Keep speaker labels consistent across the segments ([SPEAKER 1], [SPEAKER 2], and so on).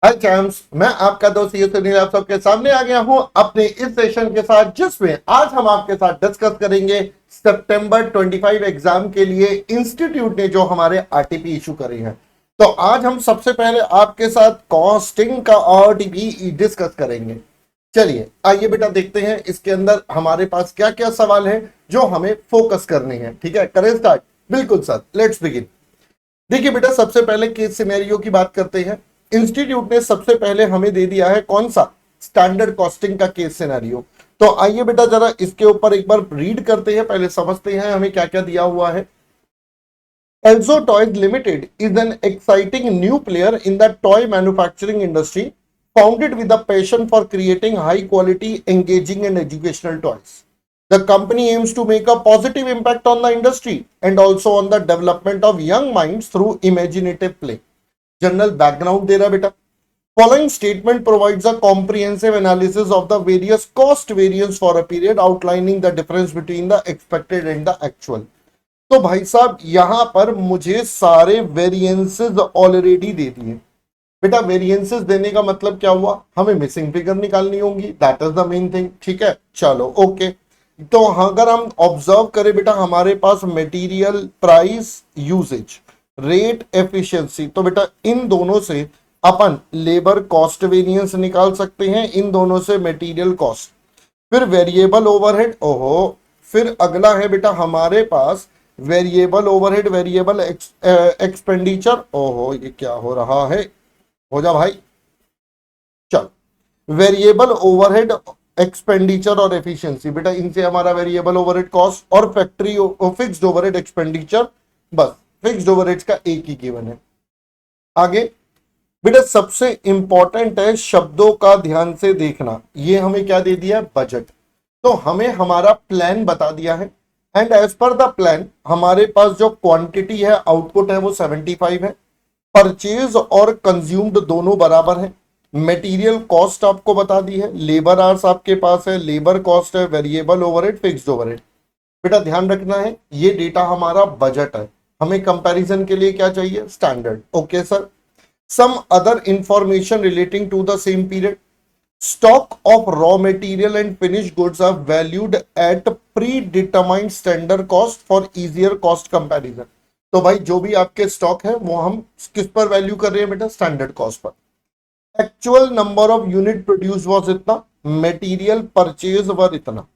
[SPEAKER 1] हाय चैम्स, मैं आपका दोस्त ये सुनील आप सबके सामने आ गया हूं अपने इस सेशन के साथ, जिसमें आज हम आपके साथ डिस्कस करेंगे सितंबर 25 एग्जाम के लिए इंस्टीट्यूट ने जो हमारे आरटीपी इशू करे हैं। तो आज हम सबसे पहले आपके साथ कॉस्टिंग का आरटीपी डिस्कस करेंगे। चलिए आइए बेटा देखते हैं इसके अंदर हमारे पास क्या क्या सवाल है जो हमें फोकस करने हैं। ठीक है, करें स्टार्ट। बिल्कुल सर, लेट्स बिगिन। देखिए बेटा, सबसे पहले केस सिनेरियो की बात करते हैं। इंस्टीट्यूट ने सबसे पहले हमें दे दिया है कौन सा, स्टैंडर्ड कॉस्टिंग का केस सिनेरियो। तो आइए बेटा जरा इसके ऊपर एक बार रीड करते हैं, पहले समझते हैं हमें क्या क्या दिया हुआ है। Elzo Toys Limited is an exciting new player in the toy manufacturing industry, founded with a passion for creating high quality, engaging and educational toys. The company aims to make a positive impact on the industry and also on the development of young minds through imaginative play. General background दे रहा बेटा। Following statement provides a comprehensive analysis of the various cost variance for a period, outlining the difference between the expected and the actual. तो भाई साहब यहां पर मुझे सारे variances already दे दिए बेटा। वेरिएंसेस देने का मतलब क्या हुआ, हमें मिसिंग फिगर निकालनी होगी, that is the main thing. ठीक है, चलो ओके। तो अगर हम ऑब्जर्व करें बेटा, हमारे पास material price, usages, rate, efficiency, तो बेटा इन दोनों से अपन लेबर कॉस्ट वेरिएंस निकाल सकते हैं, इन दोनों से मटेरियल कॉस्ट, फिर वेरिएबल ओवरहेड। ओहो, फिर अगला है बेटा हमारे पास वेरिएबल ओवरहेड, वेरिएबल एक्सपेंडिचर। ओहो, ये क्या हो रहा है, हो जा भाई। चल, वेरिएबल ओवरहेड, एक्सपेंडिचर और एफिशिएंसी, बेटा इनसे हमारा वेरिएबल ओवरहेड कॉस्ट और फैक्ट्री फिक्स्ड ओवरहेड एक्सपेंडिचर, बस फिक्स्ड ओवरहेड का एक ही गिवन है। आगे बेटा सबसे इंपॉर्टेंट है शब्दों का ध्यान से देखना। ये हमें क्या दे दिया है, बजट। तो हमें हमारा प्लान बता दिया है and as per the plan हमारे पास जो क्वांटिटी है, आउटपुट है, वो 75 है। परचेज और कंज्यूम्ड दोनों बराबर है। मटेरियल कॉस्ट आपको बता दी है, लेबर आवर्स आपके पास है, लेबर कॉस्ट है, वेरिएबल ओवरहेड, फिक्स्ड ओवरहेड। बेटा ध्यान रखना है ये डेटा हमारा बजट है, हमें कंपैरिजन के लिए क्या चाहिए, standard. Okay sir. Some other information relating to the same period. Stock of raw material and finished goods are valued at predetermined standard cost for easier cost comparison. तो भाई जो भी आपके स्टॉक है वो हम किस पर वैल्यू कर रहे हैं बेटा, standard cost per. Actual number of unit produce was इतना, मटेरियल परचेज वर इतना।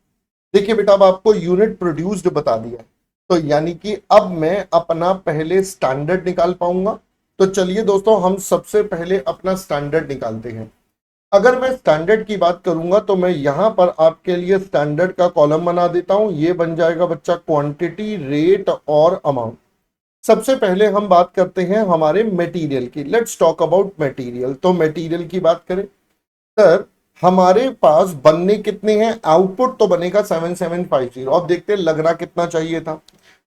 [SPEAKER 1] देखिए बेटा अब आपको यूनिट प्रोड्यूस्ड बता दिया है, तो यानी कि अब मैं अपना पहले स्टैंडर्ड निकाल पाऊंगा। तो चलिए दोस्तों हम सबसे पहले अपना स्टैंडर्ड निकालते हैं। अगर मैं स्टैंडर्ड की बात करूंगा तो मैं यहां पर आपके लिए स्टैंडर्ड का कॉलम बना देता हूं। ये बन जाएगा बच्चा क्वांटिटी, रेट और अमाउंट। सबसे पहले हम बात करते हैं हमारे मटेरियल की। Let's talk about material. तो मटेरियल की बात करें सर, हमारे पास बनने कितने हैं, आउटपुट तो बनेगा 7750। अब देखते हैं लगना कितना चाहिए था।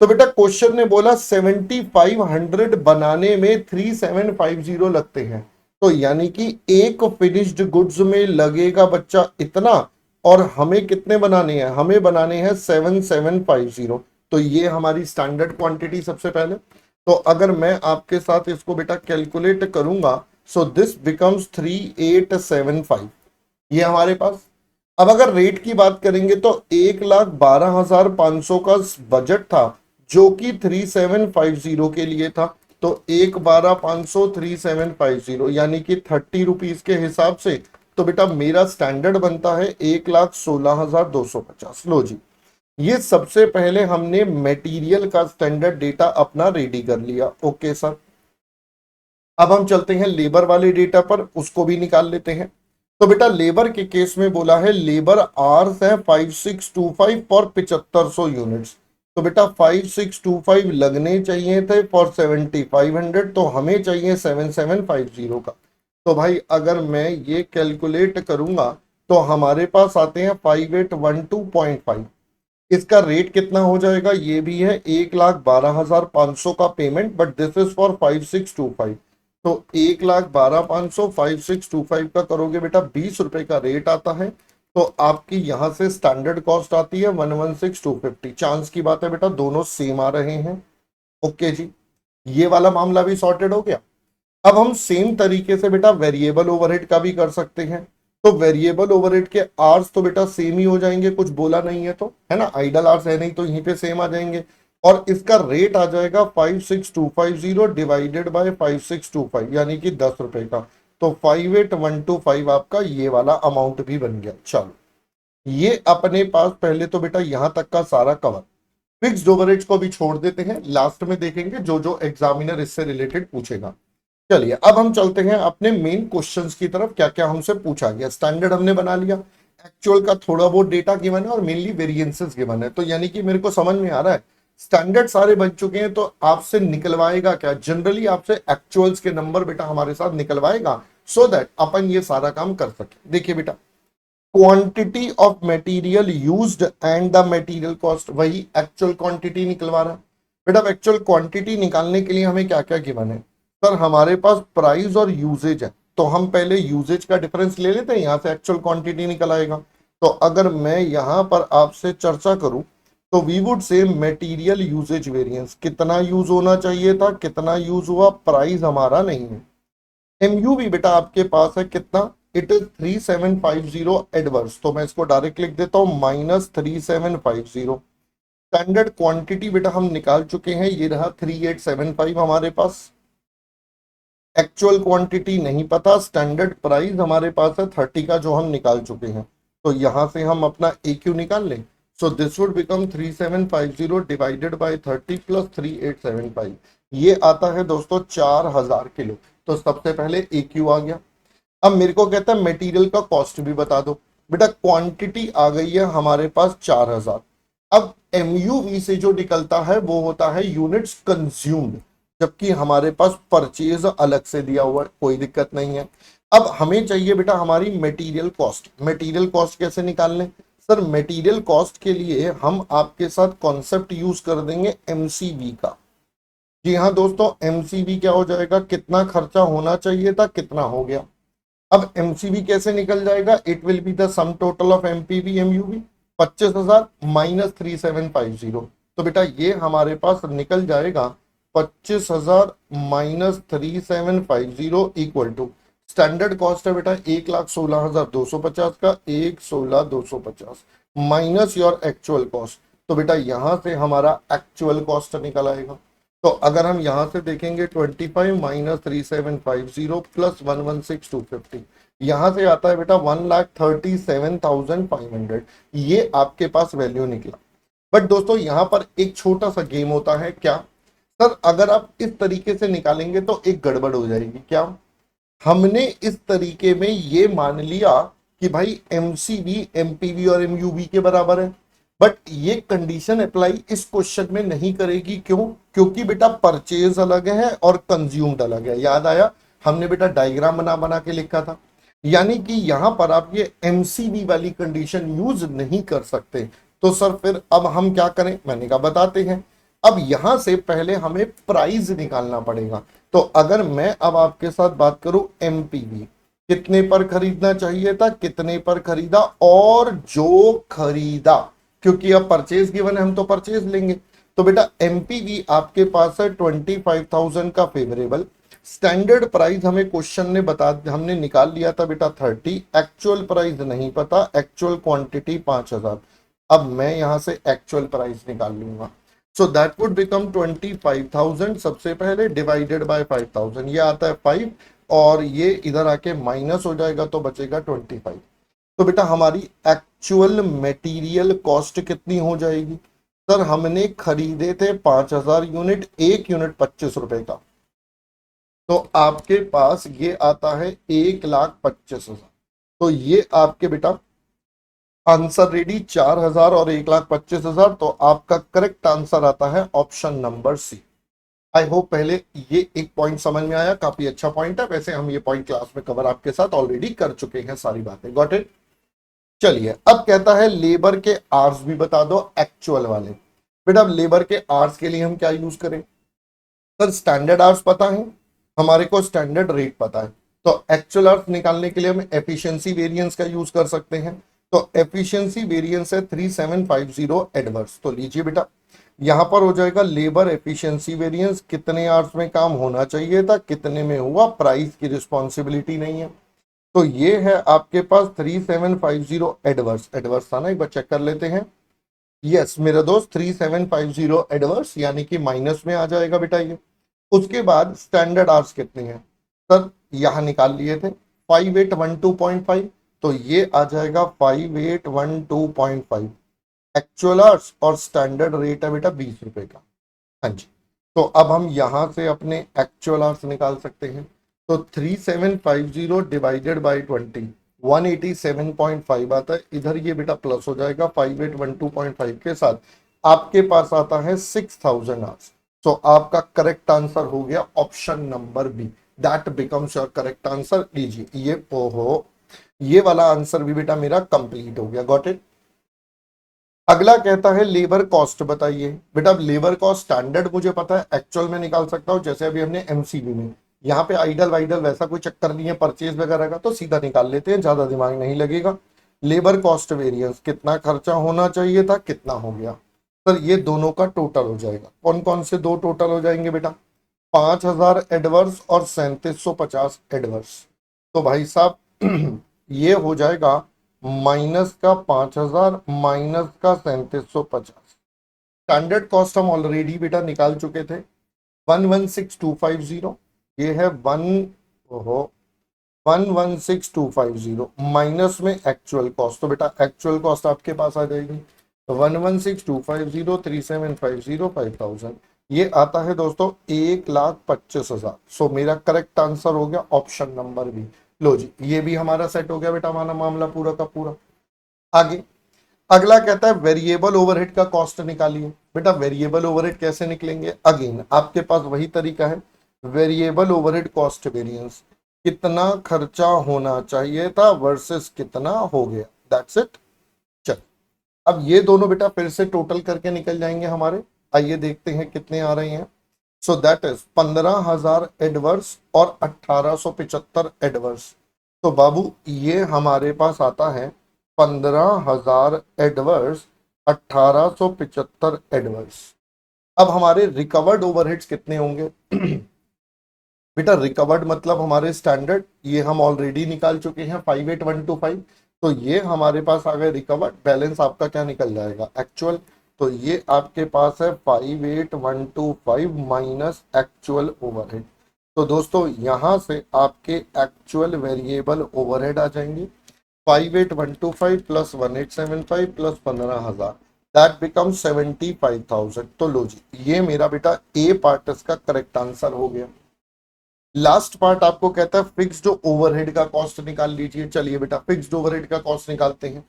[SPEAKER 1] तो बेटा क्वेश्चन ने बोला 7500 बनाने में 3750 लगते हैं, तो यानी कि एक फिनिश्ड गुड्स में लगेगा बच्चा इतना, और हमें कितने बनाने हैं, हमें बनाने हैं 7750। तो ये हमारी स्टैंडर्ड क्वांटिटी सबसे पहले। तो अगर मैं आपके साथ इसको बेटा कैलकुलेट करूंगा, सो दिस बिकम्स 3875, ये हमारे पास। अब अगर रेट की बात करेंगे तो 1,12,500 का बजट था जो कि 3750 के लिए था। तो 1,12,500 3750 यानी कि 30 रुपीज के हिसाब से तो बेटा मेरा स्टैंडर्ड बनता है 1,16,250। लो जी, ये सबसे पहले हमने मटेरियल का स्टैंडर्ड डेटा अपना रेडी कर लिया। Okay sir. अब हम चलते हैं लेबर वाले डेटा पर, उसको भी निकाल लेते हैं। तो बेटा लेबर के केस में बोला है लेबर आवर्स है 5625 फॉर 7500 यूनिट्स। तो बेटा 5625 लगने चाहिए थे फॉर 7500, तो हमें चाहिए 7750 का। तो भाई अगर मैं ये कैलकुलेट करूंगा तो हमारे पास आते हैं 5812.5। इसका रेट कितना हो जाएगा, ये भी है 1,12,500 का payment, but this is for 5625। तो 1,12,500 5625 का करोगे बेटा 20 रुपए का रेट आता है। तो आपकी यहां से स्टैंडर्ड कॉस्ट आती है 116,250। चांस की बात है बेटा दोनों सेम आ रहे हैं। ओके जी, ये वाला मामला भी सॉर्टेड हो गया। अब हम सेम तरीके से बेटा वेरिएबल ओवरहेड का भी कर सकते हैं। तो वेरिएबल ओवरहेड के आवर्स तो बेटा सेम ही हो जाएंगे, कुछ बोला नहीं है तो, है ना, आइडल आवर्स है नहीं तो यहीं पे सेम आ जाएंगे। और इसका रेट आ जाएगा 56250 डिवाइडेड बाय 5625 यानी कि 10 रुपए का। तो 58125 आपका ये वाला अमाउंट भी बन गया। चलो ये अपने पास पहले तो बेटा यहां तक का सारा कवर। फिक्स्ड ओवरहेड्स को भी छोड़ देते हैं, लास्ट में देखेंगे जो जो एग्जामिनर इससे रिलेटेड पूछेगा। चलिए अब हम चलते हैं अपने मेन क्वेश्चंस की तरफ, क्या क्या हमसे पूछा गया। स्टैंडर्ड हमने बना लिया, एक्चुअल का थोड़ा बहुत डेटा गिवन है और मेनली वेरिएंसेस गिवन है। तो यानी कि मेरे को समझ में आ रहा है स्टैंडर्ड सारे बन चुके हैं। तो आपसे निकलवाएगा क्या, जनरली आपसे एक्चुअल्स के नंबर बेटा हमारे साथ निकलवाएगा, सो दैट अपन ये सारा काम कर सके। देखिए बेटा, quantity of material used and the material cost, वही एक्चुअल क्वांटिटी निकलवा रहा है बेटा। एक्चुअल क्वांटिटी निकालने के लिए हमें क्या क्या गिवन है सर, हमारे पास प्राइस और यूजेज है। तो हम पहले यूजेज का डिफरेंस ले लेते हैं, यहां से एक्चुअल क्वांटिटी निकल आएगा। तो अगर मैं यहां पर आपसे चर्चा करूं तो we would say material usage variance, कितना यूज होना चाहिए था, कितना यूज हुआ, प्राइस हमारा नहीं है। एमयू भी बेटा आपके पास है कितना, इट इज 3750 एडवर्स। तो मैं इसको डायरेक्ट लिख देता हूं -3750। स्टैंडर्ड क्वांटिटी बेटा हम निकाल चुके हैं, ये रहा 3875 हमारे पास। एक्चुअल क्वांटिटी नहीं पता, स्टैंडर्ड प्राइस हमारे पास है 30 का जो हम निकाल चुके हैं। तो यहां से हम अपना AQ निकाल लें। So this would become 3750 divided by 30 plus 3875, ये आता है दोस्तों 4000 किलो। तो सबसे पहले AQ आ गया। अब मेरे को कहता है मटेरियल का कॉस्ट भी बता दो। बेटा क्वांटिटी आ गई है हमारे पास 4000। अब MUV से जो निकलता है वो होता है यूनिट्स कंज्यूम्ड, जबकि हमारे पास परचेज अलग से दिया हुआ है, कोई दिक्कत नहीं है। अब हमें चाहिए बेटा हमारी मटेरियल कॉस्ट। मटेरियल कॉस्ट कैसे निकाल लें सर, मटेरियल कॉस्ट के लिए हम आपके साथ कॉन्सेप्ट यूज कर देंगे MCV का। जी हाँ दोस्तों, MCV क्या हो जाएगा, कितना खर्चा होना चाहिए था कितना हो गया। अब MCV कैसे निकल जाएगा, it will be the sum total of MPV MUV, 25,000 minus 3750। तो बेटा ये हमारे पास निकल जाएगा 25,000 minus 3750 equal to standard cost है बेटा 1,16,250 का, 1,16,250 माइनस योर एक्चुअल कॉस्ट। तो बेटा यहां से हमारा एक्चुअल कॉस्ट निकल आएगा। तो अगर हम यहां से देखेंगे 25 माइनस 3750 प्लस 116,250, यहां से आता है बेटा 1,37,500। ये आपके पास वैल्यू निकला। बट दोस्तों यहां पर एक छोटा सा गेम होता है, क्या सर, अगर आप इस तरीके से निकालेंगे तो एक गड़बड़ हो जाएगी। क्या, हमने इस तरीके में ये मान लिया कि भाई MCV MPV और MUV के बराबर है, बट ये कंडीशन अप्लाई इस क्वेश्चन में नहीं करेगी। क्यों, क्योंकि बेटा परचेज अलग है और कंज्यूम्ड अलग है। याद आया, हमने बेटा डायग्राम बना बना के लिखा था। यानी कि यहां पर आप ये MCV वाली कंडीशन यूज नहीं कर सकते। तो सर फिर अब हम क्या करें, मैंने कहा बताते हैं। अब यहां से पहले हमें प्राइस निकालना पड़ेगा। तो अगर मैं अब आपके साथ बात करूं MPV, कितने पर खरीदना चाहिए था, कितने पर खरीदा, और जो खरीदा, क्योंकि अब परचेज गिवन है हम तो परचेज लेंगे। तो बेटा MPV आपके पास है 25,000 का फेवरेबल। स्टैंडर्ड प्राइस हमें क्वेश्चन ने हमने निकाल लिया था बेटा 30, एक्चुअल प्राइस नहीं पता, एक्चुअल क्वांटिटी 5,000। अब मैं यहां से एक्चुअल प्राइस निकाल लूंगा। सो दैट वुड बिकम 25,000 सबसे पहले डिवाइडेड बाय 5,000, ये आता है 5 और ये इधर आके माइनस हो जाएगा तो बचेगा 25। तो बेटा हमारी एक्चुअल मटेरियल कॉस्ट कितनी हो जाएगी सर, हमने खरीदे थे 5,000 यूनिट, एक यूनिट 25 रुपए का। तो आपके पास ये आता है 1,25,000। तो ये आपके बेटा आंसर रेडी 4,000 और 1,25,000। तो आपका करेक्ट आंसर आता है ऑप्शन नंबर C। आई होप पहले ये एक पॉइंट समझ में आया, काफी अच्छा पॉइंट है। वैसे हम ये पॉइंट क्लास में कवर आपके साथ ऑलरेडी कर चुके हैं, सारी बातें गॉट इट। चलिए अब कहता है लेबर के आवर्स भी बता दो एक्चुअल वाले। बेटा अब लेबर के आवर्स के लिए हम क्या यूज करें सर, स्टैंडर्ड आवर्स पता है हमारे को, स्टैंडर्ड रेट पता है। तो एक्चुअल आवर्स निकालने के लिए हम एफिशिएंसी वेरिएंस का यूज कर सकते हैं। तो एफिशिएंसी वेरिएंस है 3750 एडवर्स। तो लीजिए बेटा यहां पर हो जाएगा लेबर एफिशिएंसी वेरिएंस, कितने आवर्स में काम होना चाहिए था, कितने में हुआ, प्राइस की रिस्पॉन्सिबिलिटी नहीं है। तो ये है आपके पास 3750 एडवर्स, एडवर्स था ना, एक बार चेक कर लेते हैं। यस मेरा दोस्त 3750 एडवर्स, यानी कि माइनस में आ जाएगा बेटा ये। उसके बाद स्टैंडर्ड आवर्स कितने हैं सर, यहां निकाल लिए थे 5812.5, तो ये आ जाएगा 5812.5 एक्चुअल आवर्स, और स्टैंडर्ड रेट है बेटा 20 रुपए का। हाँ जी, तो अब हम यहां से अपने एक्चुअल आवर्स निकाल सकते हैं। तो 3750 डिवाइडेड बाई 20 187.5 आता है, इधर ये बेटा प्लस हो जाएगा 5812.5 के साथ, आपके पास आता है 6000 आवर्स। तो आपका करेक्ट आंसर हो गया option number B, that becomes your correct answer. लीजिए ये ओहो, ये वाला आंसर भी बेटा मेरा कंप्लीट हो गया, गॉट इट। अगला कहता है लेबर कॉस्ट बताइए। बेटा लेबर कॉस्ट स्टैंडर्ड मुझे पता है, एक्चुअल में निकाल सकता हूं, जैसे अभी हमने एमसीबी में, यहाँ पे आइडल वाइडल वैसा कोई चक्कर नहीं है परचेज वगैरह का, तो सीधा निकाल लेते हैं, ज्यादा दिमाग नहीं लगेगा। लेबर कॉस्ट वेरिएंस, कितना खर्चा होना चाहिए था, कितना हो गया सर, ये दोनों का टोटल हो जाएगा। कौन कौन से दो टोटल हो जाएंगे बेटा, 5000 एडवर्स और 3750 एडवर्स। तो भाई साहब ये हो जाएगा माइनस का 5000 माइनस का 3750। स्टैंडर्ड कॉस्ट हम ऑलरेडी बेटा निकाल चुके थे 116250, ये है 116250 माइनस में एक्चुअल कॉस्ट, तो बेटा एक्चुअल कॉस्ट आपके पास आ जाएगी 116250 3750 5000, ये आता है दोस्तों 1,25,000। सो मेरा करेक्ट आंसर हो गया ऑप्शन नंबर बी। लो जी, ये भी हमारा सेट हो गया बेटा, हमारा मामला पूरा का पूरा। आगे अगला कहता है वेरिएबल ओवरहेड का कॉस्ट निकालिए। बेटा वेरिएबल ओवरहेड कैसे निकलेंगे, अगेन आपके पास वही तरीका है, वेरिएबल ओवरहेड कॉस्ट वेरिएंस, कितना खर्चा होना चाहिए था वर्सेस कितना हो गया, दैट्स इट। चल अब ये दोनों बेटा फिर से टोटल करके निकल जाएंगे हमारे, आइए देखते हैं कितने आ रहे हैं। सो दैट इज 15,000 एडवर्स और 1875 एडवर्स। तो बाबू ये हमारे पास आता है 15,000 एडवर्स, 1875 एडवर्स। अब हमारे रिकवर्ड ओवरहेड्स कितने होंगे बेटा रिकवर्ड मतलब हमारे स्टैंडर्ड, ये हम ऑलरेडी निकाल चुके हैं 58,125, तो ये हमारे पास आ गए रिकवर्ड, बैलेंस आपका क्या निकल जाएगा एक्चुअल, तो ये आपके पास है 58,125 माइनस एक्चुअल ओवरहेड। तो दोस्तों यहां से आपके एक्चुअल वेरिएबल ओवरहेड आ जाएंगे 58,125 प्लस 1875 प्लस 15,000, दैट बिकम 75,000। तो लो जी, ये मेरा बेटा ए पार्ट इसका करेक्ट आंसर हो गया। लास्ट पार्ट आपको कहता है फिक्स्ड ओवरहेड का कॉस्ट निकाल लीजिए। चलिए बेटा फिक्स्ड ओवरहेड का कॉस्ट निकालते हैं।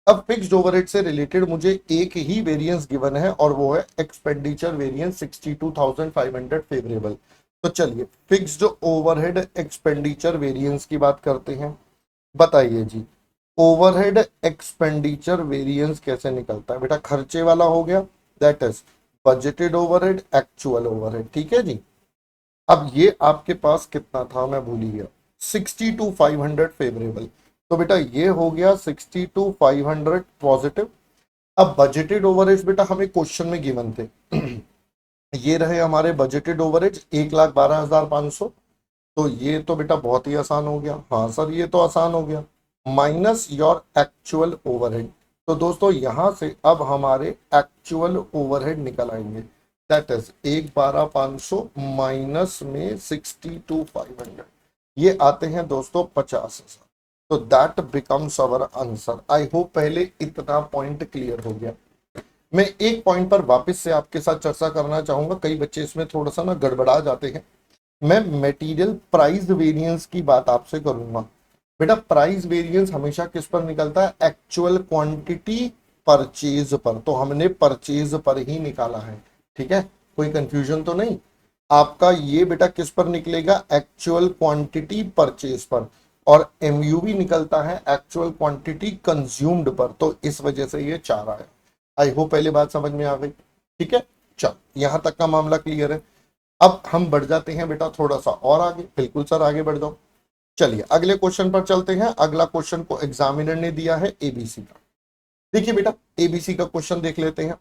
[SPEAKER 1] अब फिक्स्ड ओवरहेड से रिलेटेड मुझे एक ही वेरिएंस गिवन है और वो है एक्सपेंडिचर वेरिएंस 62,500 फेवरेबल। तो चलिए फिक्स्ड ओवरहेड एक्सपेंडिचर वेरिएंस की बात करते हैं। बताइए जी ओवरहेड एक्सपेंडिचर वेरिएंस कैसे निकलता है बेटा, खर्चे वाला हो गया, that is budgeted overhead actual overhead, ठीक है जी। अब ये आपके पास कितना था मैं भूल ही गया, 62,500 फेवरेबल, तो बेटा ये हो गया 62,500 पॉजिटिव। अब बजटेड ओवरहेड्स बेटा हमें क्वेश्चन में गिवन थे ये रहे हमारे बजटेड ओवरहेड्स 1,12,500, तो ये तो बेटा बहुत ही आसान हो गया, हाँ सर ये तो आसान हो गया, माइनस योर एक्चुअल ओवरहेड। तो दोस्तों यहां से अब हमारे एक्चुअल ओवरहेड निकल आएंगे, दैट इज 1,12,500 माइनस में 62,500, ये आते हैं दोस्तों 50,000। तो that becomes our answer. I hope पहले इतना पॉइंट क्लियर हो गया। मैं एक पॉइंट पर वापस से आपके साथ चर्चा करना चाहूंगा, कई बच्चे इसमें थोड़ा सा ना गड़बड़ा जाते हैं। मैं मटेरियल प्राइस वेरिएंस की बात आपसे करूंगा। बेटा प्राइस वेरिएंस हमेशा किस पर निकलता है, एक्चुअल क्वांटिटी परचेज पर, तो हमने परचेज पर ही निकाला है, ठीक है, कोई कंफ्यूजन तो नहीं। आपका ये बेटा किस पर निकलेगा, एक्चुअल क्वांटिटी परचेज पर, और एमयू भी निकलता है एक्चुअल क्वांटिटी कंज्यूम्ड पर, तो इस वजह से ये 4 आया। आई होप पहले बात समझ में आ गई, ठीक है। चल यहां तक का मामला क्लियर है। अब हम बढ़ जाते हैं बेटा थोड़ा सा और आगे, बिल्कुल सर आगे बढ़ जाओ। चलिए अगले क्वेश्चन पर चलते हैं। अगला क्वेश्चन को एग्जामिनर ने दिया है एबीसी का। देखिए बेटा एबीसी का क्वेश्चन देख लेते हैं।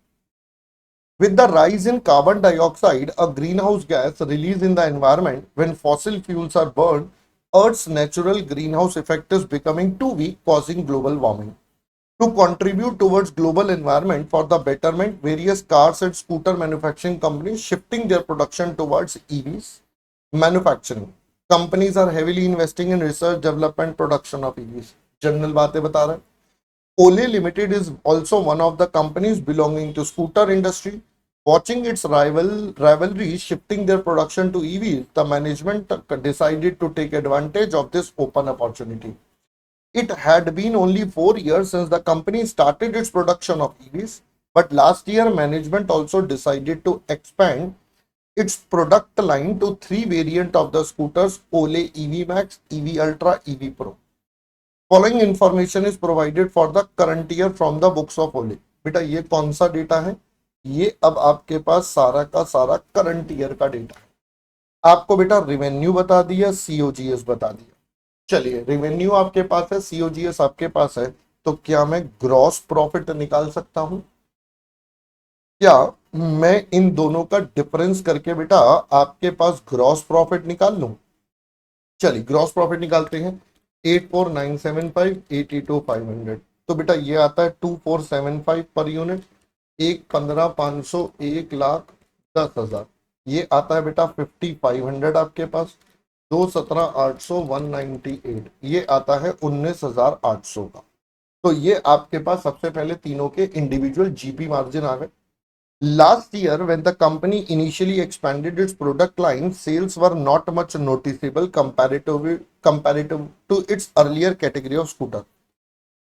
[SPEAKER 1] With the rise in carbon dioxide, a greenhouse gas released in the environment when fossil fuels are burned, Earth's natural greenhouse effect is becoming too weak, causing global warming. To contribute towards global environment for the betterment, various cars and scooter manufacturing companies shifting their production towards EVs manufacturing. Companies are heavily investing in research, development, production of EVs. General बातें बता रहा है. Ole Limited is also one of the companies belonging to scooter industry. Watching its rivalry shifting their production to EVs, the management decided to take advantage of this open opportunity. It had been only 4 years since the company started its production of EVs, but last year management also decided to expand its product line to 3 variants of the scooters: Ole EV Max, EV Ultra, EV Pro. Following information is provided for the current year from the books of Ole. बेटा ये कौन सा data है? ये अब आपके पास सारा का सारा करंट ईयर का डेटा है. आपको बेटा रेवेन्यू बता दिया, सीओजीएस बता दिया. चलिए, रेवेन्यू आपके पास है, सीओजीएस आपके पास है, तो क्या मैं ग्रॉस प्रॉफिट निकाल सकता हूं? क्या मैं इन दोनों का डिफरेंस करके बेटा आपके पास ग्रॉस प्रॉफिट निकाल लूं? चलिए ग्रॉस प्रॉफिट निकालते हैं. 84975, 882,500. तो बेटा ये आता है 2475 पर यूनिट. 1,15,500, 1,10,000. ये आता है बेटा 5500 आपके पास. 2,17,800, 198. ये आता है 19,800 का. तो ये आपके पास सबसे पहले तीनों के इंडिविजुअल जीपी मार्जिन आ गए. Last year, when the company initially expanded its product line, sales were not much noticeable comparative to its earlier category of scooter.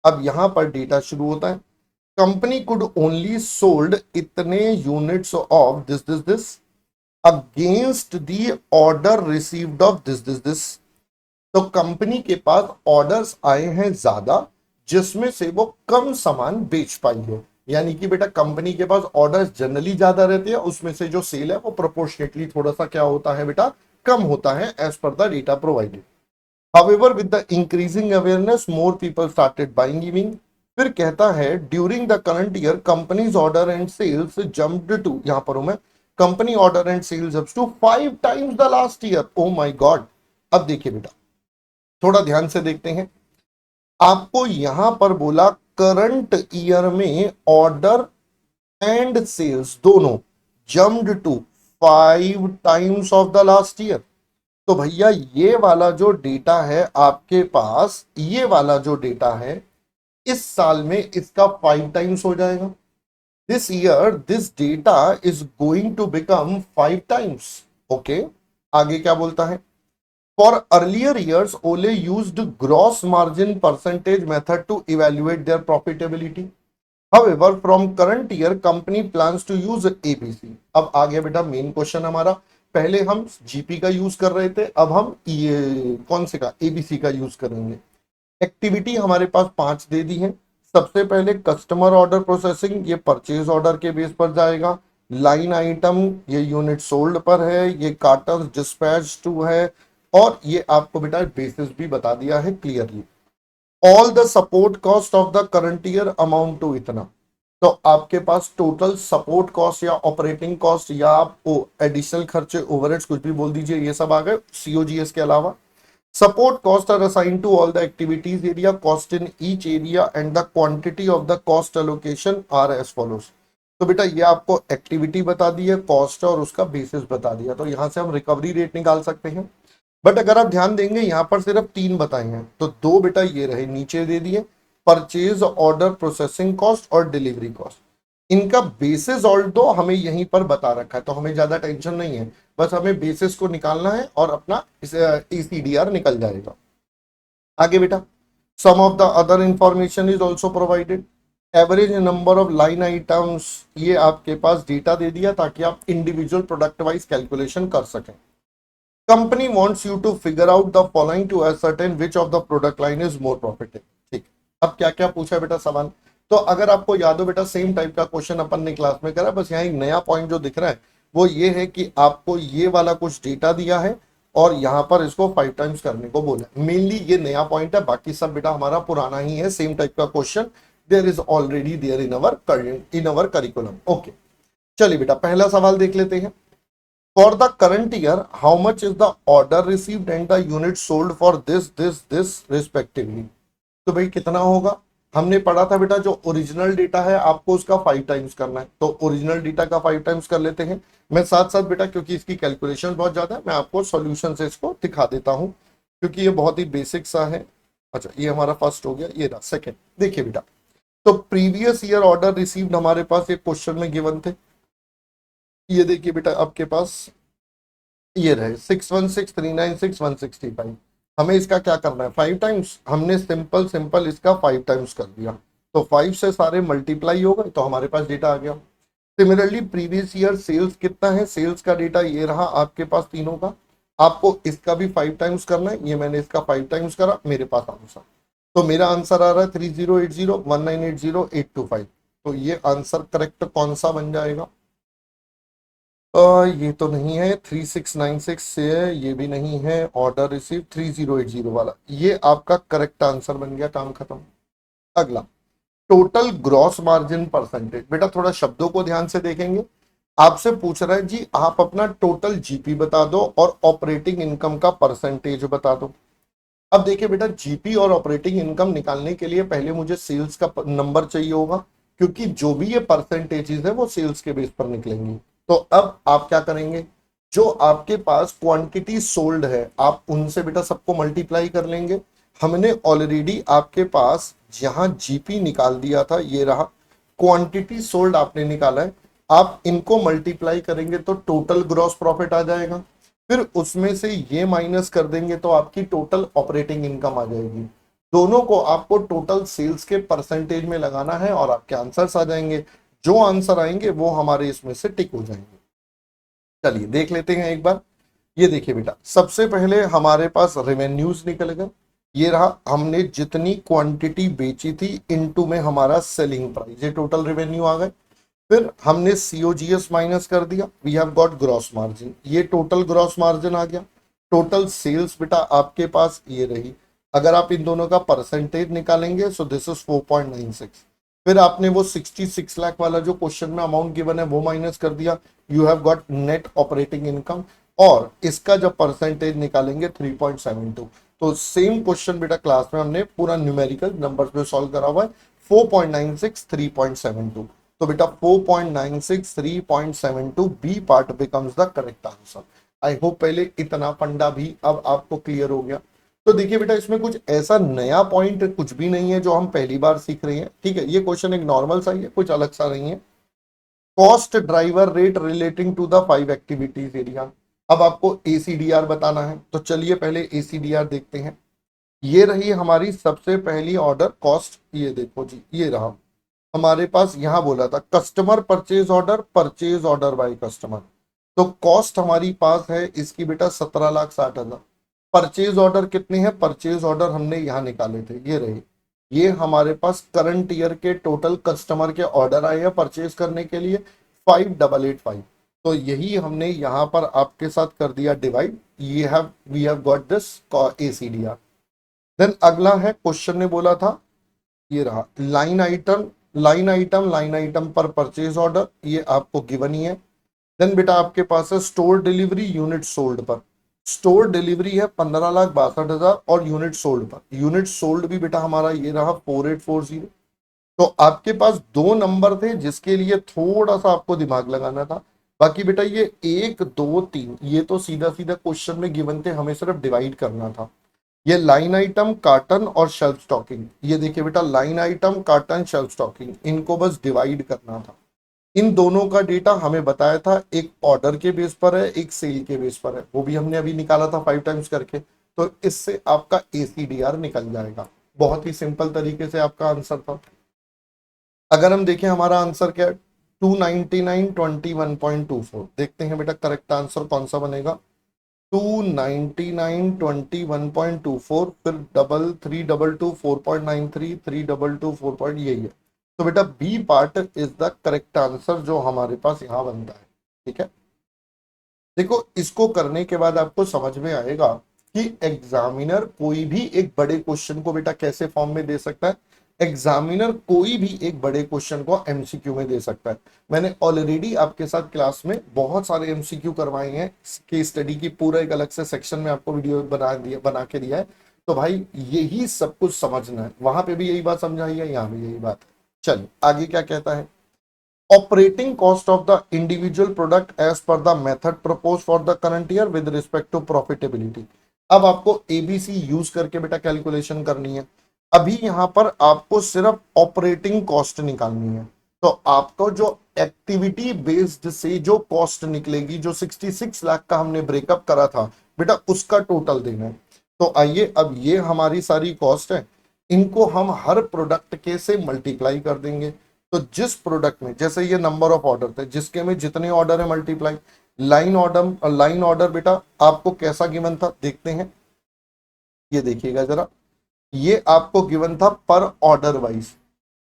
[SPEAKER 1] अब यहां पर डेटा शुरू होता है. Company could only sold इतने units of this against the order received of this. तो company के पास orders आए हैं ज्यादा, जिसमें से वो कम सामान बेच पाई है. यानी कि बेटा कंपनी के पास ऑर्डर्स जनरली ज्यादा रहते हैं, उसमें से जो सेल है वो प्रोपोर्शनेटली थोड़ा सा क्या होता है बेटा, कम होता है, as per the data provided. However with the increasing awareness more people started buying EV. फिर कहता है during the current year companies order and sales jumped to, यहां पर हूं मैं, company order and sales up to 5 times the last year. Oh my God. अब देखिए बेटा, थोड़ा ध्यान से देखते हैं. आपको यहां पर बोला करंट ईयर में ऑर्डर एंड सेल्स दोनों jumped to 5 times of the last year. तो भैया ये वाला जो डेटा है आपके पास, ये वाला जो डेटा है इस साल में इसका 5 times हो जाएगा. This year this data is going to become 5 times. Okay, आगे क्या बोलता है? For earlier years, Ole used gross margin percentage method to evaluate their profitability. However, from current year, company plans to use ABC. अब आ गया बेटा main question हमारा. पहले हम जीपी का यूज कर रहे थे, अब हम ये कौन से का, एबीसी का यूज करेंगे. एक्टिविटी हमारे पास 5 दे दी है. सबसे पहले कस्टमर ऑर्डर प्रोसेसिंग, ये परचेज ऑर्डर के बेस पर जाएगा. लाइन आइटम ये यूनिट सोल्ड पर है, ये कार्टन डिस्पैच टू है, और ये आपको बेटा बेसिस भी बता दिया है clearly. All the support cost of the current year amount to इतना. तो आपके पास टोटल सपोर्ट कॉस्ट या ऑपरेटिंग कॉस्ट या आपको एडिशनल खर्चे, ओवरहेड्स, कुछ भी बोल दीजिए, ये सब आ गए सीओजीएस के अलावा. Support cost are assign to all the activities area, cost in each area and the quantity of the cost allocation are as follows. तो बेटा ये आपको एक्टिविटी बता दी है, कॉस्ट और उसका बेसिस बता दिया. तो यहां से हम रिकवरी रेट निकाल सकते हैं. बट अगर आप ध्यान देंगे यहां पर सिर्फ 3 बताए हैं, तो 2 बेटा ये रहे नीचे दे दिए, परचेज ऑर्डर प्रोसेसिंग कॉस्ट और डिलीवरी कॉस्ट. इनका बेसिस ऑल्दो हमें यहीं पर बता रखा है, तो हमें ज्यादा टेंशन नहीं है, बस हमें बेसिस को निकालना है और अपना ECDR निकल जाएगा. आगे बेटा, some of the other information is also provided. Average number of line items, ये आपके पास डेटा दे दिया ताकि आप इंडिविजुअल प्रोडक्ट वाइज कैलकुलेशन कर सकें. Company wants you to figure out the following to ascertain which of the product line is more profitable. ठीक. अब क्या क्या पूछा बेटा सवाल. तो अगर आपको याद हो बेटा सेम टाइप का क्वेश्चन अपन ने क्लास में करा, बस यहाँ एक नया पॉइंट जो दिख रहा है वो ये है कि आपको ये वाला कुछ डेटा दिया है और यहाँ पर इसको 5 times करने को बोला. मेनली ये नया पॉइंट है, बाकी सब बेटा हमारा पुराना ही है. सेम टाइप का question there is already there in our curriculum. Okay, चलिए बेटा पहला सवाल देख लेते हैं। For the current year how much is the order received and the unit sold for this respectively. तो भाई कितना होगा, हमने पढ़ा था बेटा जो ओरिजिनल डेटा है आपको उसका 5 टाइम्स करना है, तो ओरिजिनल डेटा का 5 टाइम्स कर लेते हैं। मैं साथ साथ बेटा क्योंकि इसकी कैलकुलेशन बहुत ज्यादा है मैं आपको सॉल्यूशन से इसको दिखा देता हूं, क्योंकि ये बहुत ही बेसिक सा है। अच्छा ये हमारा फर्स्ट हो गया, ये रहा सेकंड। देखिए बेटा तो प्रीवियस ईयर ऑर्डर रिसीव्ड हमारे पास एक क्वेश्चन में गिवन थे, ये देखिए बेटा आपके पास ये रहे 616,396,165। हमें इसका क्या करना है 5 टाइम्स, हमने सिंपल सिंपल इसका 5 टाइम्स कर दिया, तो 5 से सारे मल्टीप्लाई हो गए तो हमारे पास डेटा आ गया। सिमिलरली प्रीवियस ईयर सेल्स कितना है, सेल्स का डेटा ये रहा आपके पास तीनों का, आपको इसका भी 5 टाइम्स करना है, ये मैंने इसका 5 टाइम्स करा, मेरे पास आंसर। तो मेरा आंसर आ रहा है 30801980,825। तो ये आंसर करेक्ट कौन सा बन जाएगा, ये तो नहीं है, 3696 से है, ये भी नहीं है, ऑर्डर रिसीव 3080 वाला, ये आपका करेक्ट आंसर बन गया, काम खत्म। अगला टोटल ग्रॉस मार्जिन परसेंटेज, बेटा थोड़ा शब्दों को ध्यान से देखेंगे। आपसे पूछ रहा है जी आप अपना टोटल जीपी बता दो और ऑपरेटिंग इनकम का परसेंटेज बता दो। अब देखिए बेटा जीपी और ऑपरेटिंग इनकम निकालने के लिए पहले मुझे सेल्स का नंबर चाहिए होगा, क्योंकि जो भी ये परसेंटेजेस है वो सेल्स के बेस पर निकलेंगी। तो अब आप क्या करेंगे, जो आपके पास क्वांटिटी सोल्ड है आप उनसे बेटा सबको मल्टीप्लाई कर लेंगे। हमने ऑलरेडी आपके पास जहां जीपी निकाल दिया था, ये रहा क्वांटिटी सोल्ड आपने निकाला है, आप इनको मल्टीप्लाई करेंगे तो टोटल ग्रॉस प्रॉफिट आ जाएगा, फिर उसमें से ये माइनस कर देंगे तो आपकी टोटल ऑपरेटिंग इनकम आ जाएगी। दोनों को आपको टोटल सेल्स के परसेंटेज में लगाना है और आपके आंसर्स आ जाएंगे, जो आंसर आएंगे वो हमारे इसमें से टिक हो जाएंगे। चलिए देख लेते हैं एक बार। ये देखिए बेटा सबसे पहले हमारे पास रेवेन्यूज निकल गए, ये रहा हमने जितनी क्वांटिटी बेची थी इनटू में हमारा सेलिंग प्राइस, ये टोटल रेवेन्यू आ गए। फिर हमने सीओजीएस माइनस कर दिया, we have got gross margin, ये टोटल ग्रॉस मार्जिन आ गया। टोटल सेल्स बेटा आपके पास ये रही, अगर आप इन दोनों का परसेंटेज निकालेंगे सो दिस इज 4.96। फिर आपने वो 66 लाख वाला जो क्वेश्चन में अमाउंट गिवन है वो माइनस कर दिया, you have got net operating income, और इसका जब परसेंटेज निकालेंगे 3.72। तो सेम क्वेश्चन बेटा क्लास में हमने पूरा न्यूमेरिकल नंबर्स पे सॉल्व करा हुआ है, 4.96 3.72। तो बेटा 4.96 3.72 B part becomes the correct answer. I hope पहले इतना फंडा भी अब आपको क्लियर हो गया। तो देखिए बेटा इसमें कुछ ऐसा नया पॉइंट कुछ भी नहीं है जो हम पहली बार सीख रहे हैं, ठीक है, ये क्वेश्चन एक नॉर्मल सा ही है, कुछ अलग सा नहीं है। Cost driver rate relating to the 5 activities area, अब आपको एसीडीआर बताना है, तो चलिए पहले एसीडीआर देखते हैं। ये रही हमारी सबसे पहली ऑर्डर कॉस्ट, ये देखो जी ये रहा हमारे पास, यहां बोला था customer purchase order by customer, तो कॉस्ट हमारी पास है इसकी बेटा 17,60,000। परचेज ऑर्डर कितने हैं, परचेज ऑर्डर हमने यहाँ निकाले थे, ये रहे, ये हमारे पास करंट ईयर के टोटल कस्टमर के ऑर्डर आए हैं परचेज करने के लिए 5,885। तो यही हमने यहाँ पर आपके साथ कर दिया डिवाइड, ये have we have got this ACDR. Then अगला है क्वेश्चन ने बोला था, ये रहा लाइन आइटम पर परचेज ऑर्डर, ये आपको गिवन ही है। देन बेटा आपके पास है स्टोर डिलीवरी यूनिट सोल्ड पर, स्टोर डिलीवरी है 15,62,000 और यूनिट सोल्ड पर, यूनिट सोल्ड भी बेटा हमारा ये रहा 4840। तो आपके पास दो नंबर थे जिसके लिए थोड़ा सा आपको दिमाग लगाना था, बाकी बेटा ये 1 2 3 ये तो सीधा सीधा क्वेश्चन में गिवन थे, हमें सिर्फ डिवाइड करना था। ये लाइन आइटम कार्टन और शेल्फ स्टॉकिंग, ये देखिए बेटा line item carton shelf stocking, इनको बस डिवाइड करना था। इन दोनों का डेटा हमें बताया था, एक ऑर्डर के बेस पर है एक सेल के बेस पर है, वो भी हमने अभी निकाला था 5 टाइम्स करके, तो इससे आपका एसीडीआर निकल जाएगा। बहुत ही सिंपल तरीके से आपका आंसर था। अगर हम देखें हमारा आंसर क्या है 29921.24, देखते हैं बेटा करेक्ट आंसर कौन सा बनेगा। 29921.24 फिर 33224.93 322 यही है, तो बेटा B part is the correct answer जो हमारे पास यहाँ बनता है। ठीक है, देखो इसको करने के बाद आपको समझ में आएगा कि एग्जामिनर कोई भी एक बड़े क्वेश्चन को बेटा कैसे फॉर्म में दे सकता है। एग्जामिनर कोई भी एक बड़े क्वेश्चन को एमसीक्यू में दे सकता है। मैंने ऑलरेडी आपके साथ क्लास में बहुत सारे एमसीक्यू करवाए हैं, केस स्टडी की पूरा एक अलग से सेक्शन में आपको वीडियो बना के दिया है। तो भाई यही सब कुछ समझना है, वहां पे भी यही बात समझाई है, यहाँ भी यही बात। चलिए आगे क्या कहता है। Operating cost of the individual product as per the method propose for the current year with respect to profitability. अब आपको एबीसी यूज करके बेटा कैलकुलेशन करनी है। अभी यहां पर आपको सिर्फ ऑपरेटिंग कॉस्ट निकालनी है। तो आपको जो एक्टिविटी बेस्ड से जो कॉस्ट निकलेगी, जो 66 लाख का हमने ब्रेकअप करा था बेटा, उसका टोटल देना है। तो आइए, अब ये हमारी सारी कॉस्ट है, इनको हम हर प्रोडक्ट के से मल्टीप्लाई कर देंगे। तो जिस प्रोडक्ट में, जैसे ये नंबर ऑफ ऑर्डर थे, जिसके में जितने ऑर्डर है मल्टीप्लाई। लाइन ऑर्डर बेटा आपको कैसा गिवन था देखते हैं, ये देखिएगा जरा। ये आपको गिवन था पर ऑर्डर वाइज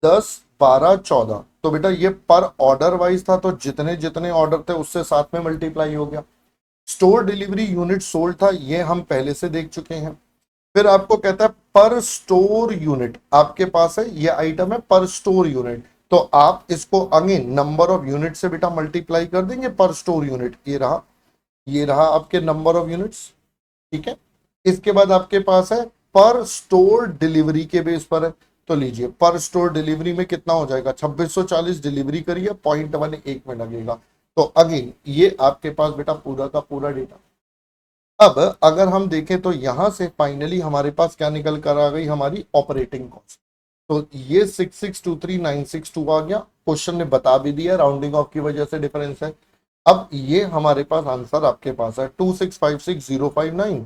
[SPEAKER 1] 10, 12, 14। तो बेटा ये पर ऑर्डर वाइज था, तो जितने जितने ऑर्डर थे उससे साथ में मल्टीप्लाई हो गया। स्टोर डिलीवरी यूनिट सोल्ड था, ये हम पहले से देख चुके हैं। फिर आपको कहता है पर स्टोर यूनिट, आपके पास है ये आइटम है पर स्टोर यूनिट, तो आप इसको अगेन नंबर ऑफ यूनिट से बेटा मल्टीप्लाई कर देंगे पर स्टोर यूनिट। ये रहा आपके नंबर ऑफ यूनिट्स, ठीक है। इसके बाद आपके पास है पर स्टोर डिलीवरी के बेस पर है, तो लीजिए पर स्टोर डिलीवरी में कितना हो जाएगा, 2640 डिलीवरी करिए, 0.1 में लगेगा। तो अगेन ये आपके पास बेटा पूरा का पूरा डेटा। अब अगर हम देखें तो यहां से फाइनली हमारे पास क्या निकल कर आ गई, हमारी ऑपरेटिंग कॉस्ट। तो ये 6623962 आ गया, क्वेश्चन ने बता भी दिया, राउंडिंग ऑफ की वजह से डिफरेंस है। अब ये हमारे पास आंसर आपके पास है 2656059।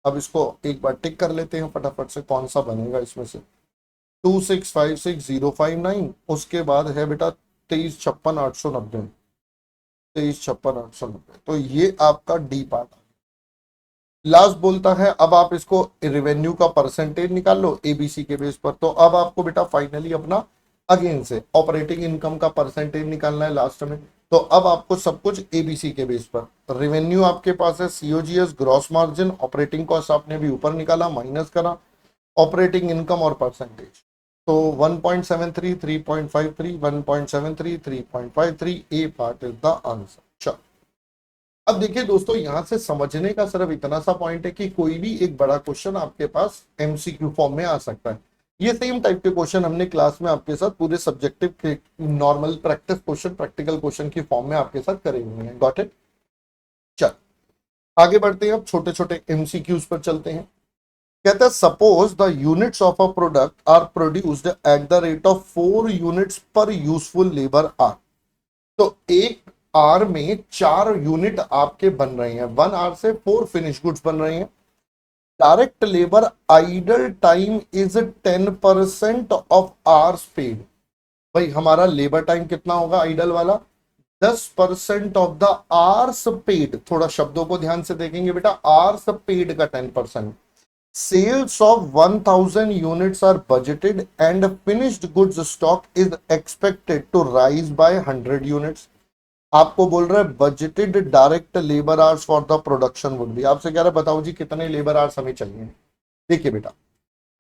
[SPEAKER 1] अब इसको एक बार टिक कर लेते हैं फटाफट से, कौन सा बनेगा इसमें से। 2656059, उसके बाद है बेटा 2356,890, 2356,890। तो ये आपका डी पार्ट। लास्ट बोलता है अब आप इसको रेवेन्यू का परसेंटेज निकाल लो एबीसी के बेस पर। तो अब आपको बेटा फाइनली अपना अगेन से ऑपरेटिंग इनकम का परसेंटेज निकालना है लास्ट में। तो अब आपको सब कुछ एबीसी के बेस पर, रेवेन्यू आपके पास है, COGS, gross margin, operating cost आपने भी ऊपर निकाला, माइनस करा, ऑपरेटिंग इनकम और परसेंटेज। तो 1.73, 3.53, 1.73, 3.53, ए पार्ट इज द आंसर। चलो अब देखिए दोस्तों, यहां से समझने का सिर्फ इतना सा पॉइंट है कि कोई भी एक बड़ा क्वेश्चन आपके पास एमसीक्यू फॉर्म में आ सकता है। ये सेम टाइप के क्वेश्चन हमने क्लास में आपके साथ पूरे सब्जेक्टिव के normal practice question, practical question की फॉर्म में आपके साथ करे हुए हैं। Got it. चल आगे बढ़ते हैं, अब छोटे छोटे एमसीक्यूज पर चलते हैं। कहता है suppose the units of a product are produced at the rate of 4 units per useful labour hour. तो एक आर में 4 यूनिट आपके बन रहे हैं, 1 आर से 4 फिनिश गुड्स बन रहे हैं। Direct labour idle time is 10% of hours paid. भाई हमारा लेबर टाइम कितना होगा आइडल वाला, 10% ऑफ द आवर्स पेड। थोड़ा शब्दों को ध्यान से देखेंगे बेटा, आवर्स पेड का 10%। Sales of 1000 units are budgeted and finished goods stock is expected to rise by 100 units. आपको बोल रहा है budgeted direct labour hours for the production would be. आपसे कह रहा है बताओ जी कितने लेबर आवर्स हमें चाहिए। देखिए बेटा,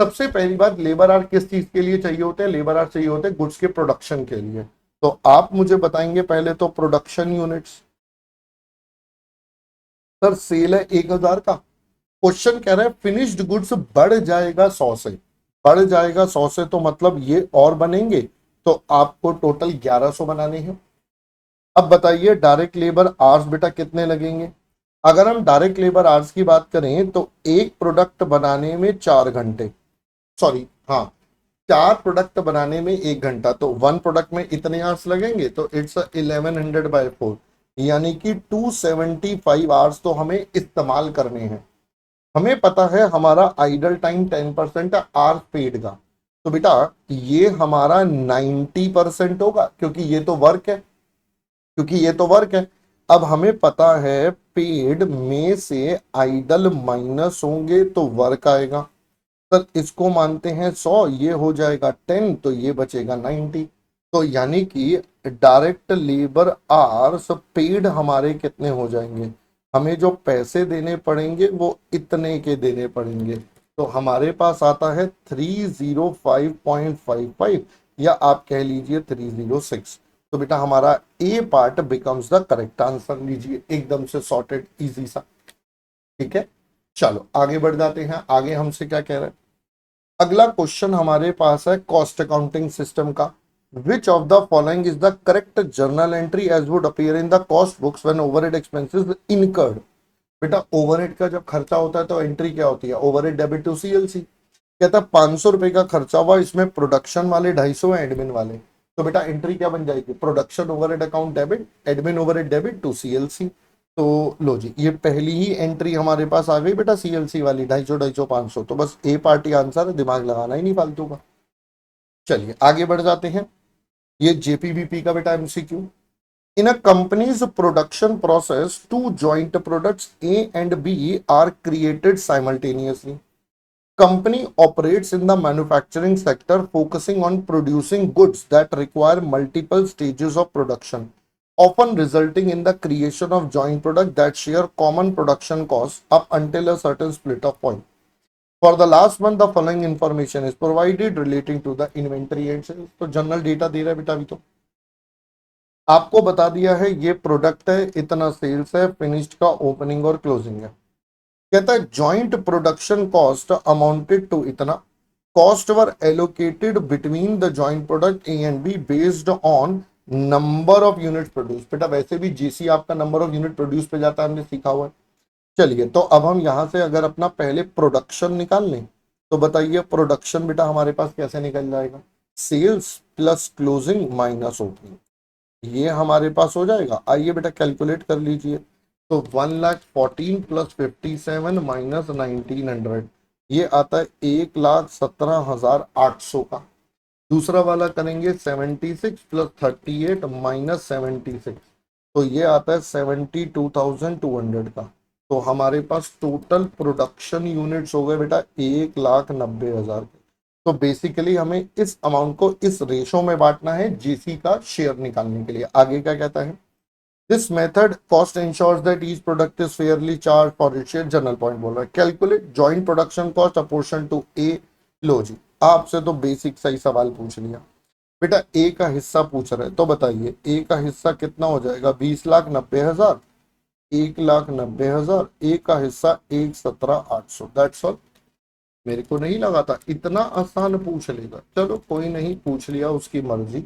[SPEAKER 1] सबसे पहली बात, लेबर आवर किस चीज के लिए चाहिए होते हैं, लेबर आवर चाहिए होते हैं गुड्स के प्रोडक्शन के लिए। तो आप मुझे बताएंगे पहले तो प्रोडक्शन यूनिट्स। सर सेल है 1000 का, क्वेश्चन कह रहा है फिनिश्ड गुड्स बढ़ जाएगा 100 से, बढ़ जाएगा 100 से, तो मतलब ये और बनेंगे, तो आपको टोटल 1100 बनाने हैं। अब बताइए डायरेक्ट लेबर आवर्स बेटा कितने लगेंगे। अगर हम डायरेक्ट लेबर आवर्स की बात करें तो एक प्रोडक्ट बनाने में 4 घंटे, सॉरी हाँ 4 प्रोडक्ट बनाने में 1 घंटा, तो 1 प्रोडक्ट में इतने आवर्स लगेंगे, तो इट्स 1100/4, यानी कि 275 आवर्स तो हमें इस्तेमाल करने हैं। हमें पता है हमारा आइडल टाइम 10% है आर पेड का, तो बेटा ये हमारा 90% होगा, क्योंकि ये तो वर्क है, क्योंकि ये तो वर्क है। अब हमें पता है पेड में से आइडल माइनस होंगे तो वर्क आएगा। सर इसको मानते हैं 100, ये हो जाएगा 10, तो ये बचेगा 90। तो यानी कि डायरेक्ट लेबर आवर्स पेड हमारे कितने हो जाएंगे, हमें जो पैसे देने पड़ेंगे वो इतने के देने पड़ेंगे। तो हमारे पास आता है 305.55 या आप कह लीजिए 306। तो बेटा हमारा A part becomes the correct answer. लीजिए एकदम से सॉर्टेड, इजी सा। ठीक है, चलो आगे बढ़ जाते हैं। आगे हमसे क्या कह रहे हैं? अगला क्वेश्चन हमारे पास है कॉस्ट अकाउंटिंग सिस्टम का। Which of the following is the correct journal entry as would appear in the cost books when overhead expenses incurred. बेटा ओवरहेड का जब खर्चा होता है तो एंट्री क्या होती है? Overhead debit to CLC. कहता है 500 रुपए का खर्चा हुआ, इसमें प्रोडक्शन वाले 250 है, एडमिन वाले। तो बेटा एंट्री क्या बन जाएगी? Production overhead account debit, admin overhead debit to CLC. तो लो जी, ये पहली ही एंट्री हमारे पास आ गई बेटा सीएलसी वाली 250 500। तो बस ए पार्टी आंसर है, दिमाग लगाना ही नहीं फालतू का। चलिए आगे बढ़ जाते हैं। ये जेपीबीपी का बेटा MCQ. In a company's production process, two joint products A and B are created simultaneously. Company operates in the manufacturing sector, focusing on producing goods that require multiple stages of production, often resulting in the creation of joint products that share common production costs up until a certain split of point. For the last one, the following information is provided relating to the inventory and sales. तो general data दे रहा है बेटा अभी तो आपको बता दिया है, ये प्रोडक्ट है, इतना सेल्स है, फिनिश्ड का ओपनिंग और क्लोजिंग है। कहता है joint production cost amounted to इतना, cost were allocated between the joint product A and B based on number of unit produce. बेटा वैसे भी जीसी आपका नंबर ऑफ यूनिट प्रोड्यूस पे जाता है, हमने सीखा हुआ है। चलिए तो अब हम यहां से अगर अपना पहले प्रोडक्शन निकाल लें तो बताइए प्रोडक्शन बेटा हमारे पास कैसे निकल जाएगा? Sales plus closing minus opening, ये हमारे पास हो जाएगा। आइए बेटा कैलकुलेट कर लीजिए। तो 1,14,000 प्लस 57 माइनस 1,900, ये आता है 1,17,800 का। दूसरा वाला करेंगे 76 प्लस 38 माइनस 76, तो ये आता है 72,200 का। तो हमारे पास टोटल प्रोडक्शन यूनिट्स हो गए बेटा 1,90,000 के। तो बेसिकली हमें इस अमाउंट को इस रेशो में बांटना है जीसी का शेयर निकालने के लिए। आगे क्या कहता है? This method cost ensures that each product is fairly charge for its share. General point बोल रहा है calculate joint production cost apportion to A. लो जी, आपसे तो बेसिक सही सवाल पूछ लिया बेटा। ए का हिस्सा पूछ रहे तो बताइए ए का हिस्सा कितना हो जाएगा? 20,90,000, 1,90,000, ए का हिस्सा 1,17,800। That's all. मेरे को नहीं लगा था इतना आसान पूछ लेगा, चलो कोई नहीं, पूछ लिया उसकी मर्जी।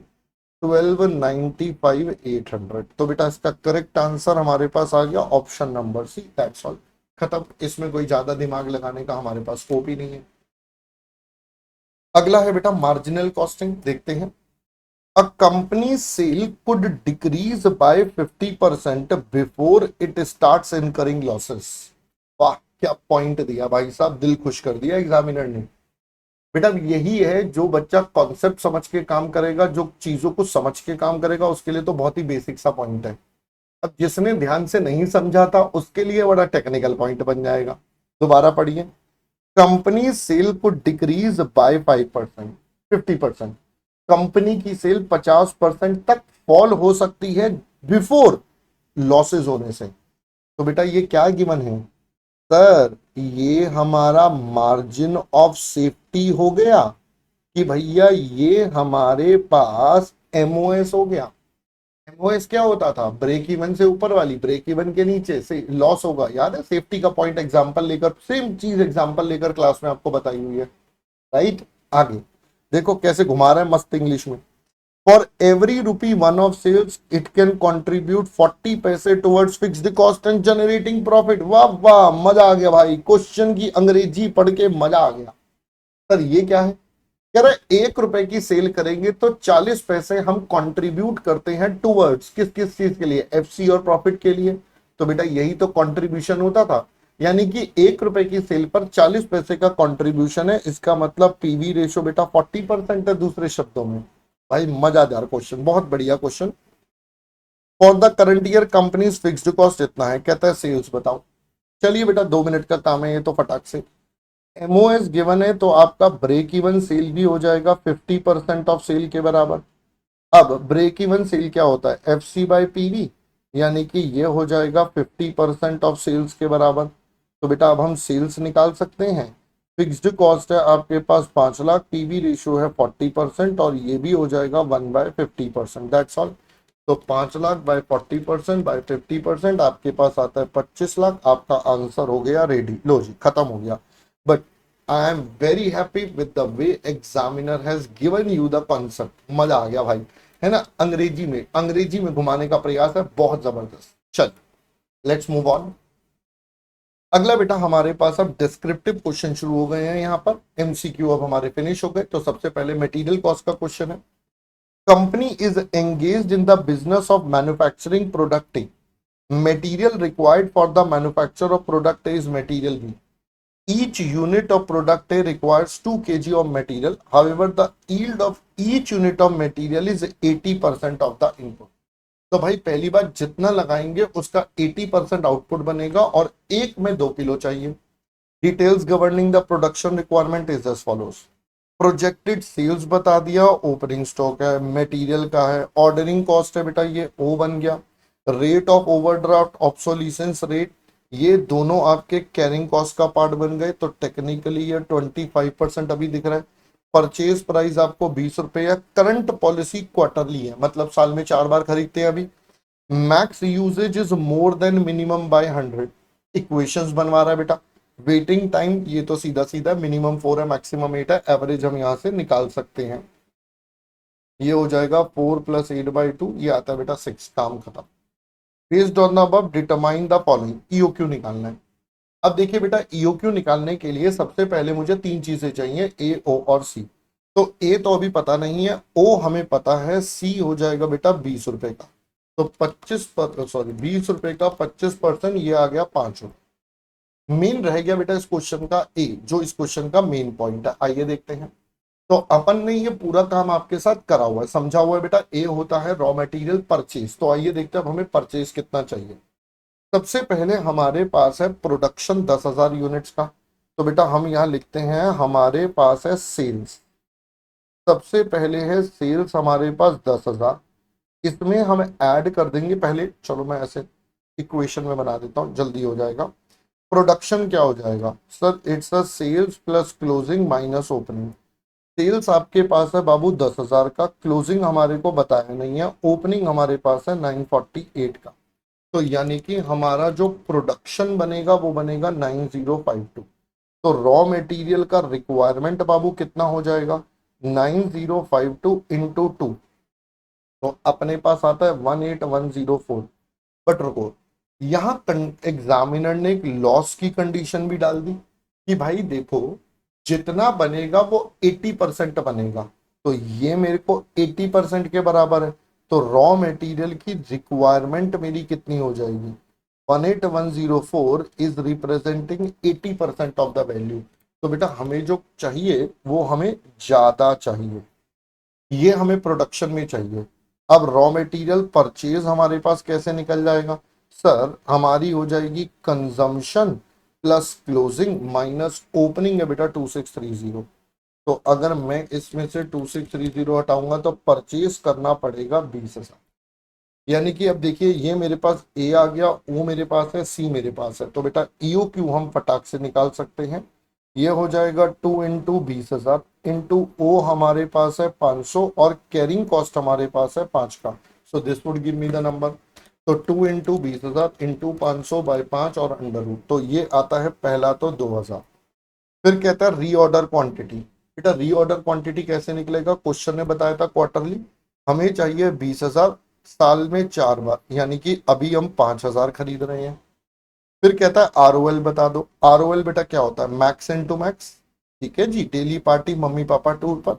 [SPEAKER 1] 12,95,800। तो बेटा इसका करेक्ट आंसर हमारे पास आ गया option number C. That's all, खत्म। इसमें कोई ज्यादा दिमाग लगाने का हमारे पास स्कोप ही नहीं है। अगला है बेटा मार्जिनल कॉस्टिंग, देखते हैं। A company sale could decrease by 50% before it starts incurring losses. वाह क्या पॉइंट दिया भाई साहब, दिल खुश कर दिया एग्जामिनर ने। बेटा यही है, जो बच्चा कॉन्सेप्ट समझ के काम करेगा, जो चीजों को समझ के काम करेगा, उसके लिए तो बहुत ही बेसिक सा पॉइंट है। अब जिसने ध्यान से नहीं समझा था उसके लिए बड़ा टेक्निकल पॉइंट बन जाएगा। दोबारा पढ़िए। कंपनी सेल को डिक्रीज बाय 5%, 50%। कंपनी की सेल 50% तक फॉल हो सकती है बिफोर लॉसेज होने से। तो बेटा ये क्या गिवन है सर? ये हमारा मार्जिन ऑफ सेफ्टी हो गया कि भैया ये हमारे पास एमओएस हो गया। एमओएस क्या होता था? ब्रेक इवन से ऊपर वाली, ब्रेक इवन के नीचे से लॉस होगा। याद है सेफ्टी का पॉइंट एग्जांपल लेकर, सेम चीज एग्जांपल लेकर क्लास में आपको बताई हुई है, राइट। आगे देखो कैसे घुमा रहा है मस्त इंग्लिश में। For every rupee one of sales it can contribute 40 पैसे towards fixed cost and generating profit. वाह वाह, मजा आ गया भाई, क्वेश्चन की अंग्रेजी पढ़ के मजा आ गया। सर ये क्या है? कह रहे 1 रुपए की सेल करेंगे तो 40 पैसे हम कंट्रीब्यूट करते हैं टूवर्ड्स किस किस चीज के लिए? एफसी और प्रॉफिट के लिए। तो बेटा यही तो कंट्रीब्यूशन होता था, यानी कि 1 रुपए की सेल पर 40 पैसे का कंट्रीब्यूशन है। इसका मतलब पीवी रेशो बेटा 40% है। दूसरे शब्दों में भाई मजादार क्वेश्चन, बहुत बढ़िया question. For the current year companies fixed cost इतना है, कहता है सेल्स बताओ। चलिए बेटा 2 मिनट का काम है ये तो फटाक से। एमओएस गिवन है तो आपका ब्रेक इवन सेल भी हो जाएगा 50% ऑफ सेल के बराबर। अब ब्रेक इवन सेल क्या होता है? एफ सी बाई पीवी, यानी कि ये हो जाएगा 50% ऑफ सेल्स के बराबर। तो बेटा अब हम सेल्स निकाल सकते हैं फिक्स्ड कॉस्ट है आपके पास 5 लाख, पीवी रेशियो है 40% और ये भी हो जाएगा 1/50%, दैट्स ऑल। तो 5 लाख बाय 40% बाय 50% आपके पास आता है 25 लाख। आपका आंसर हो गया रेडी, लो जी खत्म हो गया। But I am very happy with the way examiner has given you the concept. मजा आ गया भाई, है ना। अंग्रेजी में घुमाने का प्रयास है, बहुत जबरदस्त। चल लेट्स मूव ऑन। अगला बेटा हमारे पास अब डिस्क्रिप्टिव क्वेश्चन शुरू हो गए हैं। यहाँ पर एमसीक्यू अब हमारे फिनिश हो गए। तो सबसे पहले मटेरियल कॉस्ट का क्वेश्चन है। Company is engaged in the business of manufacturing product A. Material required for the manufacture of product A is material B. each unit of product A requires 2 kg of material. However, the yield of each unit of material is 80% of the input. तो भाई पहली बात, जितना लगाएंगे उसका 80% output बनेगा और एक में 2 किलो चाहिए। Details governing the production requirement is as follows. Projected sales बता दिया, ओपनिंग स्टॉक है, मटेरियल का है, ऑर्डरिंग कॉस्ट है बेटा ये ओ बन गया। Rate of overdraft, obsolescence rate, ये दोनों आपके कैरिंग कॉस्ट का पार्ट बन गए। तो टेक्निकली ये 25% अभी दिख रहा है। परचेज प्राइस आपको 20 रुपए है। करंट पॉलिसी क्वार्टरली है, मतलब साल में 4 बार खरीदते हैं अभी। Max usage is more than minimum by 100। Equations बनवा रहा है बेटा। वेटिंग टाइम ये तो सीधा सीधा मिनिमम 4 है, मैक्सिमम 8 है, एवरेज हम यहाँ से निकाल सकते हैं। ये हो जाएगा 4 + 8/2, ये आता है बेटा 6। काम खत्म। Based on the above determine the following. EOQ निकालना है। अब देखिए बेटा, ईओक्यू निकालने के लिए सबसे पहले मुझे 3 चीजें चाहिए, ए, ओ और सी। तो ए तो अभी पता नहीं है, ओ हमें पता है, सी हो जाएगा बेटा 20 रुपए का। तो 20 रुपए का 25%, ये आ गया 5 रुपए। मेन रह गया बेटा इस क्वेश्चन का ए, जो इस क्वेश्चन का मेन पॉइंट है। आइए देखते हैं। तो अपन ने ये पूरा काम आपके साथ करा हुआ है, समझा हुआ है बेटा। ए होता है रॉ मटेरियल परचेज। तो आइए देखते हैं अब हमें परचेज कितना चाहिए। सबसे पहले हमारे पास है प्रोडक्शन 10,000 यूनिट्स का। तो बेटा हम यहाँ लिखते हैं हमारे पास है सेल्स। सबसे पहले है सेल्स हमारे पास 10,000। इसमें हम ऐड कर देंगे पहले, चलो मैं ऐसे इक्वेशन में बना देता हूँ, जल्दी हो जाएगा। प्रोडक्शन क्या हो जाएगा sir, it's a sales plus closing minus opening. Sales आपके पास है बाबू 10,000 का, क्लोजिंग हमारे को बताया नहीं है, ओपनिंग हमारे पास है 948 का। तो यानी कि हमारा जो प्रोडक्शन बनेगा वो बनेगा 9052। तो रॉ मटेरियल का रिक्वायरमेंट बाबू कितना हो जाएगा, 9052 इंटू 2। तो अपने पास आता है 18104। बट रुको, यहाँ एग्जामिनर ने एक लॉस की कंडीशन भी डाल दी कि भाई देखो जितना बनेगा वो 80% बनेगा। तो ये मेरे को 80% के बराबर है। तो रॉ मटेरियल की रिक्वायरमेंट मेरी कितनी हो जाएगी, 18104 is representing 80% of the value. तो बेटा हमें जो चाहिए वो हमें ज्यादा चाहिए, ये हमें प्रोडक्शन में चाहिए। अब रॉ मटेरियल परचेज हमारे पास कैसे निकल जाएगा सर, हमारी हो जाएगी consumption plus closing minus opening है बेटा 2630। तो अगर मैं इसमें से 2630 हटाऊंगा तो परचेज करना पड़ेगा 20,000। यानी कि अब देखिए ये मेरे पास ए आ गया, ओ मेरे पास है, सी मेरे पास है। तो बेटा ईओ क्यू हम फटाक से निकाल सकते हैं। ये हो जाएगा 2 इंटू 20,000 इंटू ओ हमारे पास है 500 और कैरिंग कॉस्ट हमारे पास है 5 का। So this would give me the number. तो 2 इंटू 20,000 इंटू 500 बाय 5 और अंडर रूट। तो ये आता है पहला तो 2,000। फिर कहता है रीऑर्डर क्वांटिटी। बेटा रीऑर्डर क्वांटिटी कैसे निकलेगा, क्वेश्चन ने बताया था क्वार्टरली, हमें चाहिए 20,000 साल में 4 बार, यानी कि अभी हम 5,000 खरीद रहे हैं। फिर कहता है आरओएल बता दो। आरओएल बेटा क्या होता है, मैक्स इनटू मैक्स। ठीक है जी, daily party mummy papa tour पर।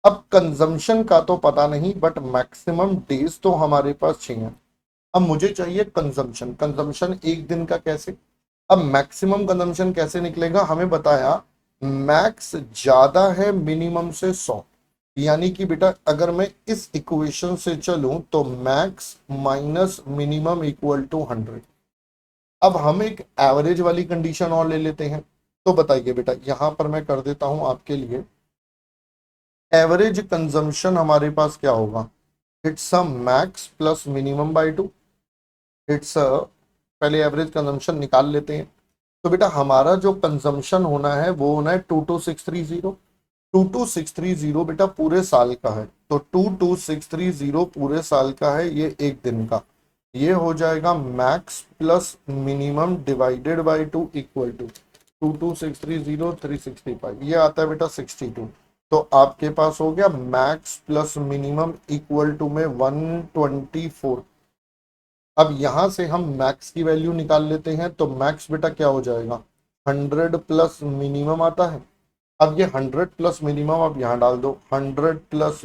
[SPEAKER 1] अब कंजम्पशन का तो पता नहीं, बट मैक्सिमम डेज तो हमारे पास 6 हैं। अब मुझे चाहिए कंजम्पशन। कंजम्पशन एक दिन का कैसे, अब मैक्सिमम कंजम्पशन कैसे निकलेगा, हमें बताया मैक्स ज्यादा है मिनिमम से 100। यानी कि बेटा अगर मैं इस इक्वेशन से चलूं तो max minus minimum equal to 100। अब हम एक एवरेज वाली कंडीशन और ले लेते हैं। तो बताइए बेटा, यहां पर मैं कर देता हूं आपके लिए, एवरेज कंजम्पशन हमारे पास क्या होगा, it's a max plus minimum by 2। It's a, पहले एवरेज कंजम्पशन निकाल लेते हैं। तो बेटा हमारा जो कंजम्पशन होना है वो होना है 22630। 22630 बेटा पूरे साल का है, तो 22630 पूरे साल का है, ये एक दिन का। ये हो जाएगा max plus minimum divided by 2 equal to 22630 365, ये आता है बेटा 62। तो आपके पास हो गया max plus minimum equal to में 124। अब यहां से हम मैक्स की वैल्यू निकाल लेते हैं, तो मैक्स बेटा क्या हो जाएगा, 100 प्लस मिनिमम आता है। अब ये 100 प्लस मिनिमम आप यहाँ डाल दो, 100 प्लस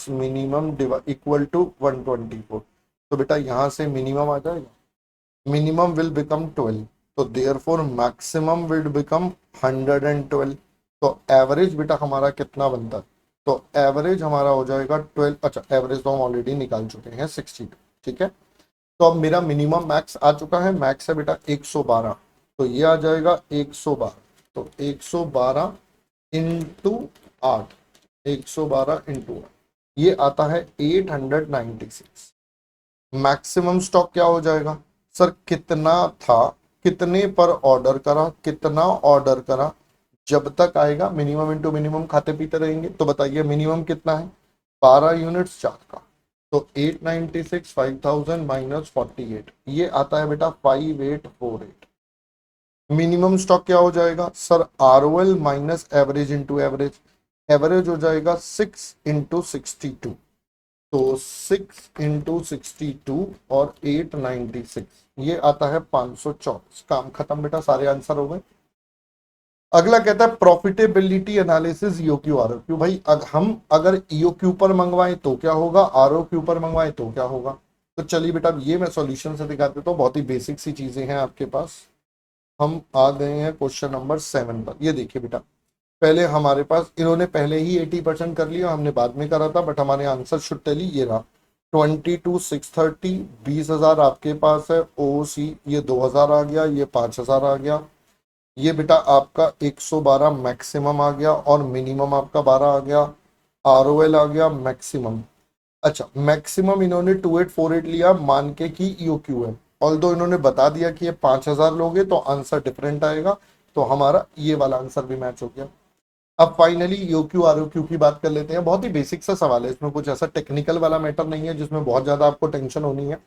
[SPEAKER 1] मिनिमम इक्वल टू 124। तो बेटा यहाँ से मिनिमम आ जाएगा, मिनिमम विल बिकम 12, तो देयरफॉर मैक्सिमम विल बिकम 112। तो एवरेज बेटा हमारा कितना बनता है, तो एवरेज हमारा हो जाएगा 12। अच्छा एवरेज तो हम ऑलरेडी निकाल चुके हैं 62, ठीक है। तो अब मेरा मिनिमम मैक्स आ चुका है, मैक्स है बेटा 112, तो ये आ जाएगा 112। तो 112 इंटू 8, 112 इंटू 8, ये आता है 896। मैक्सिमम स्टॉक क्या हो जाएगा, सर कितना था, कितने पर ऑर्डर करा, कितना ऑर्डर करा, जब तक आएगा मिनिमम इंटू मिनिमम खाते पीते रहेंगे। तो बताइए मिनिमम कितना है, 12 यूनिट्स 4 का, तो 896 5000 माइनस 48, ये आता है बेटा 5848। मिनिमम स्टॉक क्या हो जाएगा sir, ROL minus average into average, average हो जाएगा 6 इंटू 62, तो 6 इंटू 62 और 896, ये आता है 524। काम खत्म बेटा, सारे आंसर हो गए। अगला कहता है प्रॉफिटेबिलिटी एनालिसिस EOQ ROQ। भाई हम अगर EOQ पर मंगवाएं तो क्या होगा, ROQ पर मंगवाएं तो क्या होगा। तो चलिए बेटा ये मैं सॉल्यूशन से दिखा देता हूँ, बहुत ही बेसिक सी चीजें हैं आपके पास। हम आ गए हैं क्वेश्चन नंबर 7 पर। ये देखिए बेटा, पहले हमारे पास इन्होंने पहले ही 80% कर लिया, हमने बाद में करा था, बट हमारे आंसर शुड टेल ये रहा 22,630, 20,000 आपके पास है। OC ये 2,000 आ गया, ये 5,000 आ गया, ये बेटा आपका 112 मैक्सिमम आ गया और मिनिमम आपका 12 आ गया। ROL आ गया मैक्सिमम। अच्छा मैक्सिमम इन्होंने 2848 लिया मान के कि EOQ है, ऑल्दो इन्होंने बता दिया कि ये 5,000 लोगे तो आंसर डिफरेंट आएगा, तो हमारा ये वाला आंसर भी मैच हो गया। अब फाइनली EOQ ROQ की बात कर लेते हैं, बहुत ही बेसिक सा सवाल है, इसमें कुछ ऐसा टेक्निकल वाला मैटर नहीं है जिसमें बहुत ज्यादा आपको टेंशन होनी है।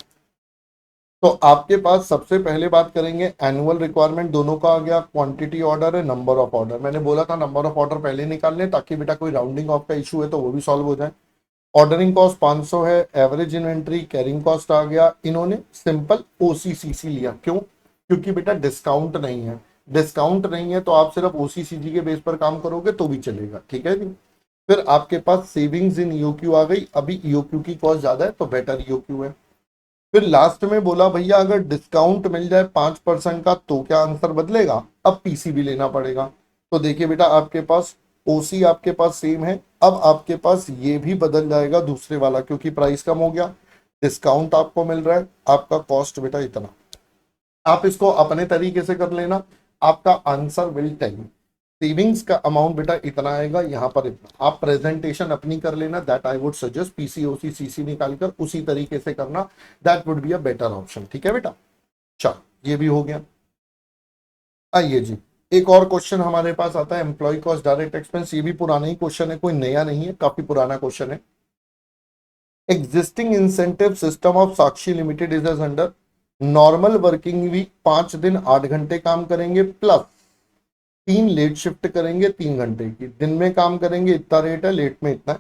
[SPEAKER 1] तो आपके पास सबसे पहले बात करेंगे एनुअल रिक्वायरमेंट, दोनों का आ गया, क्वांटिटी ऑर्डर है, नंबर ऑफ ऑर्डर। मैंने बोला था नंबर ऑफ ऑर्डर पहले निकाल लें ताकि बेटा कोई राउंडिंग ऑफ का इशू है तो वो भी सॉल्व हो जाए। ऑर्डरिंग कॉस्ट 500 है, एवरेज इन्वेंट्री कैरिंग कॉस्ट आ गया। इन्होंने सिंपल OCCC लिया, क्यों, क्योंकि बेटा डिस्काउंट नहीं है, डिस्काउंट नहीं है तो आप सिर्फ OCCC के बेस पर काम करोगे तो भी चलेगा, ठीक है जी। फिर आपके पास सेविंग्स इन EOQ आ गई, अभी EOQ की कॉस्ट ज्यादा है तो बेटर EOQ है। फिर लास्ट में बोला भैया अगर डिस्काउंट मिल जाए 5% का तो क्या आंसर बदलेगा, अब PCB लेना पड़ेगा। तो देखिए बेटा आपके पास OC आपके पास सेम है, अब आपके पास ये भी बदल जाएगा दूसरे वाला, क्योंकि प्राइस कम हो गया, डिस्काउंट आपको मिल रहा है, आपका कॉस्ट बेटा इतना। आप इसको अपने तरीके से कर लेना, आपका answer will tell you. Savings का अमाउंट बेटा इतना आएगा, यहाँ पर इतना। आप प्रेजेंटेशन अपनी कर लेना, that I would suggest PCOC CC निकालकर उसी तरीके से करना, that would be a better option, ठीक है बेटा। चलो ये भी हो गया। आइए जी, एक और क्वेश्चन हमारे पास आता है एम्प्लॉय कॉस्ट डायरेक्ट एक्सपेंस। ये भी पुराना ही क्वेश्चन है, कोई नया नहीं है, काफी पुराना क्वेश्चन है। Existing incentive system of Sakshi limited is as under, normal working week 5 दिन 8 घंटे काम करेंगे प्लस 3 लेट शिफ्ट करेंगे 3 घंटे की, दिन में काम करेंगे इतना रेट है, लेट में इतना है।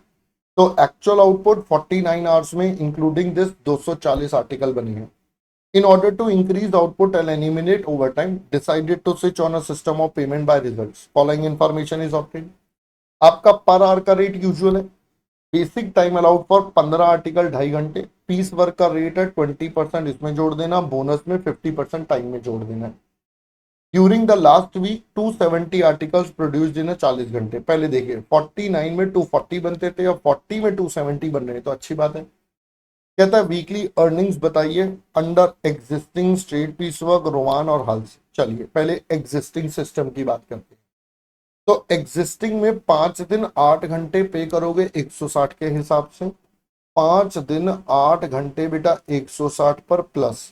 [SPEAKER 1] तो एक्चुअल आउटपुट 49 आवर्स में इंक्लूडिंग दिस 240 आर्टिकल बने हैं। In order to increase output and eliminate overtime, decided to switch on a system of payment by results. Following information is obtained. आपका पर आवर का rate usual है, basic time allowed for 15 article 2.5 घंटे, piece work का rate है 20% इसमें जोड़ देना, bonus में 50% टाइम में जोड़ देना। During the last week 270 articles produced in 40 घंटे। पहले देखिए 49 में 240 बनते थे और 40 में 270 बन रहे, तो अच्छी बात है। कहता है वीकली अर्निंग्स बताइए under existing straight piece work Roman और हल्स। चलिए पहले एग्जिस्टिंग सिस्टम की बात करते हैं। तो एग्जिस्टिंग में 5 दिन 8 घंटे पे करोगे 160 के हिसाब से, 5 दिन 8 घंटे बेटा 160 पर प्लस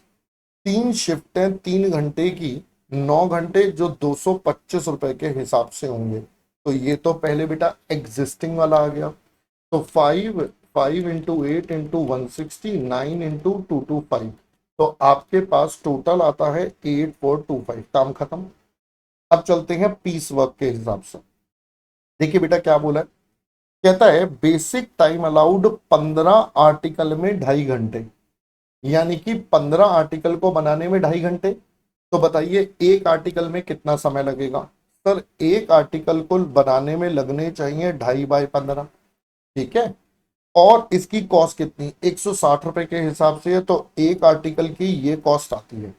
[SPEAKER 1] 3 शिफ्टें 3 घंटे की, 9 घंटे जो 225 रुपए के हिसाब से होंगे। तो ये तो पहले बेटा एग्जिस्टिंग वाला आ गया। तो 5 इंटू 8 इंटू 160, 9 इंटू 225, तो आपके पास टोटल आता है 8425। काम खत्म। अब चलते हैं पीस वर्क के हिसाब से। देखिए बेटा क्या बोला है, कहता है बेसिक टाइम अलाउड 15 आर्टिकल में 2.5 घंटे, यानी कि 15 आर्टिकल को बनाने में 2.5 घंटे। तो बताइए एक आर्टिकल में कितना समय लगेगा। सर एक आर्टिकल को बनाने में लगने चाहिए 2.5/15, ठीक है। और इसकी कॉस्ट कितनी, 160 रुपए के हिसाब से है, तो एक आर्टिकल की ये कॉस्ट आती है।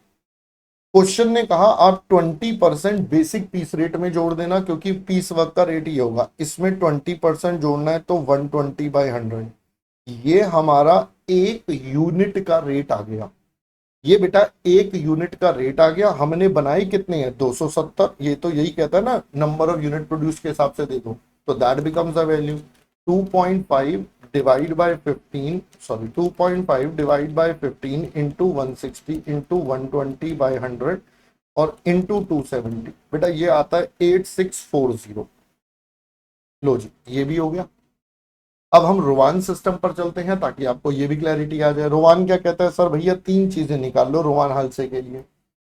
[SPEAKER 1] क्वेश्चन ने कहा आप 20% बेसिक पीस रेट में जोड़ देना, क्योंकि पीस वर्क का रेट ये होगा, इसमें 20% जोड़ना है तो 120/100। ये हमारा एक यूनिट का रेट आ गया। ये बेटा एक यूनिट का रेट आ गया। हमने बनाई कितने हैं, 270। ये तो यही कहता है ना, नंबर ऑफ यूनिट प्रोड्यूस के हिसाब से दे दो, तो that becomes a value 2.5 divide by 15, sorry 2.5 divide by 15 into 160 into 120/100 और इंटू 270। बेटा ये आता है 8640। लो जी ये भी हो गया। अब हम रोवान सिस्टम पर चलते हैं ताकि आपको ये भी क्लैरिटी आ जाए। रोवान क्या कहता है, सर भैया 3 चीजें निकाल लो रोवान हालसे के लिए।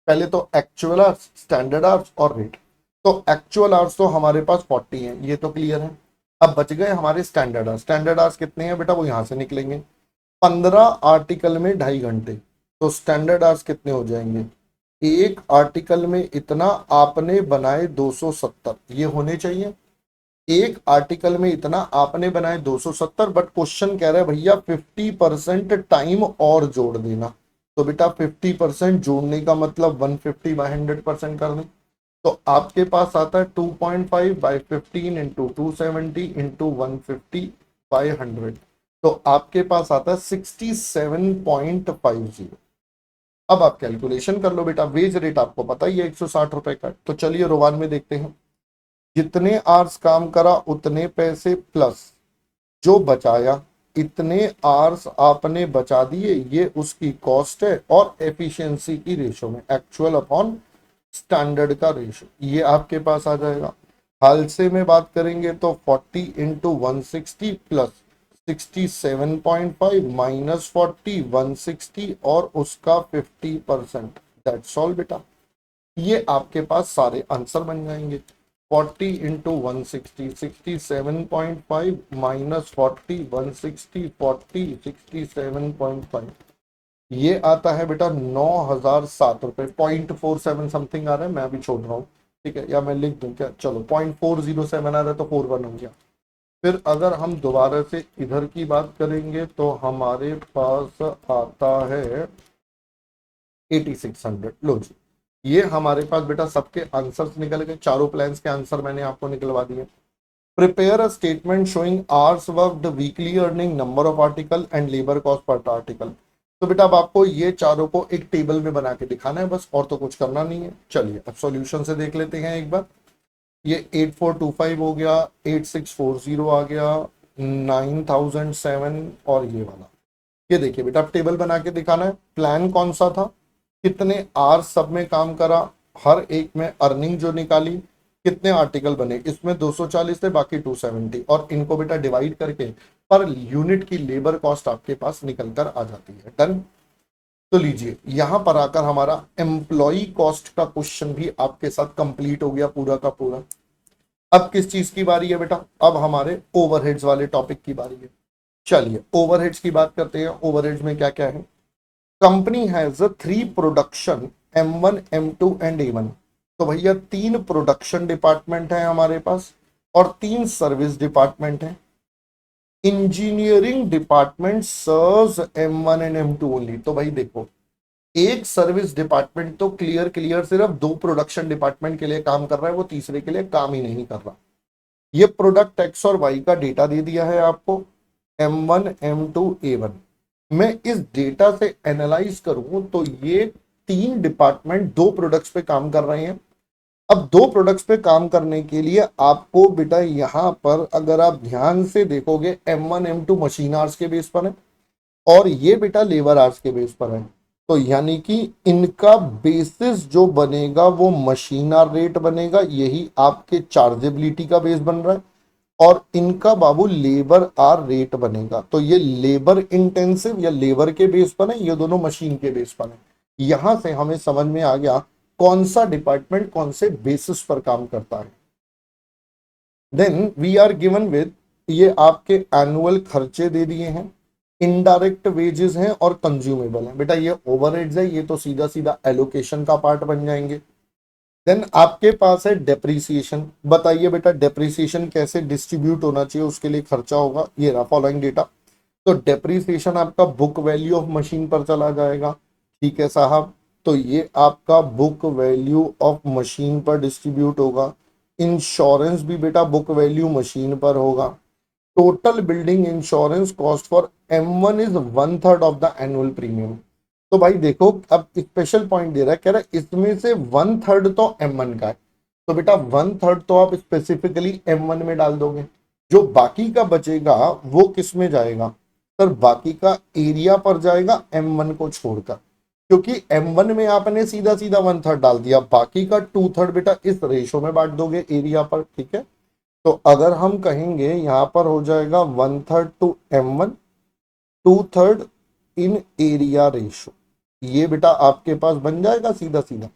[SPEAKER 1] पहले तो एक्चुअल आवर्स, स्टैंडर्ड आवर्स और रेट। तो एक्चुअल आवर्स तो हमारे पास 40 है, ये तो क्लियर है। अब बच गए हमारे स्टैंडर्ड आवर्स। स्टैंडर्ड आवर्स कितने हैं बेटा, वो यहां से निकलेंगे। 15 आर्टिकल में 2.5 घंटे, तो स्टैंडर्ड आवर्स कितने हो जाएंगे, एक आर्टिकल में इतना, आपने बनाए 270, ये होने चाहिए। एक आर्टिकल में इतना आपने बनाए 270, बट क्वेश्चन कह रहा है भैया 50% टाइम और जोड़ देना। तो बेटा 50% जोड़ने का मतलब 150/100% कर दें। तो आपके पास आता है 2.5/15 इंटू 270 इंटू 150/100। तो आपके पास आता है 67.50। अब आप कैलकुलेशन कर लो बेटा। वेज रेट आपको पता ही है 160 रुपए का। तो चलिए रोवान में देखते हैं। जितने आवर्स काम करा उतने पैसे प्लस जो बचाया, इतने आवर्स आपने बचा दिए, ये उसकी कॉस्ट है। और एफिशिएंसी की रेशो में एक्चुअल अपॉन स्टैंडर्ड का रेशो, ये आपके पास आ जाएगा। हालसे में बात करेंगे तो 40 इंटू 160 प्लस 67.5 माइनस 40 160 और उसका 50%। दैट्स ऑल बेटा। ये आपके पास सारे आंसर बन जाएंगे। 40 इंटू 160 67.5 माइनस 40 160 40 67.5, ये आता है बेटा 9,007 रुपए। 0.47 समथिंग आ रहा है, मैं अभी छोड़ रहा हूँ, ठीक है, या मैं लिख दूं क्या, चलो 0.407 आ रहा है तो 41 हो गया। फिर अगर हम दोबारा से इधर की बात करेंगे तो हमारे पास आता है 8600। लो जी ये हमारे पास बेटा सबके आंसर्स निकल गए। चारों प्लान्स के आंसर मैंने आपको निकलवा दिए। Prepare a statement showing hours worked, weekly earning, number of article and labour cost per article. तो बेटा अब आपको ये चारों को एक टेबल में बना के दिखाना है बस, और तो कुछ करना नहीं है। चलिए अब सॉल्यूशन से देख लेते हैं एक बार। ये 8425 हो गया, 8640 आ गया, 9007 और ये वाला। ये देखिए बेटा अब टेबल बना के दिखाना है। प्लान कौन सा था, कितने आवर्स सब में काम करा, हर एक में अर्निंग जो निकाली, कितने आर्टिकल बने, इसमें 240 थे बाकी 270, और इनको बेटा डिवाइड करके पर यूनिट की लेबर कॉस्ट आपके पास निकल कर आ जाती है। डन। तो लीजिए यहां पर आकर हमारा एम्प्लॉय कॉस्ट का क्वेश्चन भी आपके साथ कंप्लीट हो गया पूरा का पूरा। अब किस चीज की बारी है बेटा, अब हमारे ओवरहेड्स वाले टॉपिक की बारी है। चलिए ओवरहेड्स की बात करते हैं। ओवरहेड्स में क्या क्या है। Company has 3 production M1 M2 and A1। तो भैया 3 प्रोडक्शन डिपार्टमेंट है हमारे पास और 3 सर्विस डिपार्टमेंट है। Engineering department serves M1 and M2 only. तो भाई देखो एक सर्विस डिपार्टमेंट तो क्लियर सिर्फ 2 प्रोडक्शन डिपार्टमेंट के लिए काम कर रहा है, वो तीसरे के लिए काम ही नहीं कर रहा। ये प्रोडक्ट X और Y का डेटा दे दिया है आपको, M1 M2 A1। मैं इस डेटा से एनालाइज करूं तो ये 3 डिपार्टमेंट 2 प्रोडक्ट्स पे काम कर रहे हैं। अब 2 प्रोडक्ट्स पे काम करने के लिए आपको बेटा यहां पर अगर आप ध्यान से देखोगे M1 M2 मशीन आवर्स के बेस पर है और ये बेटा लेबर आवर्स के बेस पर है। तो यानी कि इनका बेसिस जो बनेगा वो मशीन आर रेट बनेगा, यही आपके चार्जेबिलिटी का बेस बन रहा है। और इनका बाबू लेबर आर रेट बनेगा, तो ये लेबर इंटेंसिव या लेबर के बेस पर है, ये दोनों मशीन के बेस पर है। यहां से हमें समझ में आ गया कौन सा डिपार्टमेंट कौन से बेसिस पर काम करता है। Then we are given with, ये आपके एनुअल खर्चे दे दिए हैं, इनडायरेक्ट वेजेस हैं और कंज्यूमेबल हैं। बेटा ये ओवरहेड्स है, ये तो सीधा सीधा एलोकेशन का पार्ट बन जाएंगे। देन आपके पास है डेप्रीसिएशन। बताइए बेटा डेप्रीसिएशन कैसे डिस्ट्रीब्यूट होना चाहिए, उसके लिए खर्चा होगा। ये रहा फॉलोइंग डेटा। तो डेप्रीसिएशन आपका बुक वैल्यू ऑफ मशीन पर चला जाएगा। ठीक है साहब, तो ये आपका बुक वैल्यू ऑफ मशीन पर डिस्ट्रीब्यूट होगा। इंश्योरेंस भी बेटा बुक वैल्यू मशीन पर होगा। Total building insurance cost for M1 is 1/3 of the annual premium. तो भाई देखो अब स्पेशल पॉइंट दे रहा है, कह रहा है इसमें से 1/3 तो M1 का है। तो बेटा 1/3 तो आप स्पेसिफिकली M1 में डाल दोगे, जो बाकी का बचेगा वो किस में जाएगा सर, बाकी का एरिया पर जाएगा M1 को छोड़कर, क्योंकि M1 में आपने सीधा सीधा 1/3 डाल दिया, बाकी का 2/3 बेटा इस रेशो में बांट दोगे एरिया पर। ठीक है, तो अगर हम कहेंगे यहां पर हो जाएगा 1/3 to M1, 2/3 in area ratio, ये बेटा आपके पास बन जाएगा सीधा सीधा।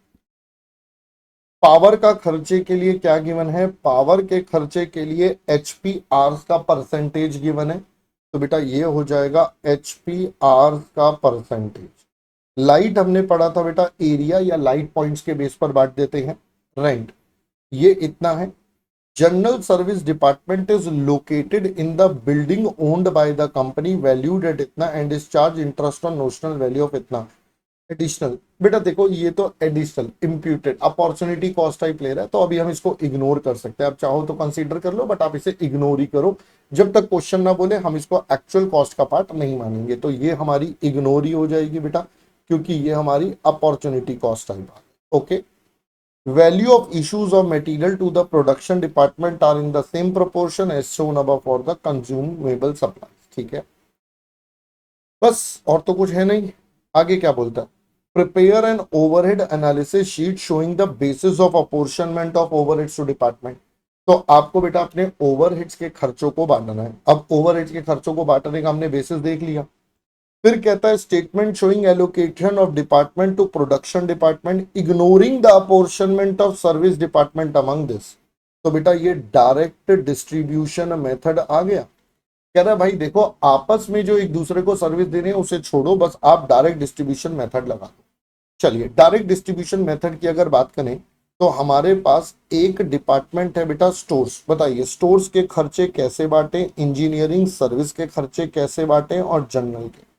[SPEAKER 1] पावर का खर्चे के लिए क्या गिवन है, पावर के खर्चे के लिए HP आवर्स का परसेंटेज गिवन है। तो बेटा ये हो जाएगा HP आवर्स का परसेंटेज। लाइट हमने पढ़ा था बेटा एरिया या लाइट पॉइंट्स के बेस पर बांट देते हैं। रेंट ये इतना है। General service department is located in the building owned by the company, valued at इतना and is charge interest on notional value of इतना। एडिशनल बेटा देखो ये तो additional imputed opportunity cost type ले रहा है, तो अभी हम इसको इग्नोर कर सकते हैं। आप चाहो तो कंसीडर कर लो, बट आप इसे इग्नोर ही करो। जब तक क्वेश्चन ना बोले हम इसको एक्चुअल कॉस्ट का पार्ट नहीं मानेंगे, तो ये हमारी इग्नोर ही हो जाएगी बेटा, क्योंकि ये हमारी अपॉर्चुनिटी कॉस्ट टाइप है। Okay, value of issues of material to the production department are in the same proportion as shown above for the consumable supplies। ठीक है, बस और तो कुछ है नहीं। आगे क्या बोलता है, prepare an overhead analysis sheet showing the basis of apportionment of overheads to department. तो आपको बेटा अपने ओवरहेड्स के खर्चों को बांटना है। अब ओवरहेड्स के खर्चों को बांटने का हमने बेसिस देख लिया। फिर कहता है statement showing allocation of department to production department ignoring the apportionment of service department among this. तो बेटा ये डायरेक्ट डिस्ट्रीब्यूशन मेथड आ गया। कह रहा है भाई देखो आपस में जो एक दूसरे को सर्विस दे रहे हैं उसे छोड़ो, बस आप डायरेक्ट डिस्ट्रीब्यूशन मेथड लगा दो। चलिए डायरेक्ट डिस्ट्रीब्यूशन मेथड की अगर बात करें तो हमारे पास एक डिपार्टमेंट है बेटा स्टोर्स। बताइए स्टोर्स के खर्चे कैसे बांटे, इंजीनियरिंग सर्विस के खर्चे कैसे बांटे और जनरल के।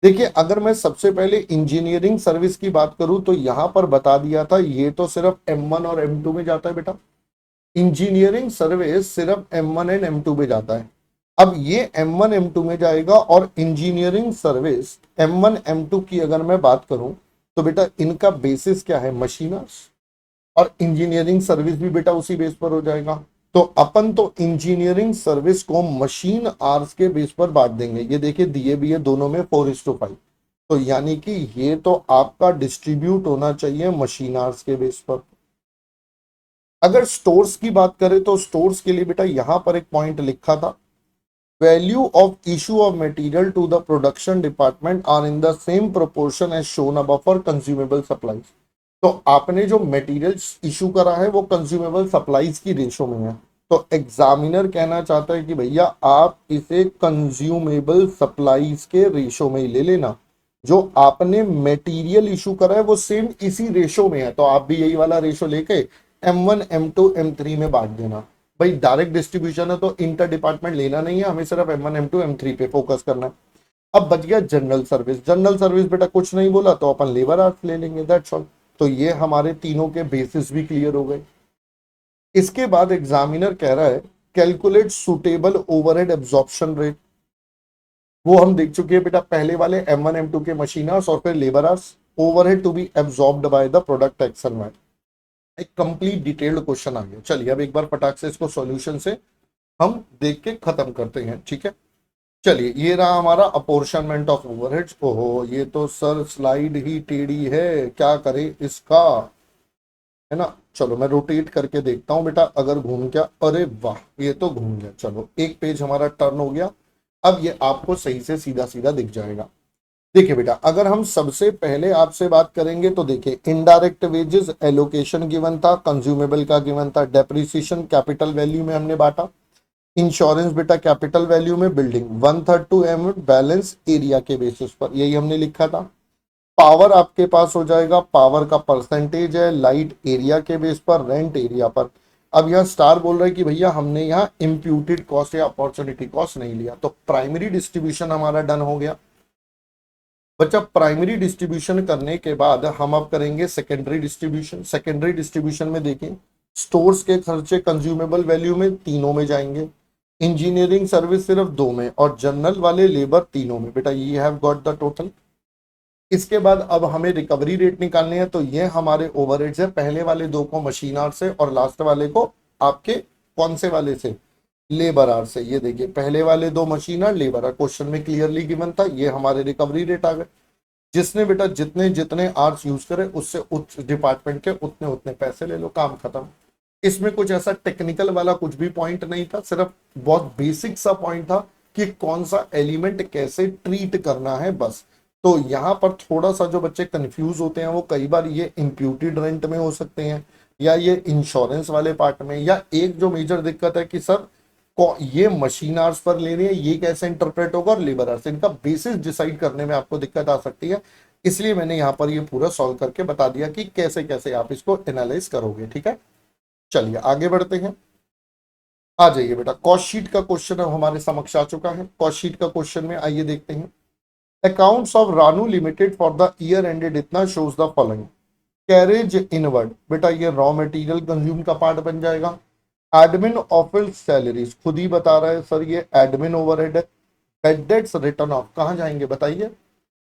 [SPEAKER 1] देखिए अगर मैं सबसे पहले इंजीनियरिंग सर्विस की बात करूं तो यहां पर बता दिया था ये तो सिर्फ M1 और M2 में जाता है बेटा। इंजीनियरिंग सर्विस सिर्फ M1 एंड M2 में जाता है। अब ये M1 M2 में जाएगा और इंजीनियरिंग सर्विस M1 M2 की अगर मैं बात करूं तो बेटा इनका बेसिस क्या है, मशीनर्स, और इंजीनियरिंग सर्विस भी बेटा उसी बेस पर हो जाएगा। तो अपन तो इंजीनियरिंग सर्विस को मशीन आवर्स के बेस पर बांट देंगे। ये देखिए दिए भी है दोनों में 4:5। तो यानी कि ये तो आपका डिस्ट्रीब्यूट होना चाहिए मशीन आवर्स के बेस पर। अगर स्टोर्स की बात करें तो स्टोर्स के लिए बेटा यहां पर एक पॉइंट लिखा था, value of issue of material to the production department are in the same proportion as shown above for consumable supplies. तो आपने जो मटेरियल इशू करा है वो कंज्यूमेबल सप्लाईज की रेशो में है। तो एग्जामिनर कहना चाहता है कि भैया आप इसे कंज्यूमेबल सप्लाईज के रेशो में ही ले लेना। जो आपने मटेरियल इशू करा है वो सेम इसी रेशो में है, तो आप भी यही वाला रेशो लेके M1 M2 M3 में बांट देना। भाई डायरेक्ट डिस्ट्रीब्यूशन है तो इंटर डिपार्टमेंट लेना नहीं है, हमें सिर्फ M1 M2 M3 पे फोकस करना है। अब बच गया जनरल सर्विस। जनरल सर्विस बेटा कुछ नहीं बोला तो अपन लेबर आर्ट्स ले लेंगे, दैट्स ऑल। तो ये हमारे तीनों के बेसिस भी क्लियर हो गए। इसके बाद एग्जामिनर कह रहा है calculate suitable overhead absorption rate. वो हम देख चुके हैं बेटा पहले वाले M1 M2 के मशीनर्स और फिर labour hours, overhead to be absorbed by the production में। एक कंप्लीट डिटेल्ड क्वेश्चन आ गया। चलिए अब एक बार फटाक से इसको सॉल्यूशन से हम देख के खत्म करते हैं। ठीक है, चलिए ये रहा हमारा अपोर्शनमेंट ऑफ ओवरहेड्स। ओहो ये तो सर स्लाइड ही टेढ़ी है, क्या करे इसका, है ना। चलो मैं रोटेट करके देखता हूँ बेटा, अगर घूम गया, अरे वाह ये तो घूम गया। चलो एक पेज हमारा टर्न हो गया, अब ये आपको सही से सीधा सीधा दिख जाएगा। देखिए बेटा, अगर हम सबसे पहले आपसे बात करेंगे तो देखिए इनडायरेक्ट वेजेस एलोकेशन गिवन था, कंज्यूमेबल का गिवन था, डेप्रिसिएशन कैपिटल वैल्यू में हमने बांटा, इंश्योरेंस बेटा कैपिटल वैल्यू में, building 1/3 to M balance area के बेसिस पर, यही हमने लिखा था। पावर आपके पास हो जाएगा, पावर का परसेंटेज है, लाइट एरिया के बेस पर, रेंट एरिया पर। अब यह स्टार बोल रहा है कि भैया हमने यहाँ इम्प्यूटेड कॉस्ट या अपॉर्चुनिटी कॉस्ट नहीं लिया, तो प्राइमरी डिस्ट्रीब्यूशन हमारा डन हो गया। बच्चा प्राइमरी डिस्ट्रीब्यूशन करने के बाद हम अब करेंगे सेकेंडरी डिस्ट्रीब्यूशन। सेकेंडरी डिस्ट्रीब्यूशन में देखें, स्टोर्स के खर्चे कंज्यूमेबल वैल्यू में तीनों में जाएंगे, इंजीनियरिंग सर्विस सिर्फ दो में, और जनरल वाले लेबर तीनों में। बेटा ये हैव गॉट द टोटल। इसके बाद अब हमें रिकवरी रेट निकालने हैं, तो ये हमारे ओवरहेड्स है, पहले वाले दो को मशीन आवर से और लास्ट वाले को आपके कौन से वाले से, लेबर आवर से। ये देखिए पहले वाले दो machine our, labour our, question में क्लियरली गिवन था, ये हमारे रिकवरी रेट आ गए। जिसने बेटा जितने जितने आवर्स यूज करे उससे उस डिपार्टमेंट के उतने उतने पैसे ले लो, काम खत्म। इसमें कुछ ऐसा टेक्निकल वाला कुछ भी पॉइंट नहीं था, सिर्फ बहुत बेसिक सा पॉइंट था कि कौन सा एलिमेंट कैसे ट्रीट करना है, बस। तो यहाँ पर थोड़ा सा जो बच्चे कंफ्यूज होते हैं वो कई बार ये इम्प्यूटेड रेंट में हो सकते हैं, या ये इंश्योरेंस वाले पार्ट में, या एक जो मेजर दिक्कत है कि सर ये मशीन आवर्स पर ले रहे हैं, ये कैसे इंटरप्रेट होगा, और लेबर आवर्स, इनका बेसिस डिसाइड करने में आपको दिक्कत आ सकती है। इसलिए मैंने यहाँ पर ये पूरा सॉल्व करके बता दिया कि कैसे कैसे आप इसको एनालाइज करोगे, ठीक है। चलिए आगे बढ़ते हैं, आ जाइए बेटा, कॉस्ट शीट का क्वेश्चन अब हमारे समक्ष आ चुका है। कॉस्ट शीट का क्वेश्चन में आइए देखते हैं। Accounts of Ranu limited for the year ended इतना shows the following. Carriage inward, बेटा ये रॉ मटेरियल कंज्यूम का पार्ट बन जाएगा। एडमिन ऑफिस सैलरीज, खुद ही बता रहा है सर ये एडमिन ओवरहेड है। बेड डेट्स रिटर्न ऑफ कहाँ जाएंगे बताइए।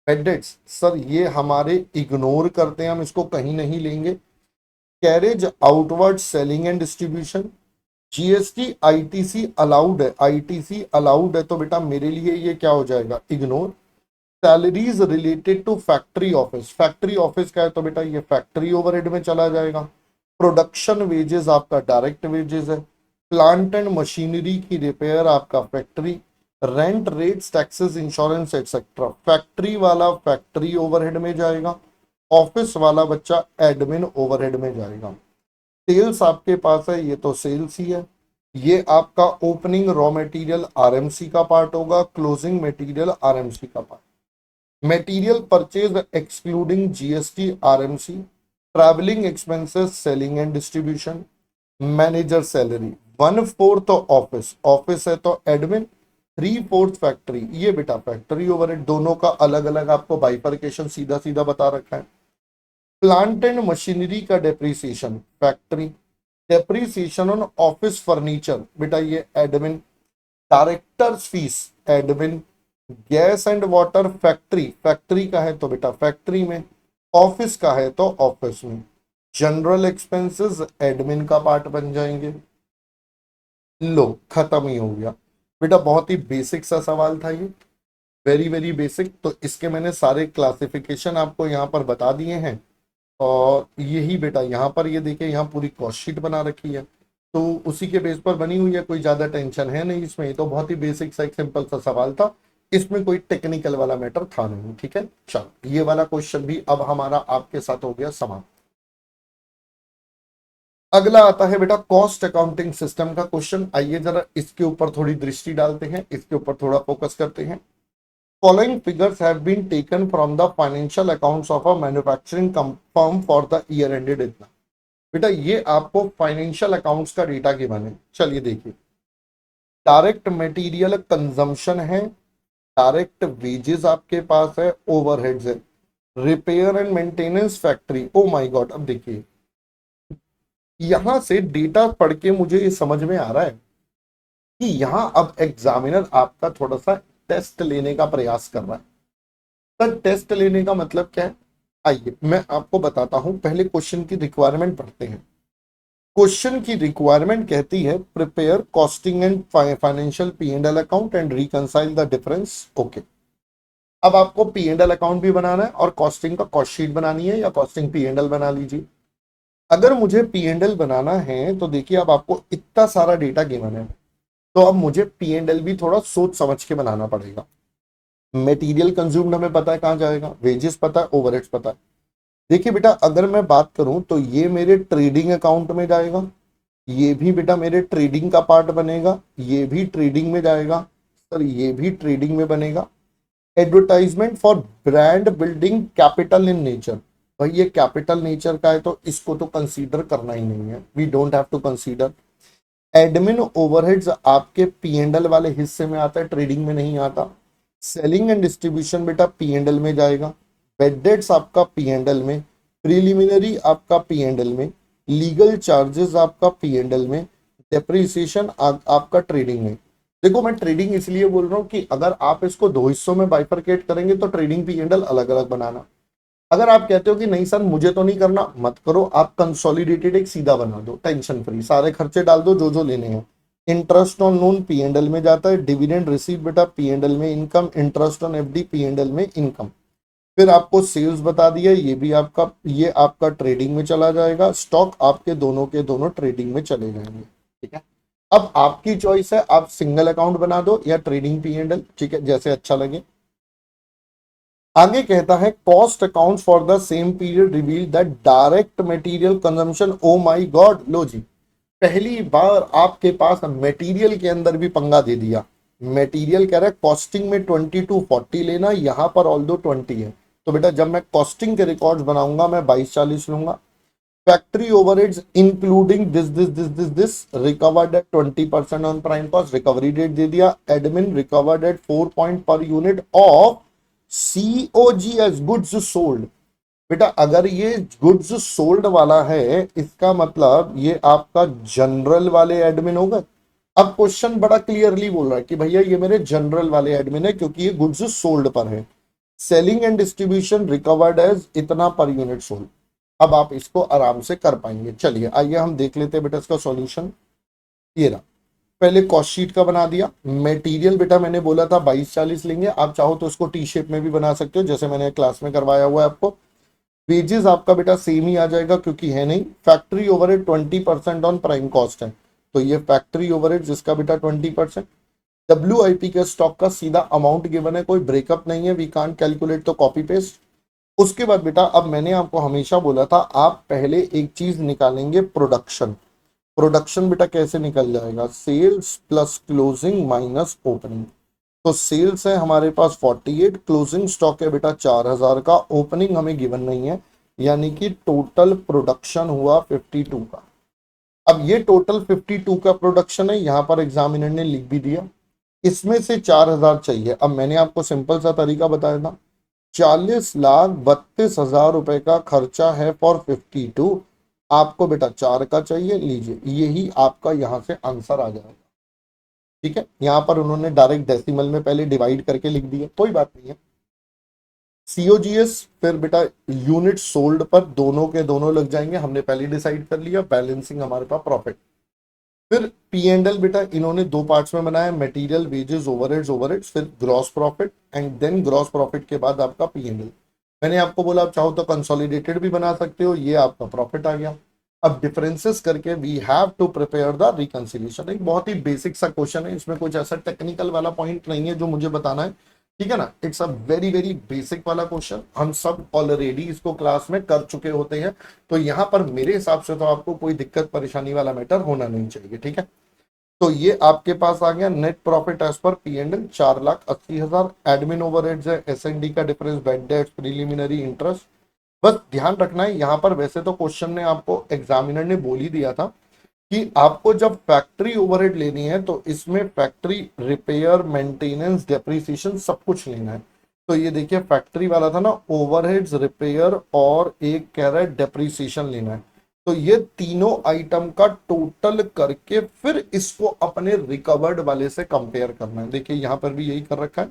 [SPEAKER 1] बेड डेट्स सर ये हमारे इग्नोर करते हैं, हम इसको कहीं नहीं लेंगे। Carriage outward selling and distribution, GST ITC allowed है, आईटीसी अलाउड है, तो बेटा मेरे लिए ये क्या हो जाएगा, ignore. Salaries related to factory office, factory office का है तो बेटा ये फैक्ट्री ओवरहेड में चला जाएगा। प्रोडक्शन वेजेस आपका डायरेक्ट वेजेस है। प्लांट एंड मशीनरी की रिपेयर आपका factory. Rent rates taxes insurance etcetera, factory वाला फैक्ट्री ओवरहेड में जाएगा, ऑफिस वाला बच्चा एडमिन ओवरहेड में जाएगा। सेल्स आपके पास है, ये तो सेल्स ही है। ये आपका ओपनिंग रॉ मटेरियल आरएमसी का पार्ट होगा, क्लोजिंग मटेरियल आरएमसी का part. Material purchase excluding GST RMC. Travelling expenses selling and distribution. Manager salary 1/4 तो ऑफिस, ऑफिस है तो एडमिन, 3/4 फैक्ट्री, ये बेटा फैक्ट्री ओवरहेड। दोनों का अलग अलग आपको बाइफरकेशन सीधा सीधा बता रखा है। प्लांट एंड मशीनरी का depreciation factory, depreciation on office furniture बेटा ये admin. Directors fees admin. Gas and water factory, factory का है तो बेटा फैक्ट्री में, ऑफिस का है तो ऑफिस में। जनरल एक्सपेंसेस एडमिन का पार्ट बन जाएंगे। लो खत्म ही हो गया बेटा, बहुत ही बेसिक सा सवाल था ये, वेरी वेरी बेसिक। तो इसके मैंने सारे क्लासिफिकेशन आपको यहाँ पर बता दिए हैं, और यही बेटा यहाँ पर ये देखिए, यहाँ पूरी कॉस्ट शीट बना रखी है, तो उसी के बेस पर बनी हुई है, कोई ज्यादा टेंशन है नहीं इसमें। ये तो बहुत ही बेसिक सा एक सिंपल सा सवाल था, इसमें कोई टेक्निकल वाला मैटर था नहीं, ठीक है। चलो ये वाला क्वेश्चन भी अब हमारा आपके साथ हो गया समाप्त। अगला आता है बेटा कॉस्ट अकाउंटिंग सिस्टम का क्वेश्चन। आइए जरा इसके ऊपर थोड़ी दृष्टि डालते हैं, इसके ऊपर थोड़ा फोकस करते हैं। Following figures have been taken from the financial accounts of a manufacturing firm for the year ended इतना। बेटा ये आपको फाइनेंशियल अकाउंट्स का डेटा गिवन है। चलिए देखिए, डायरेक्ट मटेरियल कंजम्पशन है, डायरेक्ट वेजेस आपके पास है, ओवरहेड्स है, repair and maintenance factory. O my God, अब देखिए यहां से डेटा पढ़ के मुझे ये समझ में आ रहा है कि यहां अब एग्जामिनर आपका थोड़ा सा टेस्ट लेने का प्रयास कर रहा है। सर टेस्ट लेने का मतलब क्या है, आइए मैं आपको बताता हूं, पहले क्वेश्चन की रिक्वायरमेंट पढ़ते हैं। क्वेश्चन की रिक्वायरमेंट कहती है prepare costing and financial P and L account and reconcile the difference. Okay, अब आपको पी एंड एल अकाउंट भी बनाना है और कॉस्टिंग का कॉस्ट शीट बनानी है, या कॉस्टिंग पी एंड एल बना लीजिए। अगर मुझे पी एंड एल बनाना है तो देखिए, अब आपको इतना सारा डेटा गिवन है, तो अब मुझे पी एंड एल भी थोड़ा सोच समझ के बनाना पड़ेगा। मटेरियल कंज्यूम्ड हमें पता है कहाँ जाएगा, वेजेस पता है, ओवरहेड्स पता है। देखिए बेटा, अगर मैं बात करूं तो ये मेरे ट्रेडिंग अकाउंट में जाएगा, ये भी बेटा मेरे ट्रेडिंग का पार्ट बनेगा, ये भी ट्रेडिंग में जाएगा सर, ये भी ट्रेडिंग में बनेगा। Advertisement for brand building capital in nature, भाई ये कैपिटल नेचर का है तो इसको तो कंसीडर करना ही नहीं है, we don't have to consider. Admin overheads आपके पी एंड एल वाले हिस्से में आता है, ट्रेडिंग में नहीं आता। सेलिंग एंड डिस्ट्रीब्यूशन बेटा पी एंड एल में जाएगा। बेड डेट्स आपका पी एंड एल में, प्रीलिमिनरी आपका पी एंड एल में, लीगल चार्जेस आपका पी एंड एल में, डेप्रिसिएशन आपका ट्रेडिंग में। देखो, मैं ट्रेडिंग इसलिए बोल रहा हूँ कि अगर आप इसको दो हिस्सों में बाइफरकेट करेंगे तो ट्रेडिंग पी एंड एल अलग अलग बनाना। अगर आप कहते हो कि नहीं सर मुझे तो नहीं करना, मत करो, आप कंसोलिडेटेड एक सीधा बना दो, टेंशन फ्री, सारे खर्चे डाल दो जो जो लेने हैं। Interest on loan P and L में जाता है, डिविडेंड रिसीव बेटा पी एंड एल में income, interest on FD P and L में इनकम। फिर आपको सेल्स बता दिया, ये भी आपका, ये आपका ट्रेडिंग में चला जाएगा। स्टॉक आपके दोनों के दोनों ट्रेडिंग में चले जाएंगे, ठीक है। अब आपकी चॉइस है, आप सिंगल अकाउंट बना दो या ट्रेडिंग पी एंड एल, ठीक है, जैसे अच्छा लगे। आगे कहता है cost account for the same period reveal that direct material consumption. Oh my God, लो जी, पहली बार आपके पास मटेरियल के अंदर भी पंगा दे दिया। मटेरियल कह रहा है कॉस्टिंग में 20 to 40 लेना, यहां पर ऑल दो 20 है, तो बेटा जब मैं कॉस्टिंग के रिकॉर्ड्स बनाऊंगा मैं 22-40 लूंगा। Factory overheads including this recovered at 20% on prime cost, recovery date दे दिया। Admin recovered at 4 point per unit of COGS, goods sold. बेटा अगर ये गुड्स सोल्ड वाला है, इसका मतलब ये आपका जनरल वाले एडमिन होगा। अब क्वेश्चन बड़ा क्लियरली बोल रहा है कि भैया ये मेरे जनरल वाले एडमिन है, क्योंकि ये गुड्स सोल्ड पर है। Selling and distribution recovered as इतना पर यूनिट सोल्ड। अब आप इसको आराम से कर पाएंगे। चलिए आइए हम देख लेते हैं बेटा इसका सॉल्यूशन। ये रहा, पहले कॉस्ट शीट का बना दिया। मटेरियल बेटा मैंने बोला था 22-40 लेंगे, आप चाहो तो इसको टी शेप में भी बना सकते हो जैसे मैंने क्लास में करवाया हुआ है आपको। वेजेस आपका बेटा सेम ही आ जाएगा क्योंकि है नहीं। Factory overhead 20% on prime cost है, तो ये फैक्ट्री ओवरहेड जिसका बेटा 20%। WIP के स्टॉक का सीधा अमाउंट गिवन है, कोई ब्रेकअप नहीं है, वी कांट कैलकुलेट, तो कॉपी पेस्ट। उसके बाद बेटा अब मैंने आपको हमेशा बोला था आप पहले एक चीज निकालेंगे, प्रोडक्शन। प्रोडक्शन बेटा कैसे निकल जाएगा, sales plus closing minus opening. तो सेल्स है हमारे पास 48, क्लोजिंग स्टॉक है बेटा 4000 का, ओपनिंग हमें गिवन नहीं है, यानी कि टोटल प्रोडक्शन हुआ 52 का। अब ये टोटल 52 का प्रोडक्शन है, यहां पर एग्जामिनर ने लिख भी दिया। इसमें से 4000 चाहिए। अब मैंने आपको सिंपल सा तरीका बताया था, 40,32,000 रुपए का खर्चा है फॉर 52, आपको बेटा 4 का चाहिए, लीजिए यही आपका यहां से आंसर आ जाएगा, ठीक है। यहां पर उन्होंने डायरेक्ट डेसिमल में पहले डिवाइड करके लिख दिया, कोई बात नहीं है। COGS फिर बेटा यूनिट सोल्ड पर दोनों के दोनों लग जाएंगे, हमने पहले डिसाइड कर लिया। बैलेंसिंग हमारे पास प्रॉफिट। फिर P&L बेटा इन्होंने दो पार्ट्स में बनाया, मटेरियल वेजेस ओवरहेड्स, ओवरहेड्स फिर gross profit and then gross profit के बाद आपका P&L। मैंने आपको बोला आप चाहो तो कंसोलिडेटेड भी बना सकते हो, ये आपका प्रॉफिट आ गया। अब डिफरेंसेस करके we have to prepare the reconciliation. एक बहुत ही बेसिक सा क्वेश्चन है, इसमें कुछ ऐसा टेक्निकल वाला पॉइंट नहीं है जो मुझे बताना है, ठीक है ना। It's a very very basic वाला क्वेश्चन, हम सब ऑलरेडी इसको क्लास में कर चुके होते हैं, तो यहाँ पर मेरे हिसाब से तो आपको कोई दिक्कत परेशानी वाला मैटर होना नहीं चाहिए, ठीक है। तो ये आपके पास आ गया नेट प्रॉफिट एज पर P&L 4,80,000। एडमिन ओवरहेड्स है, S&D का difference, bad debts, preliminary interest. बस ध्यान रखना है यहाँ पर, वैसे तो क्वेश्चन ने आपको एग्जामिनर ने बोल ही दिया था कि आपको जब फैक्ट्री ओवरहेड लेनी है तो इसमें फैक्ट्री रिपेयर, मेंटेनेंस, डेप्रिसिएशन सब कुछ लेना है। तो ये देखिए फैक्ट्री वाला था ना, ओवरहेड्स, रिपेयर और एक कह रहा है डेप्रिसिएशन लेना है। तो ये तीनों आइटम का टोटल करके फिर इसको अपने रिकवर्ड वाले से कंपेयर करना है। देखिए यहां पर भी यही कर रखा है,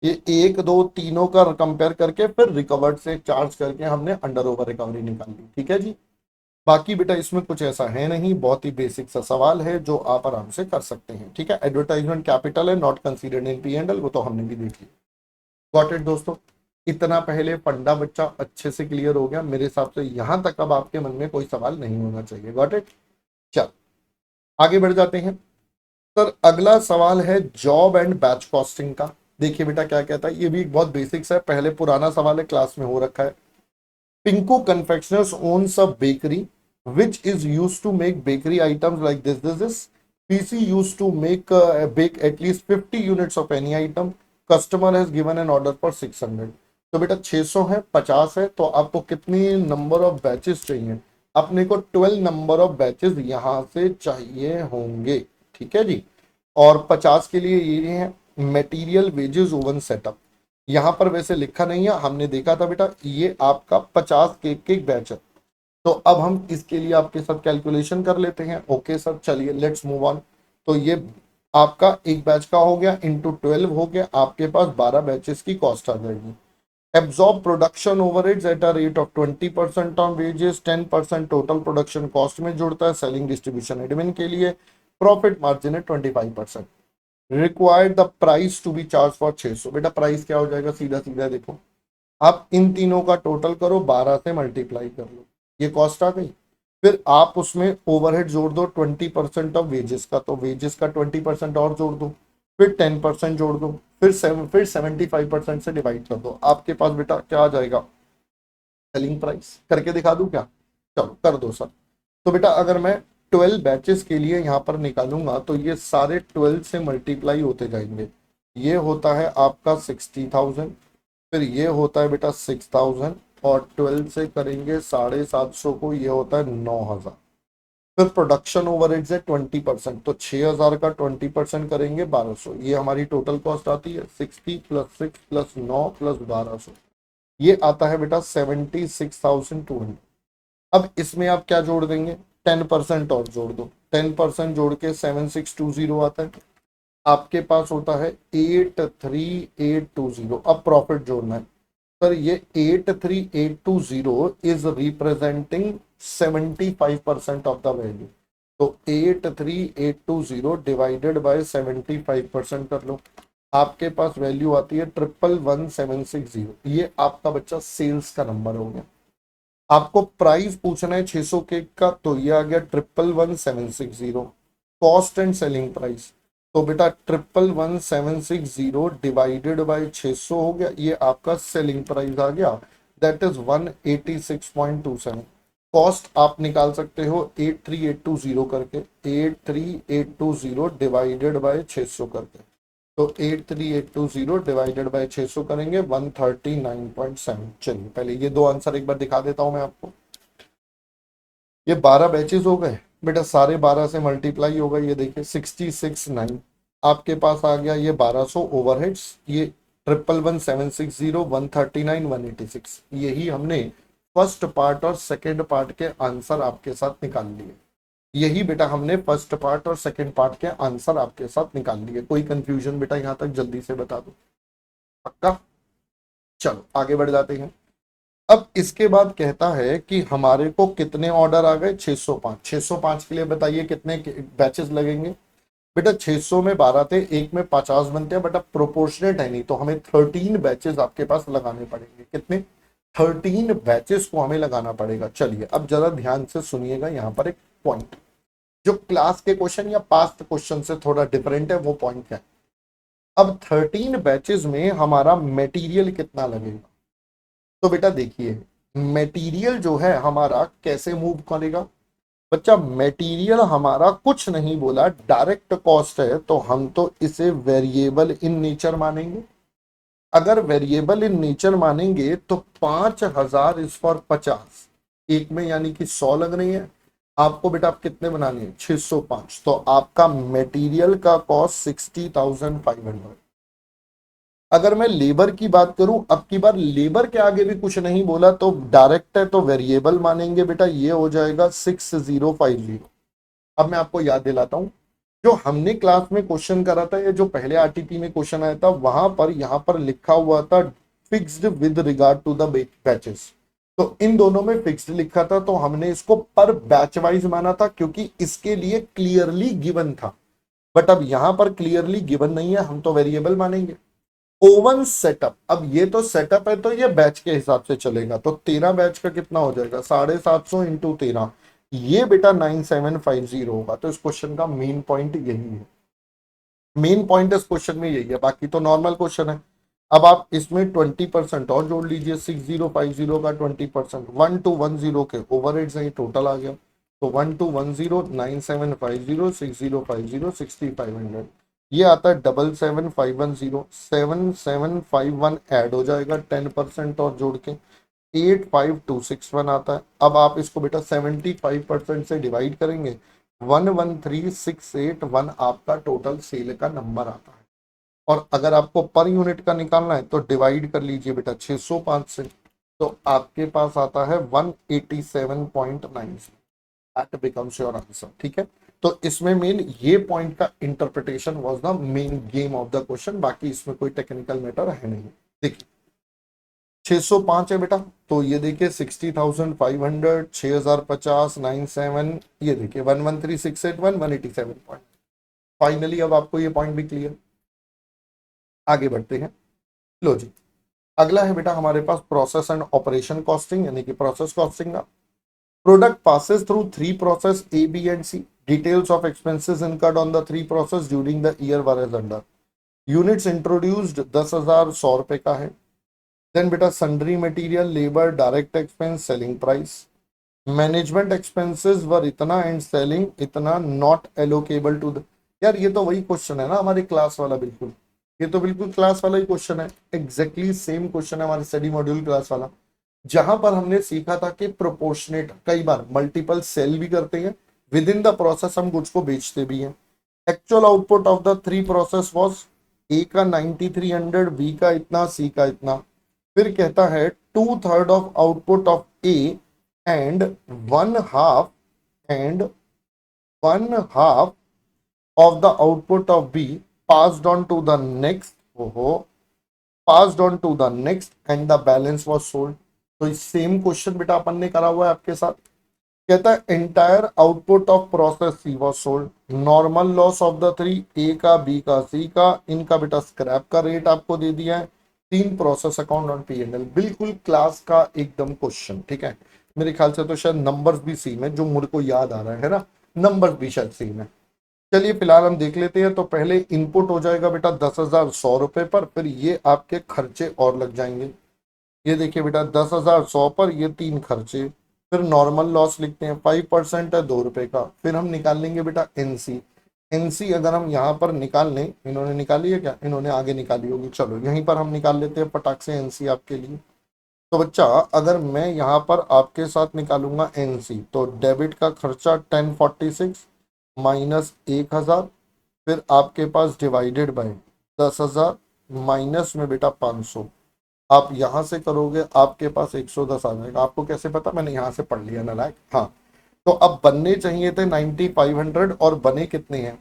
[SPEAKER 1] ये एक दो तीनों का कंपेयर करके फिर रिकवर्ड से चार्ज करके हमने अंडर ओवर रिकवरी निकाल ली, ठीक है जी। बाकी बेटा इसमें कुछ ऐसा है नहीं, बहुत ही बेसिक सा सवाल है जो आप आराम से कर सकते हैं। ठीक है, एडवर्टाइजमेंट कैपिटल है, not considered in P and L, वो तो हमने भी देख लिया। गॉट इट दोस्तों, इतना पहले फंडा बच्चा अच्छे से क्लियर हो गया मेरे हिसाब से। यहां तक अब आपके मन में कोई सवाल नहीं होना चाहिए। Got it. चल आगे बढ़ जाते हैं सर। अगला सवाल है जॉब एंड बैच कॉस्टिंग का। देखिए बेटा क्या कहता है, ये भी एक बहुत बेसिक्स है, पहले पुराना सवाल है, क्लास में हो रखा है। Pinko confectioners owns a bakery which is used to make bakery items like this. PC used to bake at least 50 units of any item. Customer has given an order for 600. तो बेटा 600 है, 50 है, तो आपको कितनी नंबर ऑफ बैचेस चाहिए? अपने को 12 नंबर ऑफ बैचेस यहां से चाहिए होंगे। ठीक है जी। और 50 के लिए ये है मटेरियल वेजेस ओवन सेटअप। यहां पर वैसे लिखा नहीं है, हमने देखा था बेटा, ये आपका 50 केक के बैच है। तो अब हम इसके लिए आपके साथ कैलकुलेशन कर लेते हैं। ओके सर, चलिए लेट्स मूव ऑन। तो ये आपका एक बैच का हो गया, इंटू 12 हो गया, आपके पास 12 बैचेस की कॉस्ट आ जाएगी। Absorb production overheads at a rate of 20% on wages, 10% total production cost में जुड़ता है, सेलिंग डिस्ट्रीब्यूशन एडमिन के लिए। प्रॉफिट मार्जिन है 25%। Required the price to be charge for 600। बेटा प्राइस क्या हो जाएगा, सीधा सीधा देखो, आप इन तीनों का टोटल करो, 12 से मल्टीप्लाई कर लो, ये कॉस्ट आ गई। फिर आप उसमें ओवरहेड जोड़ दो 20% ऑफ वेजेस का, तो वेजेस का 20% और जोड़ दो, फिर 10% जोड़ दो, फिर 75% से डिवाइड कर दो। आपके पास बेटा क्या आ जाएगा, सेलिंग प्राइस। करके दिखा दूं क्या? चलो कर दो सर। तो बेटा अगर मैं 12 बैचेस के लिए यहाँ पर निकालूंगा तो ये सारे 12 से मल्टीप्लाई होते जाएंगे। ये होता है आपका 60,000, फिर ये होता है बेटा 6,000, और 12 से करेंगे 750 को, ये होता है 9,000। फिर प्रोडक्शन ओवरहेड्स है 20%, तो 6,000 का 20% करेंगे 1200। ये हमारी टोटल कॉस्ट आती है 60 + 6 + 9 + 1200, ये आता है बेटा 76,200। अब इसमें आप क्या जोड़ देंगे, 10% और जोड़ दो, 10% जोड़ के 7620 आता है। आपके पास होता है 83,820। अब प्रॉफिट जोड़ना है सर, ये 83,820 is representing 75% of the value. तो 83,820 डिवाइडेड बाय 75% कर लो, आपके पास वैल्यू आती है 111,760। ये आपका बच्चा सेल्स का नंबर हो गया। आपको प्राइस पूछना है 600 केक का, तो ये आ गया 111,760। कॉस्ट एंड सेलिंग प्राइस, तो बेटा 111,760 डिवाइडेड बाय 600 हो गया, ये आपका सेलिंग प्राइस आ गया, दैट इज 186.27। कॉस्ट आप निकाल सकते हो 83,820 करके, 83,820 डिवाइडेड बाय 600 करके, तो 83,820 डिवाइडेड बाय 600 करेंगे 139.7। चलिए पहले ये दो आंसर एक बार दिखा देता हूं मैं आपको। ये 12 बैचेस हो गए बेटा, सारे 12 से मल्टीप्लाई होगा, ये देखिए 66,900। आपके पास आ गया ये 1200 ओवरहेड्स, ये 111,760, 139, 186। यही हमने फर्स्ट पार्ट और सेकेंड पार्ट के आंसर आपके साथ निकाल लिए। यही बेटा हमने फर्स्ट पार्ट और सेकेंड पार्ट के आंसर आपके साथ निकाल लिए। कोई कंफ्यूजन बेटा यहां तक जल्दी से बता दो, पक्का? चलो आगे बढ़ जाते हैं। अब इसके बाद कहता है कि हमारे को कितने ऑर्डर आ गए, 605। 605 के लिए बताइए कितने बैचेस लगेंगे। बेटा 600 में 12 थे, एक में 50 बनते हैं, बट अब प्रोपोर्शनेट है नहीं, तो हमें 13 बैचेस आपके पास लगाने पड़ेंगे। कितने? 13 बैचेस को हमें लगाना पड़ेगा। चलिए अब जरा ध्यान से सुनिएगा, यहाँ पर एक पॉइंट जो क्लास के क्वेश्चन या पास्ट क्वेश्चन से थोड़ा डिफरेंट है, वो पॉइंट है। अब 13 बैचेस में हमारा मटेरियल कितना लगेगा? तो बेटा देखिए, मटेरियल जो है हमारा कैसे मूव करेगा बच्चा, मटेरियल हमारा कुछ नहीं बोला, डायरेक्ट कॉस्ट है, तो हम तो इसे वेरिएबल इन नेचर मानेंगे। अगर वेरिएबल इन नेचर मानेंगे तो 5,000 इज फॉर 50, एक में यानी कि 100 लग रही है। आपको बेटा आप कितने बनाने हैं, 605, तो आपका मटेरियल का कॉस्ट 60,500। अगर मैं लेबर की बात करूं, अब की बार लेबर के आगे भी कुछ नहीं बोला, तो डायरेक्ट है तो वेरिएबल मानेंगे बेटा, ये हो जाएगा 6050। अब मैं आपको याद दिलाता हूं, जो हमने क्लास में क्वेश्चन करा था, या जो पहले आरटीपी में क्वेश्चन आया था, वहां पर यहां पर लिखा हुआ था fixed with regard to the batches. तो इन दोनों में फिक्स्ड लिखा था, तो हमने इसको पर बैच वाइज माना था क्योंकि इसके लिए क्लियरली गिवन था। बट अब यहां पर क्लियरली गिवन नहीं है, हम तो वेरिएबल मानेंगे। ओवन सेटअप, अब ये तो सेटअप है तो ये बैच के हिसाब से चलेगा, तो 13 बैच का कितना हो जाएगा, 750 इंटू 13, ये बेटा 9750 होगा। तो इस क्वेश्चन का मेन पॉइंट यही है, मेन पॉइंट इस क्वेश्चन में यही है, बाकी तो नॉर्मल क्वेश्चन है। अब आप इसमें 20% और जोड़ लीजिए, 6050 का 20%, 1210 के ओवर से टोटल आ गया, तो 1210 9750 6050 6500, ये आता है 77510, 7751 ऐड हो जाएगा 10% और जोड़ के 85261 आता है। अब आप इसको बेटा 75% से डिवाइड करेंगे, 113681 आपका टोटल सेल का नंबर आता है। और अगर आपको पर यूनिट का निकालना है तो डिवाइड कर लीजिए बेटा 605 से, तो आपके पास आता है 187.9, दैट बिकम्स योर आंसर। ठीक है, तो इसमें मेन ये पॉइंट का interpretation was the main game of the question, बाकी इसमें कोई टेक्निकल मैटर है नहीं। देखिए 605 है बेटा, तो ये देखिए 60,500, 6050, 97, ये देखिए 113,681, 187 पॉइंट। फाइनली अब आपको ये पॉइंट भी क्लियर। आगे बढ़ते हैं, लो जी, अगला है बेटा हमारे पास प्रोसेस एंड ऑपरेशन कॉस्टिंग, यानी कि प्रोसेस कॉस्टिंग का। Product passes through three process A, B and C. Details of expenses incurred on the three process during the year were as under. Units introduced 10,000 100 रुपए का है। Then बेटा sundry material, labor, direct expense, selling price. Management expenses were इतना and selling इतना not allocable to the, यार ये तो वही क्वेश्चन है ना हमारी क्लास वाला, बिल्कुल ये तो बिल्कुल क्लास वाला ही क्वेश्चन है, एग्जैक्टली सेम क्वेश्चन है हमारे स्टडी मॉड्यूल क्लास वाला, जहां पर हमने सीखा था कि प्रोपोर्शनेट कई बार मल्टीपल सेल भी करते हैं, विद इन द प्रोसेस हम गुड्स को बेचते भी हैं। Actual output of the three process was a का 9300, बी का इतना, सी का इतना। फिर कहता है 2/3 of output of A and 1/2 and 1/2 of the output of B passed on to the next, passed on to the next and the balance was sold। तो same question बेटा अपन ने करा हुआ है आपके साथ। कहता है entire output of process C was sold, normal loss of the three, A का, बी का, सी का, इनका बेटा स्क्रैप का रेट आपको दे दिया है, 3 process account on P and L, बिल्कुल क्लास का एकदम क्वेश्चन। ठीक है, मेरे ख्याल से तो शायद नंबर्स भी सेम है, जो मुझे को याद आ रहा है ना, नंबर्स भी शायद सेम है। चलिए फिलहाल हम देख लेते हैं। तो पहले इनपुट हो जाएगा बेटा 10,000 100 रुपए पर, फिर ये आपके खर्चे और लग जाएंगे। ये देखिए बेटा 10,000 100 पर ये 3 खर्चे, फिर नॉर्मल लॉस लिखते हैं, 5% है 2 रुपए का। फिर हम निकाल लेंगे बेटा एनसी। एनसी अगर हम यहाँ पर निकाल लें, इन्होंने निकाली है क्या, इन्होंने आगे निकाली होगी, चलो यहीं पर हम निकाल लेते हैं फटाक से एनसी आपके लिए। तो बच्चा अगर मैं यहाँ पर आपके साथ निकालूंगा एनसी, तो डेबिट का खर्चा 1046 माइनस 1,000, फिर आपके पास डिवाइडेड बाय 10,000 माइनस में बेटा 500। आप यहां से करोगे आपके पास 110 आ जाएगा। आपको कैसे पता, मैंने यहां से पढ़ लिया ना लायक। हाँ, तो अब बनने चाहिए थे 9500 और बने कितने हैं,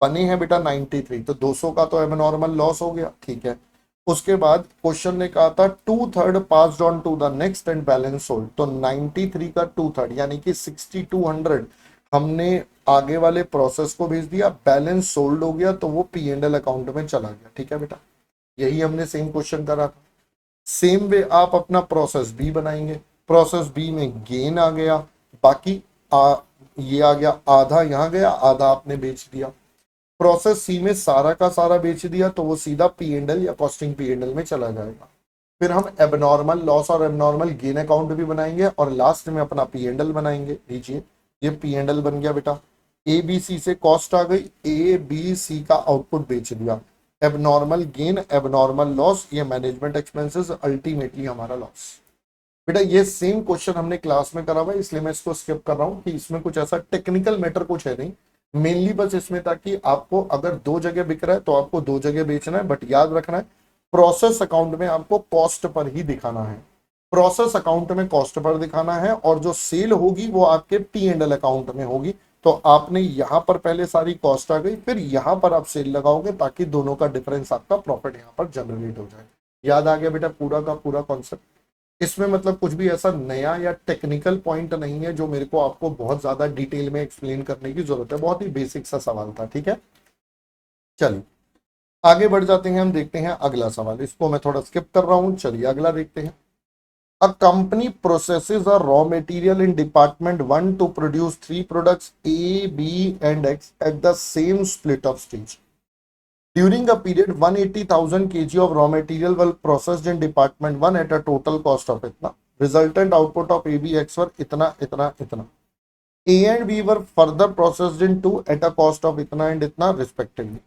[SPEAKER 1] बने हैं बेटा 93, तो 200 का तो एबनॉर्मल लॉस हो गया। ठीक है, उसके बाद क्वेश्चन ने कहा था 2/3 passed on to the next and balance sold, तो 93 का 2/3 यानी कि 6200 हमने आगे वाले प्रोसेस को भेज दिया, बैलेंस सोल्ड हो गया, तो वो पी एंड एल अकाउंट में चला गया। ठीक है बेटा, यही हमने सेम क्वेश्चन करा था। सेम वे आप अपना प्रोसेस बी बनाएंगे, प्रोसेस बी में गेन आ गया, बाकी ये आ गया, आधा यहाँ गया, आधा आपने बेच दिया। प्रोसेस सी में सारा का सारा बेच दिया, तो वो सीधा पी एंड एल या कॉस्टिंग पी एंड एल में चला जाएगा। फिर हम एबनॉर्मल लॉस और एबनॉर्मल गेन अकाउंट भी बनाएंगे और लास्ट में अपना पी एंड एल बनाएंगे। लीजिए ये पी एंड एल बन गया बेटा, ए बी सी से कॉस्ट आ गई, ए बी सी का आउटपुट बेच दिया, एबनॉर्मल गेन, एबनॉर्मल लॉस, ये मैनेजमेंट एक्सपेंसेस, अल्टीमेटली हमारा लॉस। बेटा ये सेम क्वेश्चन हमने क्लास में करा हुआ है, इसलिए मैं इसको स्किप कर रहा हूँ कि इसमें कुछ ऐसा टेक्निकल मैटर कुछ है नहीं, मेनली बस इसमें था कि आपको अगर 2 जगह बिक रहा है तो आपको 2 जगह बेचना है, बट याद रखना है प्रोसेस अकाउंट में आपको कॉस्ट पर ही दिखाना है, प्रोसेस अकाउंट में कॉस्ट पर दिखाना है, और जो सेल होगी वो आपके पी एंड एल अकाउंट में होगी। तो आपने यहां पर पहले सारी कॉस्ट आ गई, फिर यहां पर आप सेल लगाओगे ताकि दोनों का डिफरेंस आपका प्रॉफिट यहां पर जनरेट हो जाए। याद आ गया बेटा पूरा का पूरा कॉन्सेप्ट। इसमें मतलब कुछ भी ऐसा नया या टेक्निकल पॉइंट नहीं है जो मेरे को आपको बहुत ज्यादा डिटेल में एक्सप्लेन करने की जरूरत है, बहुत ही बेसिक सा सवाल था। ठीक है, चलिए आगे बढ़ जाते हैं, हम देखते हैं अगला सवाल। इसको मैं थोड़ा स्किप कर रहा हूं, चलिए अगला देखते हैं। A company processes a raw material in department 1 to produce 3 products A B and X at the same split off stage. During a period, 180,000 kg of raw material were processed in department 1 at a total cost of इतना. Resultant output of ABX were इतना इतना इतना. A and B were further processed in 2 at a cost of इतना and इतना respectively.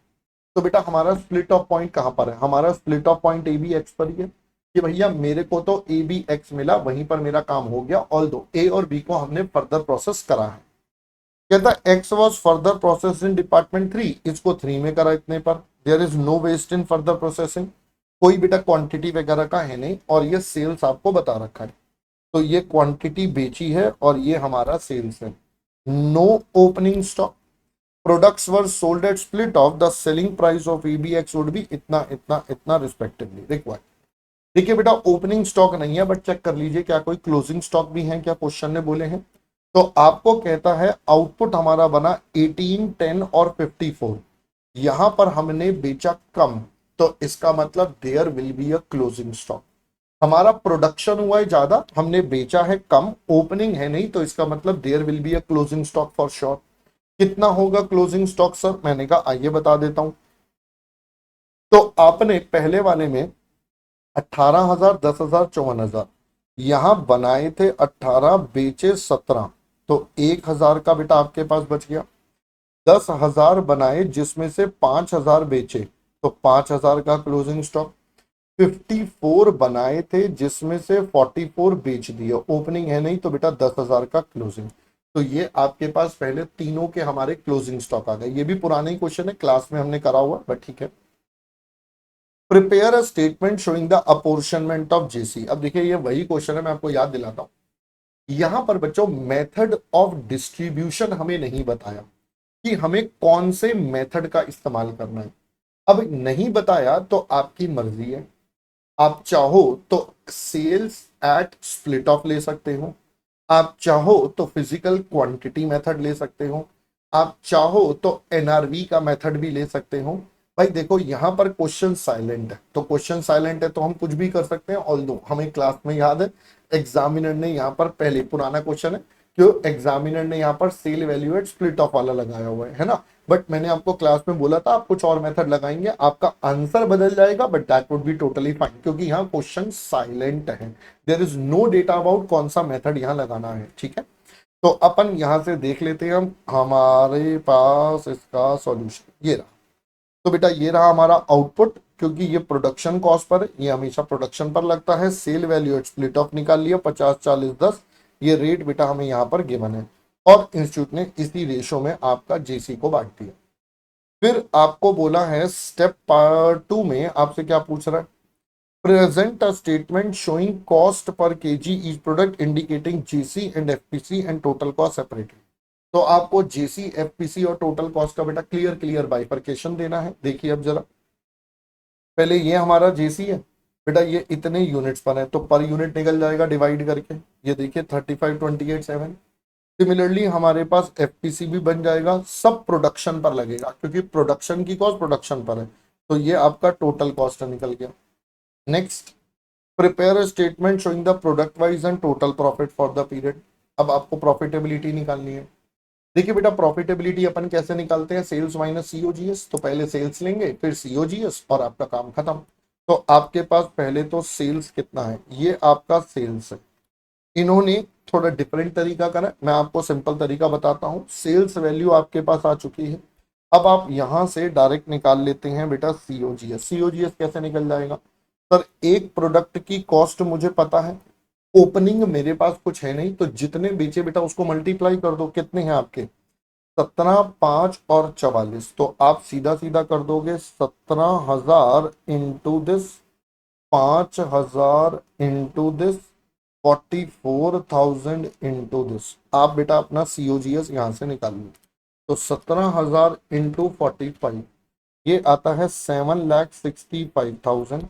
[SPEAKER 1] तो बेटा हमारा split off point कहां पर है? हमारा split off point A B X पर ही है कि भैया मेरे को तो ए बी एक्स मिला, वहीं पर मेरा काम हो गया, ऑल दो ए और बी को हमने फर्दर प्रोसेस करा है। कहता X was further process in department 3, इसको 3 में करा इतने पर। There is no waste in further processing, कोई बेटा क्वांटिटी वगैरह का है नहीं, और ये सेल्स आपको बता रखा है, तो ये क्वांटिटी बेची है और ये हमारा सेल्स है। No opening stock, products were sold at split off, the selling price of EBX would be इतना इतना इतना रिस्पेक्टिवली रिक्वायर्ड। देखिए बेटा ओपनिंग स्टॉक नहीं है, बट चेक कर लीजिए क्या कोई क्लोजिंग स्टॉक भी है क्या, क्वेश्चन ने बोले हैं। तो आपको कहता है आउटपुट हमारा बना 18, 10 और 54, यहां पर हमने बेचा कम, तो इसका मतलब there will be a closing stock. हमारा प्रोडक्शन हुआ है ज्यादा, हमने बेचा है कम, ओपनिंग है नहीं, तो इसका मतलब there will be a closing stock for sure. कितना होगा क्लोजिंग स्टॉक सर? मैंने कहा आइए बता देता हूं। तो आपने पहले वाले में 18,000, 10,000, 54,000 यहां बनाए थे, 18 बेचे 17, तो 1,000 का बेटा आपके पास बच गया। 10,000 बनाए जिसमें से 5,000 बेचे, तो 5,000 का क्लोजिंग स्टॉक। 54 बनाए थे जिसमें से 44 बेच दिया, ओपनिंग है नहीं, तो बेटा 10,000 का क्लोजिंग। तो ये आपके पास पहले तीनों के हमारे क्लोजिंग स्टॉक आ गए। ये भी पुराना ही क्वेश्चन है, क्लास में हमने करा हुआ, बट ठीक है। Prepare a statement showing the apportionment of JC. अब देखिए ये वही क्वेश्चन है, मैं आपको याद दिलाता हूं। यहां पर बच्चों मेथड ऑफ डिस्ट्रीब्यूशन हमें नहीं बताया कि हमें कौन से मेथड का इस्तेमाल करना है। अब नहीं बताया तो आपकी मर्जी है, आप चाहो तो सेल्स एट स्प्लिट ऑफ ले सकते हो, आप चाहो तो फिजिकल क्वांटिटी मेथड ले सकते हो, आप चाहो तो एनआरवी का मेथड भी ले सकते हो। भाई देखो यहां पर क्वेश्चन साइलेंट है, तो क्वेश्चन साइलेंट है तो हम कुछ भी कर सकते हैं। ऑल्दो हमें क्लास में याद है एग्जामिनर ने यहाँ पर पहले पुराना क्वेश्चन है, क्यों एग्जामिनर ने यहाँ पर sale value at split off वाला लगाया हुआ है ना। बट मैंने आपको क्लास में बोला था आप कुछ और मेथड लगाएंगे, आपका आंसर बदल जाएगा, but that would be totally fine, क्योंकि यहाँ क्वेश्चन साइलेंट है, there is no data about कौन सा मेथड यहाँ लगाना है। ठीक है, तो अपन यहां से देख लेते हैं हम, हमारे पास इसका सॉल्यूशन ये रहा। तो बेटा ये रहा हमारा आउटपुट, क्योंकि ये प्रोडक्शन कॉस्ट पर है, ये हमेशा प्रोडक्शन पर लगता है। Sale value at split off निकाल लिया, 50, 40, 10, ये रेट बेटा हमें यहाँ पर गिवन है, और इंस्टीट्यूट ने इसी रेशो में आपका जेसी को बांट दिया। फिर आपको बोला है स्टेप 2 में आपसे क्या पूछ रहा है, present a statement showing cost per KG each product indicating JC and FPC and total cost separately. तो आपको जेसी, एफपीसी और टोटल कॉस्ट का बेटा क्लियर क्लियर बाइफरकेशन देना है। देखिए अब जरा, पहले ये हमारा जेसी है बेटा, ये इतने यूनिट्स पर है, तो पर यूनिट निकल जाएगा डिवाइड करके, ये देखिए 35, 28, 7। सिमिलरली हमारे पास एफपीसी भी बन जाएगा, सब प्रोडक्शन पर लगेगा, क्योंकि प्रोडक्शन की कॉस्ट प्रोडक्शन पर है, तो ये आपका टोटल कॉस्ट निकल गया। Next, prepare a statement showing the product wise and total profit for the period. अब आपको प्रॉफिटेबिलिटी निकालनी है। देखिए बेटा प्रॉफिटेबिलिटी अपन कैसे निकालते हैं, सेल्स माइनस सीओजीएस, तो पहले सेल्स लेंगे फिर सीओजीएस और आपका काम खत्म। तो आपके पास पहले तो सेल्स कितना है, ये आपका सेल्स है। इन्होंने थोड़ा डिफरेंट तरीका करा, मैं आपको सिंपल तरीका बताता हूँ। सेल्स वैल्यू आपके पास आ चुकी है, अब आप यहां से डायरेक्ट निकाल लेते हैं बेटा सीओजीएस। सीओजीएस कैसे निकल जाएगा सर, एक प्रोडक्ट की कॉस्ट मुझे पता है, ओपनिंग मेरे पास कुछ है नहीं, तो जितने बेचे बेटा उसको मल्टीप्लाई कर दो, कितने हैं आपके 17, 5 और 44, तो आप सीधा सीधा कर दोगे 17,000 into this, 5,000 into this, 44,000 into this. आप बेटा अपना सीओजीएस यहां से निकाल लो, तो 17,000 इंटू 45, ये आता है 7,65,000।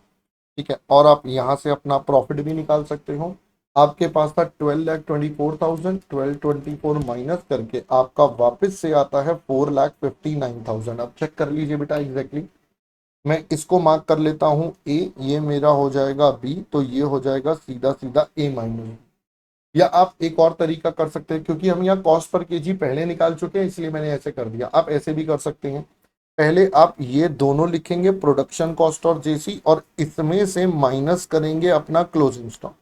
[SPEAKER 1] ठीक है, और आप यहाँ से अपना प्रॉफिट भी निकाल सकते हो। आपके पास था 12,24,000, 1224 माइनस करके आपका वापस से आता है 4,59,000। अब चेक कर लीजिए बेटा एग्जैक्टली। मैं इसको मार्क कर लेता हूँ ए, ये मेरा हो जाएगा बी, तो ये हो जाएगा सीधा सीधा ए माइनस। या आप एक और तरीका कर सकते हैं, क्योंकि हम यहाँ कॉस्ट पर केजी पहले निकाल चुके हैं इसलिए मैंने ऐसे कर दिया। आप ऐसे भी कर सकते हैं, पहले आप ये दोनों लिखेंगे प्रोडक्शन कॉस्ट और जेसी, और इसमें से माइनस करेंगे अपना क्लोजिंग स्टॉक।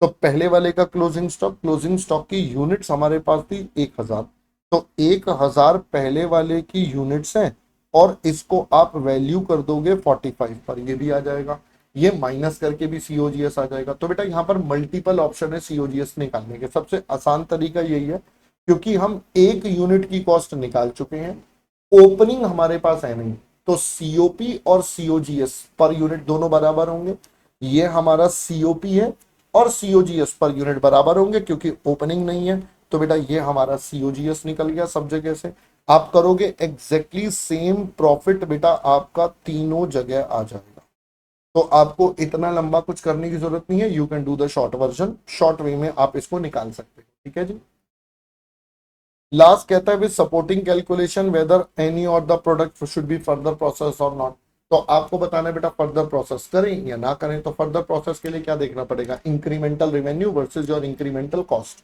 [SPEAKER 1] तो पहले वाले का क्लोजिंग स्टॉक की यूनिट्स हमारे पास थी 1,000, तो 1,000 पहले वाले की यूनिट्स हैं, और इसको आप वैल्यू कर दोगे 45 पर, ये भी आ जाएगा। ये माइनस करके भी सीओजीएस आ जाएगा। तो बेटा यहाँ पर मल्टीपल ऑप्शन है सीओजीएस निकालने के। सबसे आसान तरीका यही है, क्योंकि हम एक यूनिट की कॉस्ट निकाल चुके हैं, ओपनिंग हमारे पास है नहीं, तो सीओपी और सीओजीएस पर यूनिट दोनों बराबर होंगे। ये हमारा सीओपी है और सीओजीएस पर यूनिट बराबर होंगे, क्योंकि ओपनिंग नहीं है। तो बेटा ये हमारा सीओजीएस निकल गया सब जगह से। आप करोगे एग्जैक्टली सेम प्रॉफिट बेटा, आपका तीनों जगह आ जाएगा। तो आपको इतना लंबा कुछ करने की जरूरत नहीं है, you can do the short version, short way में आप इसको निकाल सकते हैं। ठीक है जी। लास्ट कहता है with supporting calculation whether any or the product should be further process or not. तो आपको बताना है बेटा फर्दर प्रोसेस करें या ना करें। तो फर्दर प्रोसेस के लिए क्या देखना पड़ेगा, incremental revenue versus your incremental cost.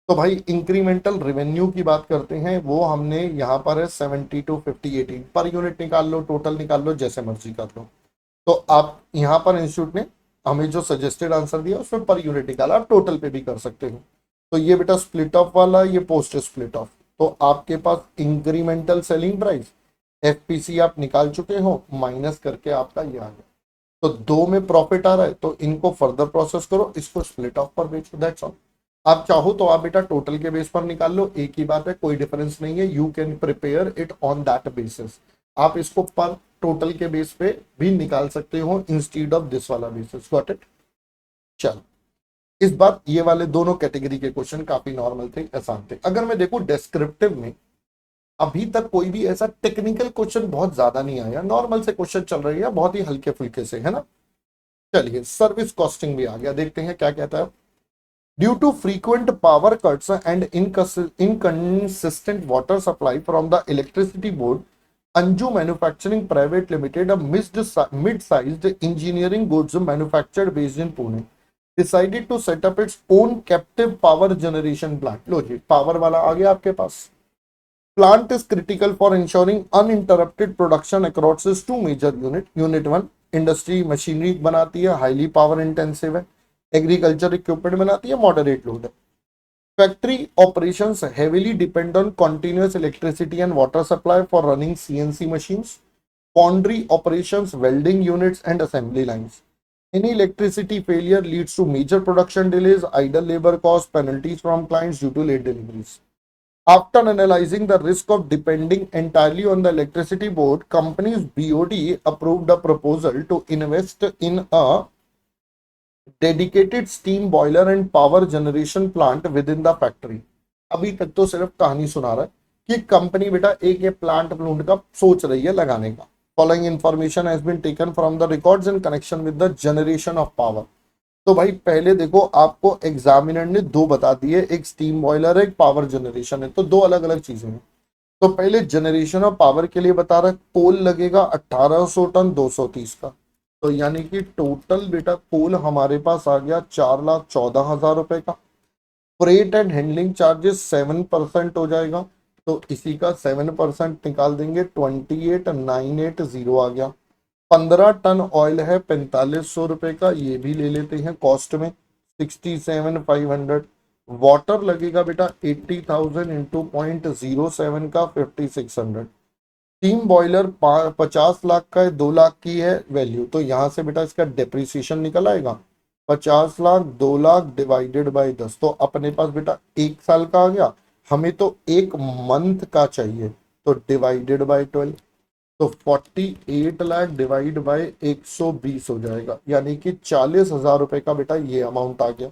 [SPEAKER 1] तो भाई इंक्रीमेंटल रेवेन्यू की बात करते हैं, वो हमने यहाँ पर है 70 to 50 18 पर यूनिट निकाल लो, टोटल निकाल लो, जैसे मर्जी कर लो। तो आप यहाँ पर इंस्टीट्यूट ने हमें जो सजेस्टेड आंसर दिया उसमें पर यूनिट निकाला, आप टोटल पे भी कर सकते हो। तो ये बेटा स्प्लिट ऑफ वाला, ये पोस्ट स्प्लिट ऑफ। तो आपके पास इंक्रीमेंटल सेलिंग प्राइस एफपीसी आप निकाल चुके हो, माइनस करके आपका ये आ गया। तो दो में प्रॉफिट आ रहा है, तो इनको फर्दर प्रोसेस करो, इसको स्प्लिट ऑफ पर बेचो, दैट्स ऑल। आप चाहो तो आप बेटा टोटल के बेस पर निकाल लो, एक ही बात है, कोई डिफरेंस नहीं है। You can prepare it on that basis. आप इसको पर टोटल के बेस पे भी निकाल सकते हो इंस्टीड ऑफ दिस वाला बेसिस। Got it. चल, इस बार ये वाले दोनों कैटेगरी के क्वेश्चन काफी नॉर्मल थे, आसान थे। अगर मैं देखूं डिस्क्रिप्टिव में, अभी तक कोई भी ऐसा टेक्निकल क्वेश्चन बहुत ज्यादा नहीं आया, नॉर्मल से क्वेश्चन चल रही है, बहुत ही हल्के फुल्के से, है ना। चलिए सर्विस कॉस्टिंग भी आ गया, देखते हैं क्या कहता है। Due to frequent power cuts and inconsistent water supply from the electricity board, Anju Manufacturing Private Limited, a mid-sized engineering goods manufactured based in Pune, decided to set up its own captive power generation plant. Low ji, power वाला आ गया आपके पास। Plant is critical for ensuring uninterrupted production across its two major unit. Unit 1 industry machinery बनाती है, highly power intensive है। Agriculture equipment बनाती है, moderate load है। Factory operations heavily depend on continuous electricity and water supply for running CNC machines. Foundry operations, welding units and assembly lines. Any electricity failure leads to major production delays, idle labor costs, penalties from clients due to late deliveries. After analyzing the risk of depending entirely on the electricity board, company's BOD approved a proposal to invest in a dedicated steam boiler and power generation plant with in the factory. अभी तक तो सिर्फ कहानी सुना रहा है कि company बेटा एक ये प्लांट का सोच रही है लगाने का। Following information has been taken from the records in connection with the generation of power. तो भाई पहले देखो, आपको एग्जामिनर ने दो बता दिए, एक स्टीम बॉयलर है, एक पावर जनरेशन है, तो दो अलग अलग चीजें हैं। तो पहले जनरेशन ऑफ पावर के लिए बता रहा है, कोल लगेगा 1800 टन 230 का। तो यानी कि टोटल बेटा कोल हमारे पास आ गया 4,14,000 रुपए का। फ्रेट एंड हैंडलिंग चार्जेस 7% हो जाएगा, तो इसी का 7% निकाल देंगे, 28,980 आ गया। 15 टन ऑयल है 4,500 रुपए का, ये भी ले लेते हैं कॉस्ट में, 67,500। वाटर लगेगा बेटा 80,000 इंटू 0.07 का 5,600। स्टीम बॉयलर 50 लाख का है, 2 लाख की है वैल्यू, तो यहां से बेटा इसका डेप्रिसिएशन निकल आएगा। 50 लाख 2 लाख डिवाइडेड बाय 10, तो अपने पास बेटा एक साल का आ गया, हमें तो एक मंथ का चाहिए, तो डिवाइडेड बाय 12, तो 48 लाख डिवाइड बाय 120 हो जाएगा, यानी कि 40,000 रुपए का बेटा ये अमाउंट आ गया।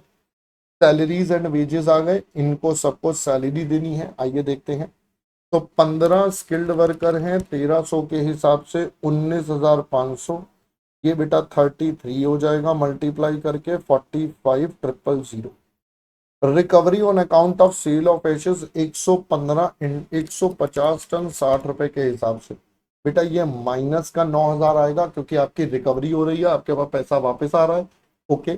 [SPEAKER 1] सैलरीज एंड वेजेस आ गए, इनको सबको सैलरी देनी है, आइए देखते हैं। तो 15 स्किल्ड वर्कर हैं, 1,300 के हिसाब से 19,500, ये बेटा 33 हो जाएगा मल्टीप्लाई करके 45,000। Recovery on account of sale of ashes 115 150 ton 60 रुपए के हिसाब से। बेटा ये माइनस का 9,000 आएगा क्योंकि आपकी रिकवरी हो रही है, आपके पास पैसा वापस आ रहा है। Okay.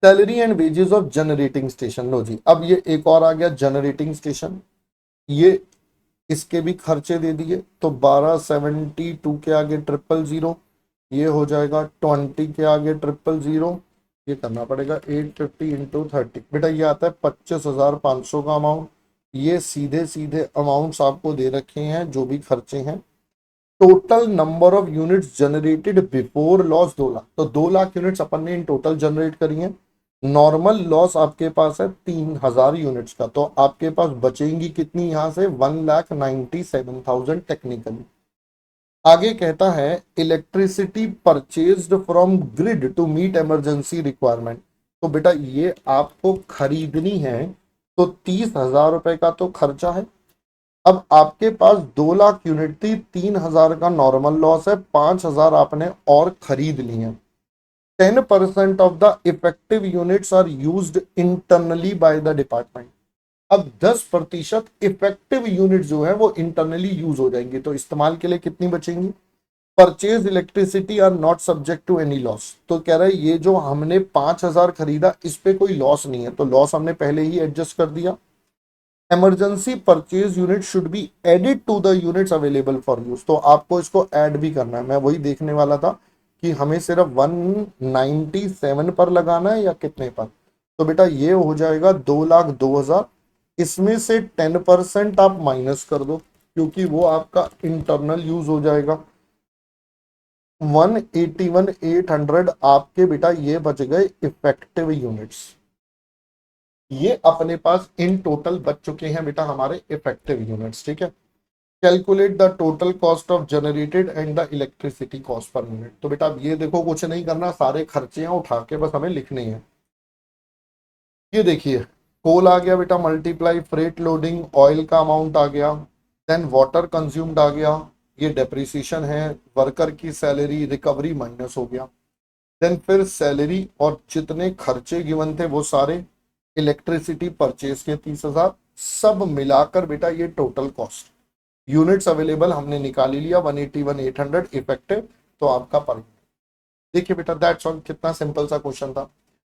[SPEAKER 1] Salary and wages of generating station, लो जी अब ये एक और आ गया जनरेटिंग स्टेशन। ये इसके भी खर्चे दे दिए तो 1272 के आगे 000, ये हो जाएगा 20 के आगे 000, ये करना पड़ेगा 850 इंटू 30। बेटा ये आता है 25,500 का अमाउंट। ये सीधे सीधे अमाउंट्स आपको दे रखे हैं जो भी खर्चे हैं। Total number of units generated before loss 2 lakh, तो 2 लाख यूनिट्स अपन ने इन टोटल जनरेट करी है। नॉर्मल लॉस आपके पास है 3,000 यूनिट्स का, तो आपके पास बचेंगी कितनी यहां से 1,97,000 टेक्निकली। आगे कहता है electricity purchased from grid to meet emergency requirement, तो बेटा ये आपको खरीदनी है तो 30,000 रुपए का तो खर्चा है। अब आपके पास 2 लाख यूनिट थी, 3,000 का नॉर्मल लॉस है, 5,000 आपने और खरीद ली है। 10% of the effective units are used internally by the department. अब 10% इफेक्टिव यूनिट जो है वो इंटरनली यूज हो जाएंगी, तो इस्तेमाल के लिए कितनी बचेंगी। Purchase electricity are not subject to any loss, तो कह रहा है ये जो हमने 5,000 खरीदा इस पे कोई लॉस नहीं है, तो लॉस हमने पहले ही एडजस्ट कर दिया। Emergency purchase unit should be added to the units available for use, तो आपको इसको ऐड भी करना है। मैं वही देखने वाला था कि हमें सिर्फ 197 पर लगाना है या कितने पर, तो बेटा ये हो जाएगा 2,02,000। इसमें से 10% आप माइनस कर दो क्योंकि वो आपका इंटरनल यूज हो जाएगा। 181,800 आपके बेटा ये बच गए इफेक्टिव यूनिट्स। ये अपने पास इन टोटल बच चुके हैं बेटा हमारे इफेक्टिव यूनिट्स। ठीक है। Calculate the total cost of generated and the electricity cost per unit, तो बेटा अब ये देखो कुछ नहीं करना, सारे खर्चे हैं उठा के बस हमें लिखने हैं। ये देखिए कोल आ गया बेटा मल्टीप्लाई फ्रेट लोडिंग, ऑयल का अमाउंट आ गया, देन वाटर कंज्यूम्ड आ गया, ये डेप्रिसिएशन है, वर्कर की सैलरी रिकवरी माइनस हो गया, देन फिर सैलरी और जितने खर्चे गिवन थे वो सारे, इलेक्ट्रिसिटी परचेज के 30,000, सब मिलाकर बेटा ये टोटल कॉस्ट। यूनिट्स अवेलेबल हमने निकाल लिया 181,800 इफेक्टिव, तो आपका पर यूनिट। देखिए बेटा दैट्स ऑल, कितना सिंपल सा क्वेश्चन था।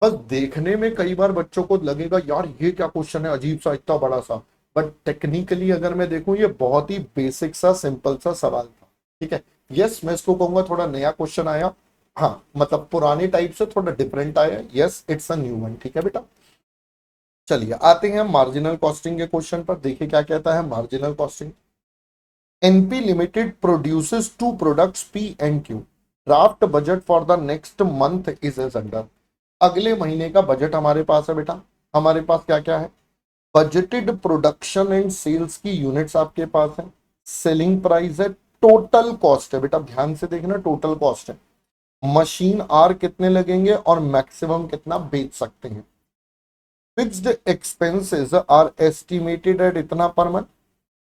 [SPEAKER 1] बस देखने में कई बार बच्चों को लगेगा यार ये क्या क्वेश्चन है अजीब सा इतना बड़ा सा, बट टेक्निकली अगर मैं देखूं ये बहुत ही बेसिक सा सिंपल सा सवाल था। ठीक है। यस मैं इसको कहूंगा थोड़ा नया क्वेश्चन आया, हाँ मतलब पुराने टाइप से थोड़ा डिफरेंट आया, yes it's a new one. ठीक है बेटा। चलिए आते हैं मार्जिनल कॉस्टिंग के क्वेश्चन पर, देखिए क्या कहता है marginal costing. NP limited produces 2 products P and Q, draft budget for the next month is as under. अगले महीने का बजट हमारे पास है बेटा, हमारे पास क्या क्या है, बजटेड प्रोडक्शन एंड सेल्स की यूनिट्स आपके पास है, सेलिंग प्राइस है, टोटल कॉस्ट है, बेटा ध्यान से देखना टोटल कॉस्ट है, मशीन आर कितने लगेंगे और मैक्सिमम कितना बेच सकते हैं, fixed expenses are estimated at इतना per month,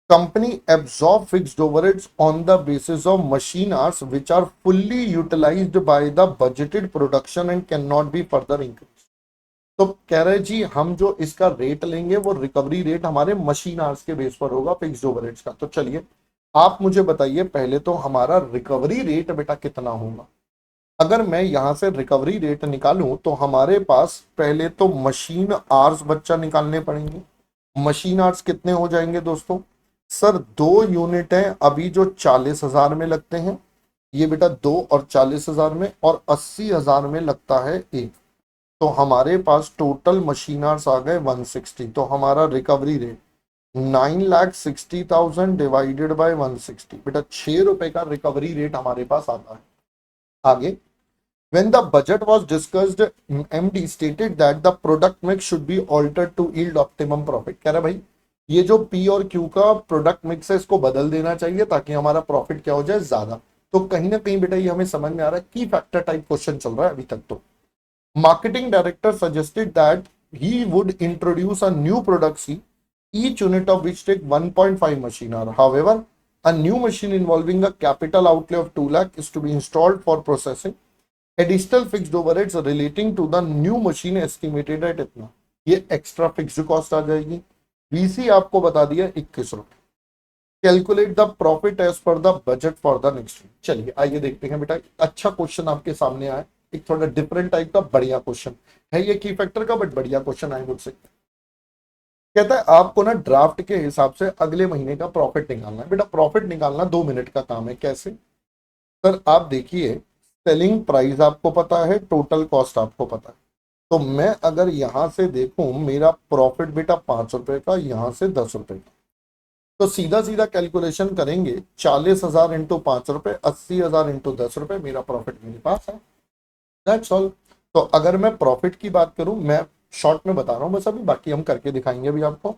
[SPEAKER 1] company absorb fixed overheads on the basis of machine hours which are fully utilized by the budgeted production and cannot be further increased। तो कह रहे जी हम जो इसका रेट लेंगे वो recovery rate हमारे मशीन आवर्स के बेस पर होगा फिक्स्ड ओवरहेड्स का। तो चलिए आप मुझे बताइए पहले तो हमारा रिकवरी रेट बेटा कितना होगा। अगर मैं यहां से रिकवरी रेट निकालूं तो हमारे पास पहले तो मशीन आवर्स बच्चा निकालने पड़ेंगे। मशीन आवर्स कितने हो जाएंगे दोस्तों, सर 2 यूनिट है अभी जो 40,000 में लगते हैं, ये बेटा 2 और 40,000 में, और 80,000 में लगता है एक, तो हमारे पास टोटल मशीन आवर्स आ गए 160। तो हमारा रिकवरी रेट 9,60,000 डिवाइडेड बाय 160, बेटा 6 रुपए का रिकवरी रेट हमारे पास आता है। आगे when the budget was discussed MD stated that the product mix should be altered to yield optimum profit। कह रहा भाई ये जो P और Q का प्रोडक्ट मिक्स है इसको बदल देना चाहिए ताकि हमारा प्रॉफिट क्या हो जाए ज्यादा। तो कहीं ना कहीं बेटा ये हमें समझ में आ रहा है की फैक्टर टाइप क्वेश्चन चल रहा है अभी तक। तो marketing director suggested that he would introduce a new product C, each unit of which take 1.5 machine hour, however A new machine involving a capital outlay of 2 lakh is to be installed for processing. Additional fixed overheads relating to the new machine estimated at इतना, ये extra fixed cost आ जाएगी। VC आपको बता दिया 21 रुपए। Calculate the profit as per the budget for the next week. चलिए आइए देखते हैं बेटा, अच्छा क्वेश्चन आपके सामने आया, एक थोड़ा डिफरेंट टाइप का बढ़िया क्वेश्चन है ये की फैक्टर का, बट बढ़िया क्वेश्चन आए मुझसे। कहता है आपको ना ड्राफ्ट के हिसाब से अगले महीने का प्रॉफिट निकालना है। बेटा प्रॉफिट निकालना 2 मिनट का काम है। कैसे सर? आप देखिए, सेलिंग प्राइस आपको पता है, टोटल कॉस्ट आपको पता है। तो मैं अगर यहां से देखूं, मेरा प्रॉफिट बेटा 5 रुपए का, यहां से 10 रुपए का, तो सीधा सीधा कैलकुलेशन करेंगे 40,000 इंटू 5 रुपए, 80,000 इंटू 10 रुपए, मेरा प्रॉफिट मेरे पास है। That's all. तो अगर मैं प्रॉफिट की बात करूं, मैं शॉर्ट में बता रहा हूं बस, अभी बाकी हम करके दिखाएंगे अभी आपको।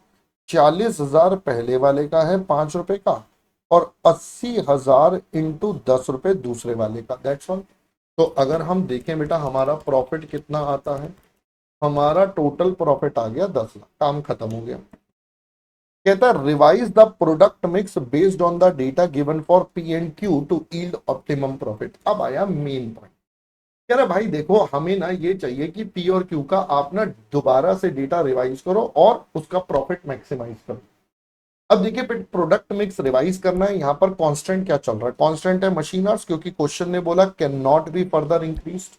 [SPEAKER 1] 40,000 पहले वाले का है 5 रुपए का, और 80,000 इंटू 10 रुपए दूसरे वाले का। That's all. तो अगर हम देखें बेटा, हमारा प्रॉफिट कितना आता है, हमारा टोटल प्रॉफिट आ गया 10 लाख। काम खत्म हो गया। कहता है revise the product mix based on the data given for P and Q to yield optimum profit. अब आया मेन पॉइंट। कह रहा भाई देखो, हमें ना ये चाहिए कि पी और क्यू का आप ना दोबारा से डेटा रिवाइज करो और उसका प्रॉफिट मैक्सिमाइज करो। अब देखिए प्रोडक्ट मिक्स रिवाइज करना है, यहाँ पर कांस्टेंट क्या चल रहा है? कांस्टेंट है मशीन आवर्स, क्योंकि क्वेश्चन ने बोला can not be further increase.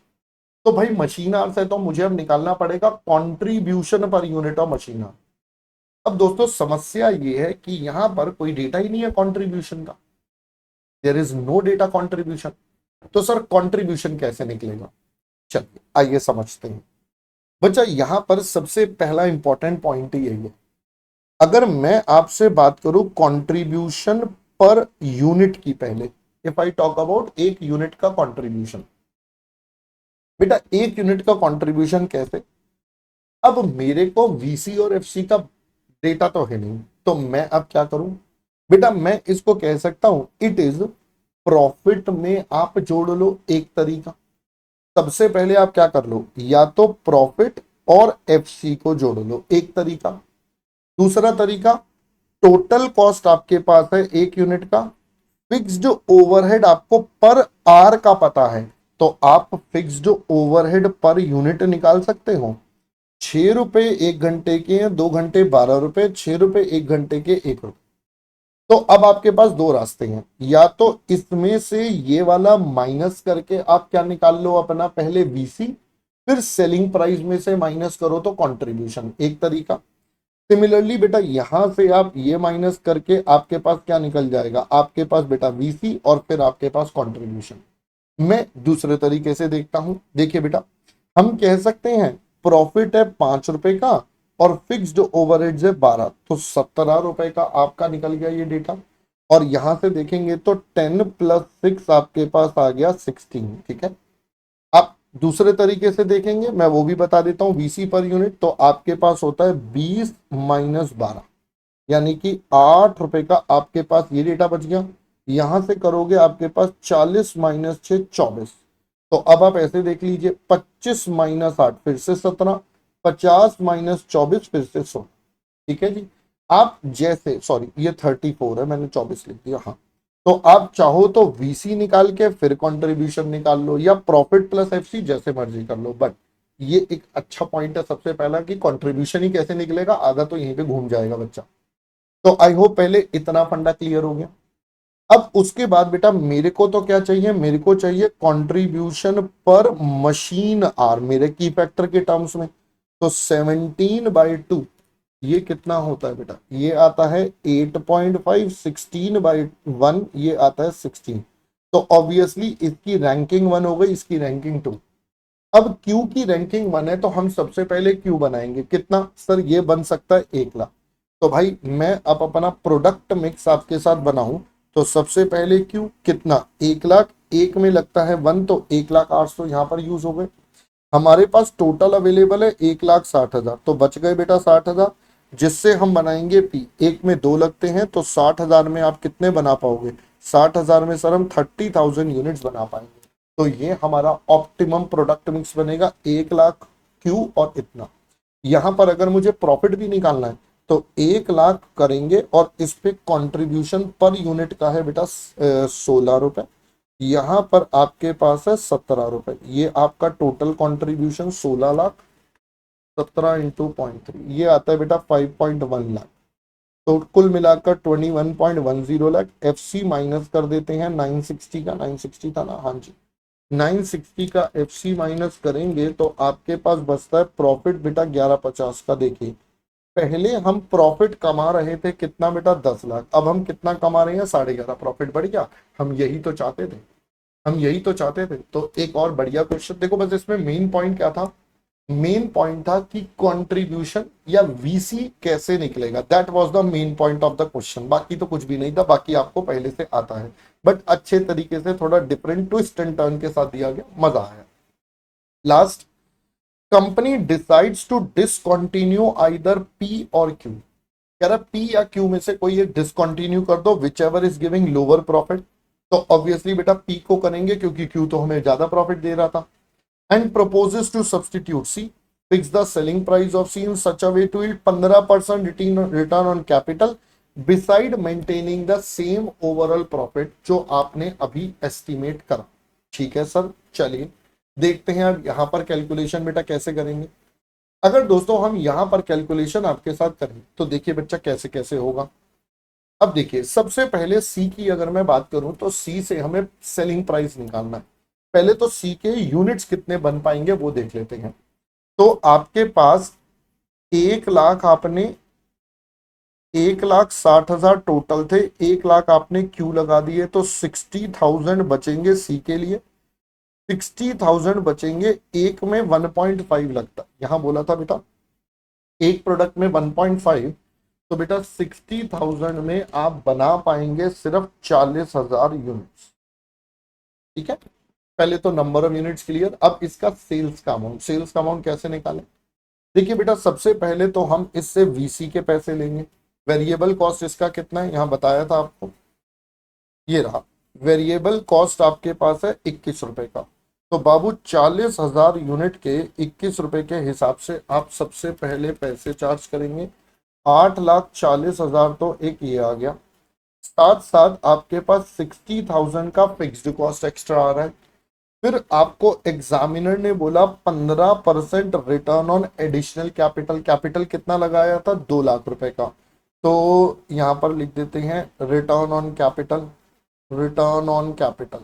[SPEAKER 1] तो भाई मशीन आवर्स है, तो मुझे अब निकालना पड़ेगा कॉन्ट्रीब्यूशन पर यूनिट ऑफ मशीन आवर्स। अब दोस्तों समस्या ये है कि यहां पर कोई डेटा ही नहीं है कॉन्ट्रीब्यूशन का, there is no data contribution. तो सर कॉन्ट्रीब्यूशन कैसे निकलेगा? चलिए आइए समझते हैं। बच्चा यहां पर सबसे पहला इंपॉर्टेंट पॉइंट यही है, अगर मैं आपसे बात करूं कंट्रीब्यूशन पर यूनिट की, पहले इफ आई टॉक अबाउट एक यूनिट का कंट्रीब्यूशन, बेटा एक यूनिट का कंट्रीब्यूशन कैसे? अब मेरे को वीसी और एफसी का डेटा तो है नहीं, तो मैं अब क्या करूं बेटा? मैं इसको कह सकता हूं इट इज प्रॉफिट में आप जोड़ लो। एक तरीका, सबसे पहले आप क्या कर लो, या तो प्रॉफिट और एफसी को जोड़ लो, एक तरीका। दूसरा तरीका, टोटल कॉस्ट आपके पास है एक यूनिट का, फिक्स्ड ओवरहेड आपको पर आर का पता है, तो आप फिक्स्ड ओवरहेड पर यूनिट निकाल सकते हो। 6 रुपए 1 घंटे के, 2 घंटे 12 रुपए, 6 रुपए 1 घंटे के 1 रुपए। तो अब आपके पास दो रास्ते हैं, या तो इसमें से ये वाला माइनस करके आप क्या निकाल लो अपना, पहले वीसी, फिर सेलिंग प्राइस में से माइनस करो तो कंट्रीब्यूशन, एक तरीका। सिमिलरली बेटा यहां से आप ये माइनस करके आपके पास क्या निकल जाएगा, आपके पास बेटा वीसी और फिर आपके पास कंट्रीब्यूशन। मैं दूसरे तरीके से देखता हूं। देखिए बेटा, हम कह सकते हैं प्रॉफिट है 5 रुपए का और फिक्स्ड ओवरहेड्स है 12, तो 17 रुपए का आपका निकल गया ये डेटा। और यहां से देखेंगे तो 10 प्लस 6 आपके पास आ गया 16। ठीक है, आप दूसरे तरीके से देखेंगे, मैं वो भी बता देता हूं, वीसी पर यूनिट तो आपके पास होता है 20 माइनस 12, यानी कि 8 रुपए का आपके पास ये डेटा बच गया। यहां से करोगे आपके पास 40 माइनस 6 24, तो अब आप ऐसे देख लीजिए 25 माइनस 8 फिर से 17, 50 माइनस 24 फिर से 16। ठीक है जी, आप जैसे, सॉरी ये 34 है, मैंने 24 लिख दिया। हाँ, तो आप चाहो तो वीसी निकाल के फिर कंट्रीब्यूशन निकाल लो, या प्रॉफिट प्लस एफसी, जैसे मर्जी कर लो। बट ये एक अच्छा पॉइंट है सबसे पहला कि कंट्रीब्यूशन ही कैसे निकलेगा, आधा तो यहीं पे घूम जाएगा बच्चा। तो आई होप पहले इतना फंडा क्लियर हो गया। अब उसके बाद बेटा मेरे को तो क्या चाहिए, मेरे को चाहिए कंट्रीब्यूशन पर मशीन आर, मेरे की फैक्टर के टर्म्स में। तो 17/2 ये कितना होता है बेटा, ये आता है 8.5, 16/1 ये आता है 16। तो ऑब्वियसली इसकी रैंकिंग 1 हो गई, इसकी रैंकिंग 2। अब क्यू की रैंकिंग 1 है, तो हम सबसे पहले क्यू बनाएंगे। कितना सर? ये बन सकता है 1 लाख। तो भाई मैं अब अपना प्रोडक्ट मिक्स आपके साथ बनाऊं, तो सबसे पहले क्यू कितना, 1 लाख, एक में लगता है 1, तो 1 लाख 8 तो यहाँ पर यूज हो गए। हमारे पास टोटल अवेलेबल है 1,60,000, तो बच गए बेटा 60,000, जिससे हम बनाएंगे पी। एक में 2 लगते हैं, तो 60,000 में आप कितने बना पाओगे? 60,000 में सर हम 30,000 यूनिट्स बना पाएंगे। तो ये हमारा ऑप्टिमम प्रोडक्ट मिक्स बनेगा, 1 लाख क्यू और इतना। यहां पर अगर मुझे प्रॉफिट भी निकालना है, तो 1 लाख करेंगे और इस पे कंट्रीब्यूशन पर यूनिट का है बेटा 16 रुपए, यहाँ पर आपके पास है 17 रुपए। ये आपका टोटल कंट्रीब्यूशन 16 लाख, 17 × 0.3 ये आता है बेटा 5.1 लाख। तो कुल मिलाकर 21.10 लाख। FC माइनस कर देते हैं 960 का, 960 था ना, हाँ जी, 960 का FC माइनस करेंगे तो आपके पास बचता है प्रॉफिट बेटा 1150 का। देखिए पहले हम प्रॉफिट कमा रहे थे कितना बेटा 10 लाख, अब हम कितना कमा रहे हैं 11.5। प्रॉफिट बढ़ गया, हम यही तो चाहते थे, हम यही तो चाहते थे। तो एक और बढ़िया क्वेश्चन देखो, बस इसमें मेन पॉइंट क्या था, मेन पॉइंट था कि कंट्रीब्यूशन या वीसी कैसे निकलेगा, that was the main point of the question. बाकी तो कुछ भी नहीं था, बाकी आपको पहले से आता है, बट अच्छे तरीके से थोड़ा डिफरेंट ट्विस्ट एंड टर्न के साथ दिया गया, मजा आया। Last, company decides to discontinue either P or Q. कह रहा पी या क्यू में से कोई एक डिसकंटिन्यू कर दो, which ever is giving lower profit. तो ऑब्वियसली बेटा पी को करेंगे क्योंकि क्यू तो हमें ज्यादा प्रॉफिट दे रहा था। And proposes to substitute C, fix the selling price of C in such a way to yield 15% return on capital beside maintaining the same overall profit जो आपने अभी estimate करा। ठीक है सर, चलिए देखते हैं अब यहाँ पर कैलकुलेशन बेटा कैसे करेंगे। अगर दोस्तों हम यहाँ पर कैलकुलेशन आपके साथ करें तो देखिए बच्चा कैसे कैसे होगा। अब देखिए सबसे पहले सी की अगर मैं बात करूं तो सी से हमें सेलिंग प्राइस निकालना है। पहले तो सी के यूनिट्स कितने बन पाएंगे वो देख लेते हैं। तो आपके पास 1 लाख, आपने 1,60,000 टोटल थे, 1 लाख आपने क्यू लगा दिए तो 60,000 बचेंगे सी के लिए, 60,000 बचेंगे। एक में 1.5 लगता, यहां बोला था बेटा एक प्रोडक्ट में 1.5, तो बेटा 60,000 में आप बना पाएंगे सिर्फ 40,000 यूनिट्स। ठीक है, पहले तो नंबर ऑफ यूनिट्स क्लियर। अब इसका सेल्स का अमाउंट, सेल्स का अमाउंट कैसे निकालें। देखिए बेटा सबसे पहले तो हम इससे वीसी के पैसे लेंगे। वेरिएबल कॉस्ट इसका कितना है, यहां बताया था आपको, ये रहा। वेरिएबल कॉस्ट आपके पास है 21 रुपए का। तो बाबू 40,000 यूनिट के 21 रुपए के हिसाब से आप सबसे पहले पैसे चार्ज करेंगे। 8,40,000 तो एक ये आ गया, साथ साथ आपके पास 60,000 का फिक्स्ड कॉस्ट एक्स्ट्रा आ रहा है। फिर आपको एग्जामिनर ने बोला 15% return on additional capital. Capital कितना लगाया था 2 लाख रुपए का, तो यहां पर लिख देते हैं return on capital, return on capital.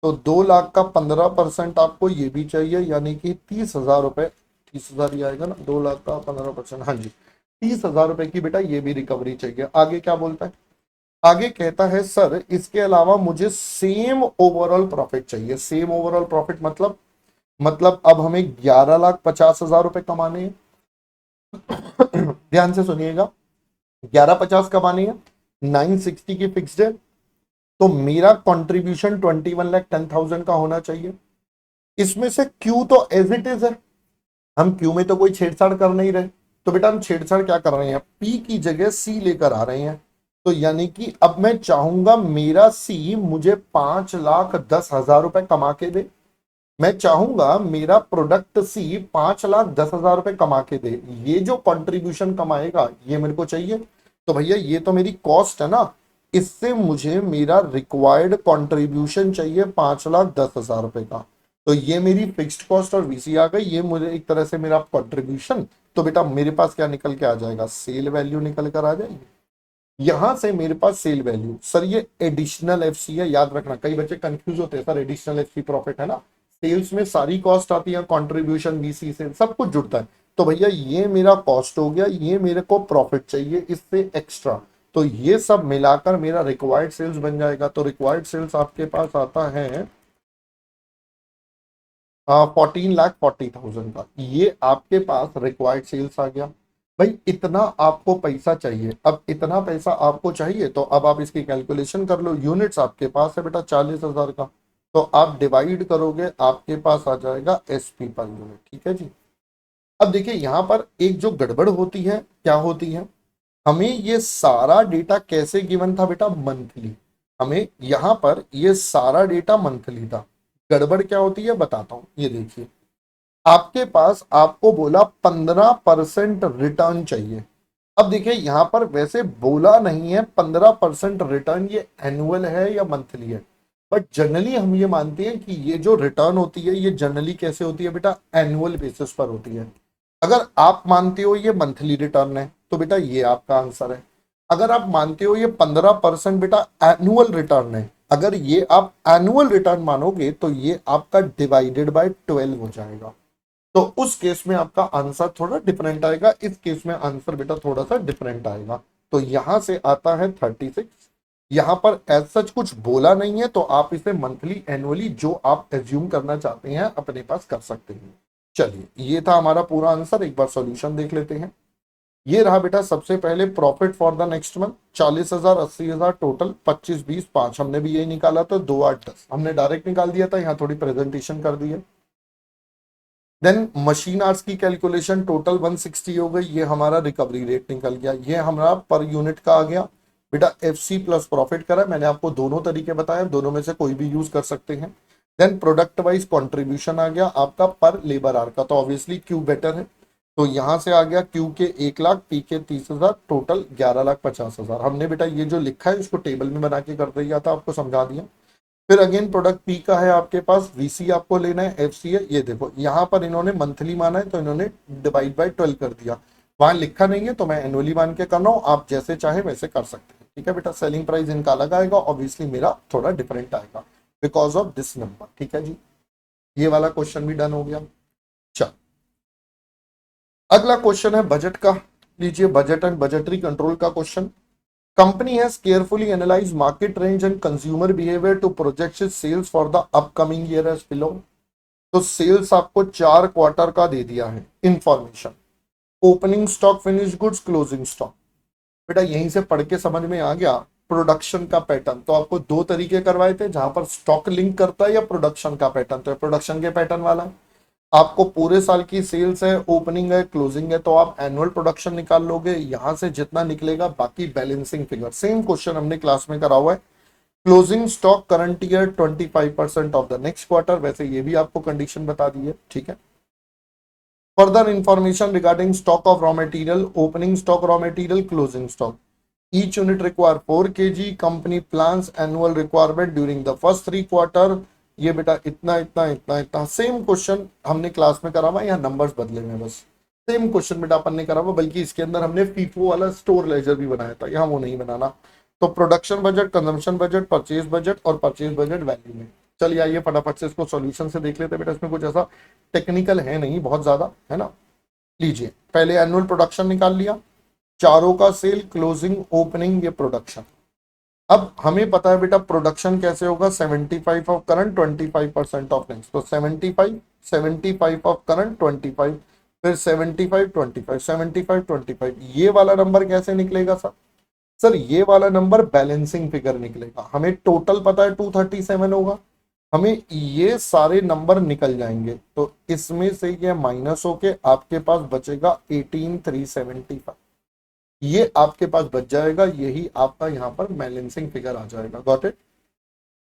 [SPEAKER 1] तो 2 लाख का 15% आपको ये भी चाहिए, यानी कि 30,000 रुपए, 30,000 ही आएगा ना, 2 लाख का 15%, हाँ जी 30,000 रुपए की बेटा ये भी रिकवरी चाहिए। आगे क्या बोलता है, आगे कहता है सर इसके अलावा मुझे सेम ओवरऑल प्रॉफिट चाहिए। सेम ओवरऑल प्रॉफिट मतलब अब हमें 11,50,000 रुपए कमाने हैं। ध्यान से सुनिएगा, 11,50 कमाने हैं, 960 की फिक्स्ड है, तो मेरा कंट्रीब्यूशन 21,10,000 का होना चाहिए। इसमें से क्यू तो एज इट इज है, हम क्यू में तो कोई छेड़छाड़ कर नहीं रहे, तो बेटा हम छेड़छाड़ क्या कर रहे हैं, पी की जगह सी लेकर आ रहे हैं। तो यानी कि अब मैं चाहूंगा मेरा सी मुझे 5,10,000 रुपए कमा के दे, मैं चाहूंगा मेरा प्रोडक्ट सी 5,10,000 रुपए कमा के दे। ये जो कंट्रीब्यूशन कमाएगा ये मेरे को चाहिए। तो भैया ये तो मेरी कॉस्ट है ना, इससे मुझे मेरा रिक्वायर्ड कंट्रीब्यूशन चाहिए 5,10,000 रुपए का। तो ये मेरी फिक्स्ड कॉस्ट और वीसी आ गई, ये मुझे एक तरह से मेरा कंट्रीब्यूशन। तो बेटा मेरे पास क्या निकल के आ जाएगा, सेल वैल्यू निकल कर आ जाएगी। यहां से मेरे पास सेल वैल्यू, सर ये एडिशनल एफसी है, याद रखना कई बच्चे कंफ्यूज होते हैं, सर एडिशनल एफसी प्रॉफिट है ना, सेल्स में सारी कॉस्ट आती है, कंट्रीब्यूशन वीसी से सब कुछ जुड़ता है। तो भैया ये मेरा कॉस्ट हो गया, ये मेरे को प्रॉफिट चाहिए इससे एक्स्ट्रा, तो ये सब मिलाकर मेरा रिक्वायर्ड सेल्स बन जाएगा। तो रिक्वायर्ड सेल्स आपके पास आता है 14,40,000 का, ये आपके पास रिक्वायर्ड सेल्स आ गया। भाई इतना आपको पैसा चाहिए, अब इतना पैसा आपको चाहिए तो अब आप इसकी कैलकुलेशन कर लो। यूनिट्स आपके पास है बेटा 40,000 का, तो आप डिवाइड करोगे आपके पास आ जाएगा एसपी पर यूनिट। ठीक है जी। अब देखिए यहां पर एक जो गड़बड़ होती है, क्या होती है, हमें ये सारा डेटा कैसे गिवन था बेटा, मंथली। हमें यहां पर ये सारा डेटा मंथली था। गड़बड़ क्या होती है बताता हूं, ये देखिए आपके पास आपको बोला 15% रिटर्न चाहिए। अब देखिए यहाँ पर वैसे बोला नहीं है 15% रिटर्न ये एनुअल है या मंथली है, बट जनरली हम ये मानते हैं कि ये जो रिटर्न होती है ये जनरली कैसे होती है बेटा, एनुअल बेसिस पर होती है। अगर आप मानते हो ये मंथली रिटर्न है तो बेटा ये आपका आंसर है। अगर आप मानते हो ये 15% बेटा एनुअल रिटर्न है, अगर ये आप एनुअल रिटर्न मानोगे तो ये आपका डिवाइडेड बाय 12 हो जाएगा। तो उस केस में आपका आंसर थोड़ा डिफरेंट आएगा, इस केस में आंसर बेटा थोड़ा सा डिफरेंट आएगा। तो यहां से आता है 36। यहां पर एज सच कुछ बोला नहीं है तो आप इसे मंथली एनुअली जो आप एज्यूम करना चाहते हैं अपने पास कर सकते हैं। चलिए ये था हमारा पूरा आंसर, एक बार सॉल्यूशन देख लेते हैं। ये रहा बेटा सबसे पहले profit for the next month 40,000 80,000 total 25 20 5, हमने भी यही निकाला था 2 8 10 हमने डायरेक्ट निकाल दिया था, यहाँ थोड़ी प्रेजेंटेशन कर दी है। देन मशीन आवर्स की कैलकुलेशन टोटल 160 हो गई, ये हमारा रिकवरी रेट निकल गया, ये हमारा पर यूनिट का आ गया बेटा एफसी प्लस प्रॉफिट करा। मैंने आपको दोनों तरीके बताए, दोनों में से कोई भी यूज कर सकते हैं। देन प्रोडक्ट वाइज कंट्रीब्यूशन आ गया आपका पर लेबर आवर का, तो ऑब्वियसली क्यू बेटर है, तो यहां से आ गया क्यू के 1 लाख, पी के 30,000, टोटल 11,50,000। हमने बेटा ये जो लिखा है इसको टेबल में बना के कर दिया था, आपको समझा दिया। फिर अगेन प्रोडक्ट पी का है आपके पास, वीसी आपको लेना है, एफसी है, ये देखो यहाँ पर इन्होंने मंथली माना है तो इन्होंने डिवाइड बाय 12 कर दिया, वहां लिखा नहीं है तो मैं एनुअली मान के कर रहा हूँ, आप जैसे चाहे वैसे कर सकते हैं। ठीक है बेटा, सेलिंग प्राइस इनका अलग आएगा, ऑब्वियसली मेरा थोड़ा डिफरेंट आएगा बिकॉज ऑफ दिस नंबर। ठीक है जी, ये वाला क्वेश्चन भी डन हो गया। चल अगला क्वेश्चन है बजट का, लीजिए बजट एंड बजटरी कंट्रोल का question. Company has carefully analyzed market range and consumer behavior to project its sales for the upcoming year as below। तो सेल्स आपको 4 क्वार्टर का दे दिया है information, opening stock, finish goods, closing stock. बेटा यहीं से पढ़ के समझ में आ गया प्रोडक्शन का पैटर्न। तो आपको 2 तरीके करवाए थे, जहां पर स्टॉक लिंक करता है या प्रोडक्शन का पैटर्न, तो प्रोडक्शन के पैटर्न वाला है। आपको पूरे साल की सेल्स है, ओपनिंग है, क्लोजिंग है, तो आप एनुअल प्रोडक्शन निकाल लोगे, यहां से जितना निकलेगा बाकी बैलेंसिंग फिगर। सेम क्वेश्चन हमने क्लास में करा हुआ है। Closing stock current year 25% of the next quarter, वैसे ये भी आपको कंडीशन बता दी है। ठीक है, further information regarding stock of raw material, opening stock raw material, closing stock. Each unit require 4 kg, company plans annual requirement during the first 3 quarter. ये बेटा इतना इतना इतना इतना, सेम क्वेश्चन हमने क्लास में करा हुआ, यहाँ नंबर्स बदले हुए बस। सेम क्वेश्चन बेटा अपन ने करा हुआ, बल्कि इसके अंदर हमने फीफो वाला स्टोर लेजर भी बनाया था, यहाँ वो नहीं बनाना। तो production budget, consumption budget, purchase budget और परचेज बजट वैल्यू में। चलिए आइए फटाफट से इसको सॉल्यूशन से देख लेते हैं बेटा, इसमें कुछ ऐसा टेक्निकल है नहीं बहुत ज्यादा, है ना। लीजिए पहले एनुअल प्रोडक्शन निकाल लिया, चारों का सेल, क्लोजिंग, ओपनिंग, ये प्रोडक्शन। अब हमें पता है बेटा प्रोडक्शन कैसे होगा, 75 ऑफ करंट 25% ऑफ नेक्स्ट, तो 75 ऑफ करंट 25, फिर 75 25 75 25, ये वाला नंबर कैसे निकलेगा सर? सर ये वाला नंबर बैलेंसिंग फिगर निकलेगा। हमें टोटल पता है 237 होगा, हमें ये सारे नंबर निकल जाएंगे, तो इसमें से ये माइनस होके आपके पास बचेगा 18,375, ये आपके पास बच जाएगा, यही आपका यहाँ पर बैलेंसिंग फिगर आ जाएगा। Got it?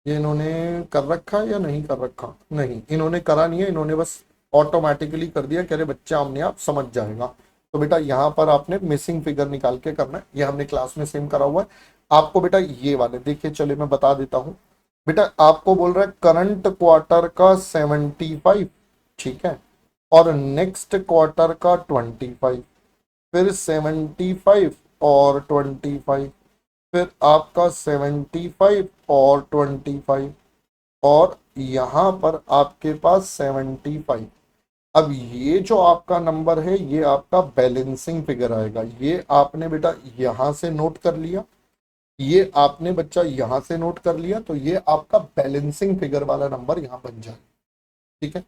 [SPEAKER 1] ये इन्होंने कर रखा या नहीं कर रखा? नहीं, इन्होंने करा नहीं है, इन्होंने बस ऑटोमेटिकली कर दिया, कह रहे बच्चा हमने आप समझ जाएगा। तो बेटा यहाँ पर आपने मिसिंग फिगर निकाल के करना है, ये हमने क्लास में सेम करा हुआ है। आपको बेटा ये वाले देखिए, चलिए मैं बता देता हूँ बेटा, आपको बोल रहा है करंट क्वार्टर का 75, ठीक है, और नेक्स्ट क्वार्टर का 25, फिर 75 और 25, फिर आपका 75 और 25, और यहां पर आपके पास 75। अब ये जो आपका नंबर है ये आपका बैलेंसिंग फिगर आएगा, ये आपने बेटा यहां से नोट कर लिया, ये आपने बच्चा यहां से नोट कर लिया, तो ये आपका बैलेंसिंग फिगर वाला नंबर यहां बन जाए। ठीक है,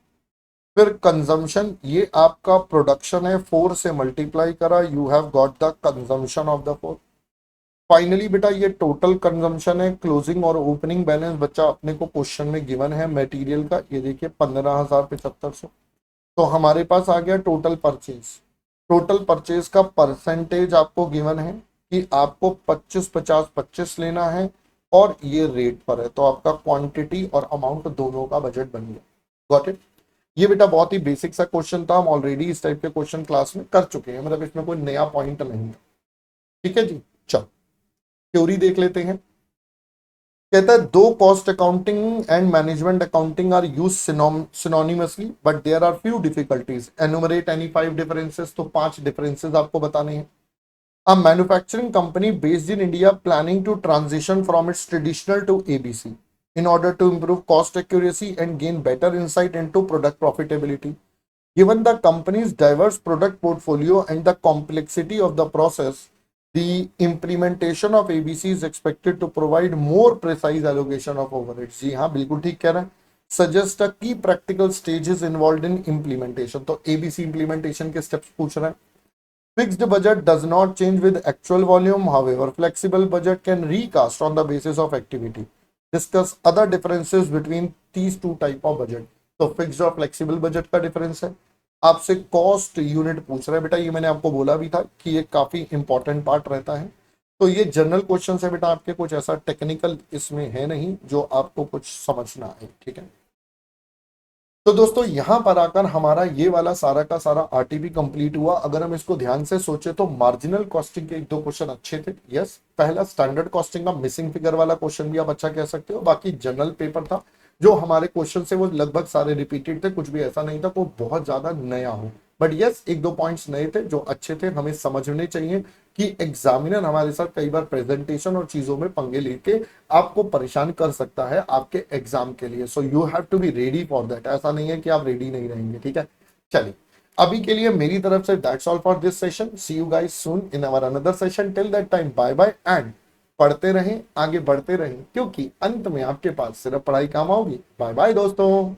[SPEAKER 1] फिर कंजम्पशन, ये आपका प्रोडक्शन है, 4 से मल्टीप्लाई करा, you have got the consumption of the 4। Finally बेटा ये टोटल कंजम्पशन है, क्लोजिंग और ओपनिंग बैलेंस बच्चा अपने को क्वेश्चन में गिवन है मटेरियल का, ये देखिए 15,7500। तो हमारे पास आ गया टोटल परचेज। टोटल परचेज का परसेंटेज आपको गिवन है कि आपको 25 50 25 लेना है, और ये रेट पर है, तो आपका क्वांटिटी और अमाउंट दोनों का बजट बन गया। Got it? ये बेटा बहुत ही बेसिक सा क्वेश्चन था, हम ऑलरेडी इस टाइप के क्वेश्चन क्लास में कर चुके हैं, मतलब इसमें कोई नया पॉइंट नहीं है। ठीक है जी। चलो थ्योरी देख लेते हैं। कहता है दो cost accounting and management accounting are use synonymously but there are few difficulties, enumerate any 5 differences. तो 5 डिफरेंसेस आपको बताने हैं। A manufacturing company based in India planning to transition from its traditional to ABC in order to improve cost accuracy and gain better insight into product profitability. Given the company's diverse product portfolio and the complexity of the process, the implementation of ABC is expected to provide more precise allocation of overheads. जी हाँ, बिल्कुल ठीक कह रहा है। Suggest a key practical stages involved in implementation. तो ABC implementation के steps पूछ रहा है। Fixed budget does not change with actual volume. However, flexible budget can recast on the basis of activity. Discuss other differences between these two type of budget. तो fixed और flexible budget का difference है। आपसे cost unit पूछ रहा है बेटा, ये मैंने आपको बोला भी था कि ये काफी इंपॉर्टेंट पार्ट रहता है। तो ये जनरल क्वेश्चन है बेटा, आपके कुछ ऐसा टेक्निकल इसमें है नहीं जो आपको कुछ समझना है। ठीक है, तो दोस्तों यहां पर आकर हमारा ये वाला सारा का सारा आरटीपी कंप्लीट हुआ। अगर हम इसको ध्यान से सोचे तो मार्जिनल कॉस्टिंग के एक दो क्वेश्चन अच्छे थे। यस, पहला स्टैंडर्ड कॉस्टिंग का मिसिंग फिगर वाला क्वेश्चन भी आप अच्छा कह सकते हो। बाकी जनरल पेपर था, जो हमारे क्वेश्चन से वो लगभग सारे रिपीटेड थे, कुछ भी ऐसा नहीं था वो बहुत ज्यादा नया हो। बट यस, एक दो पॉइंट्स नए थे जो अच्छे थे, हमें समझने चाहिए कि एग्जामिनर हमारे साथ कई बार प्रेजेंटेशन और चीजों में पंगे लेके आपको परेशान कर सकता है आपके एग्जाम के लिए। So you have to be ready for that. ऐसा नहीं है कि आप रेडी नहीं रहेंगे। ठीक है, चलिए अभी के लिए मेरी तरफ से that's all for this session. See you guys soon in our another session. Till that time bye bye and पढ़ते रहें, आगे बढ़ते रहें, क्योंकि अंत में आपके पास सिर्फ पढ़ाई काम आओगी। बाय बाय दोस्तों।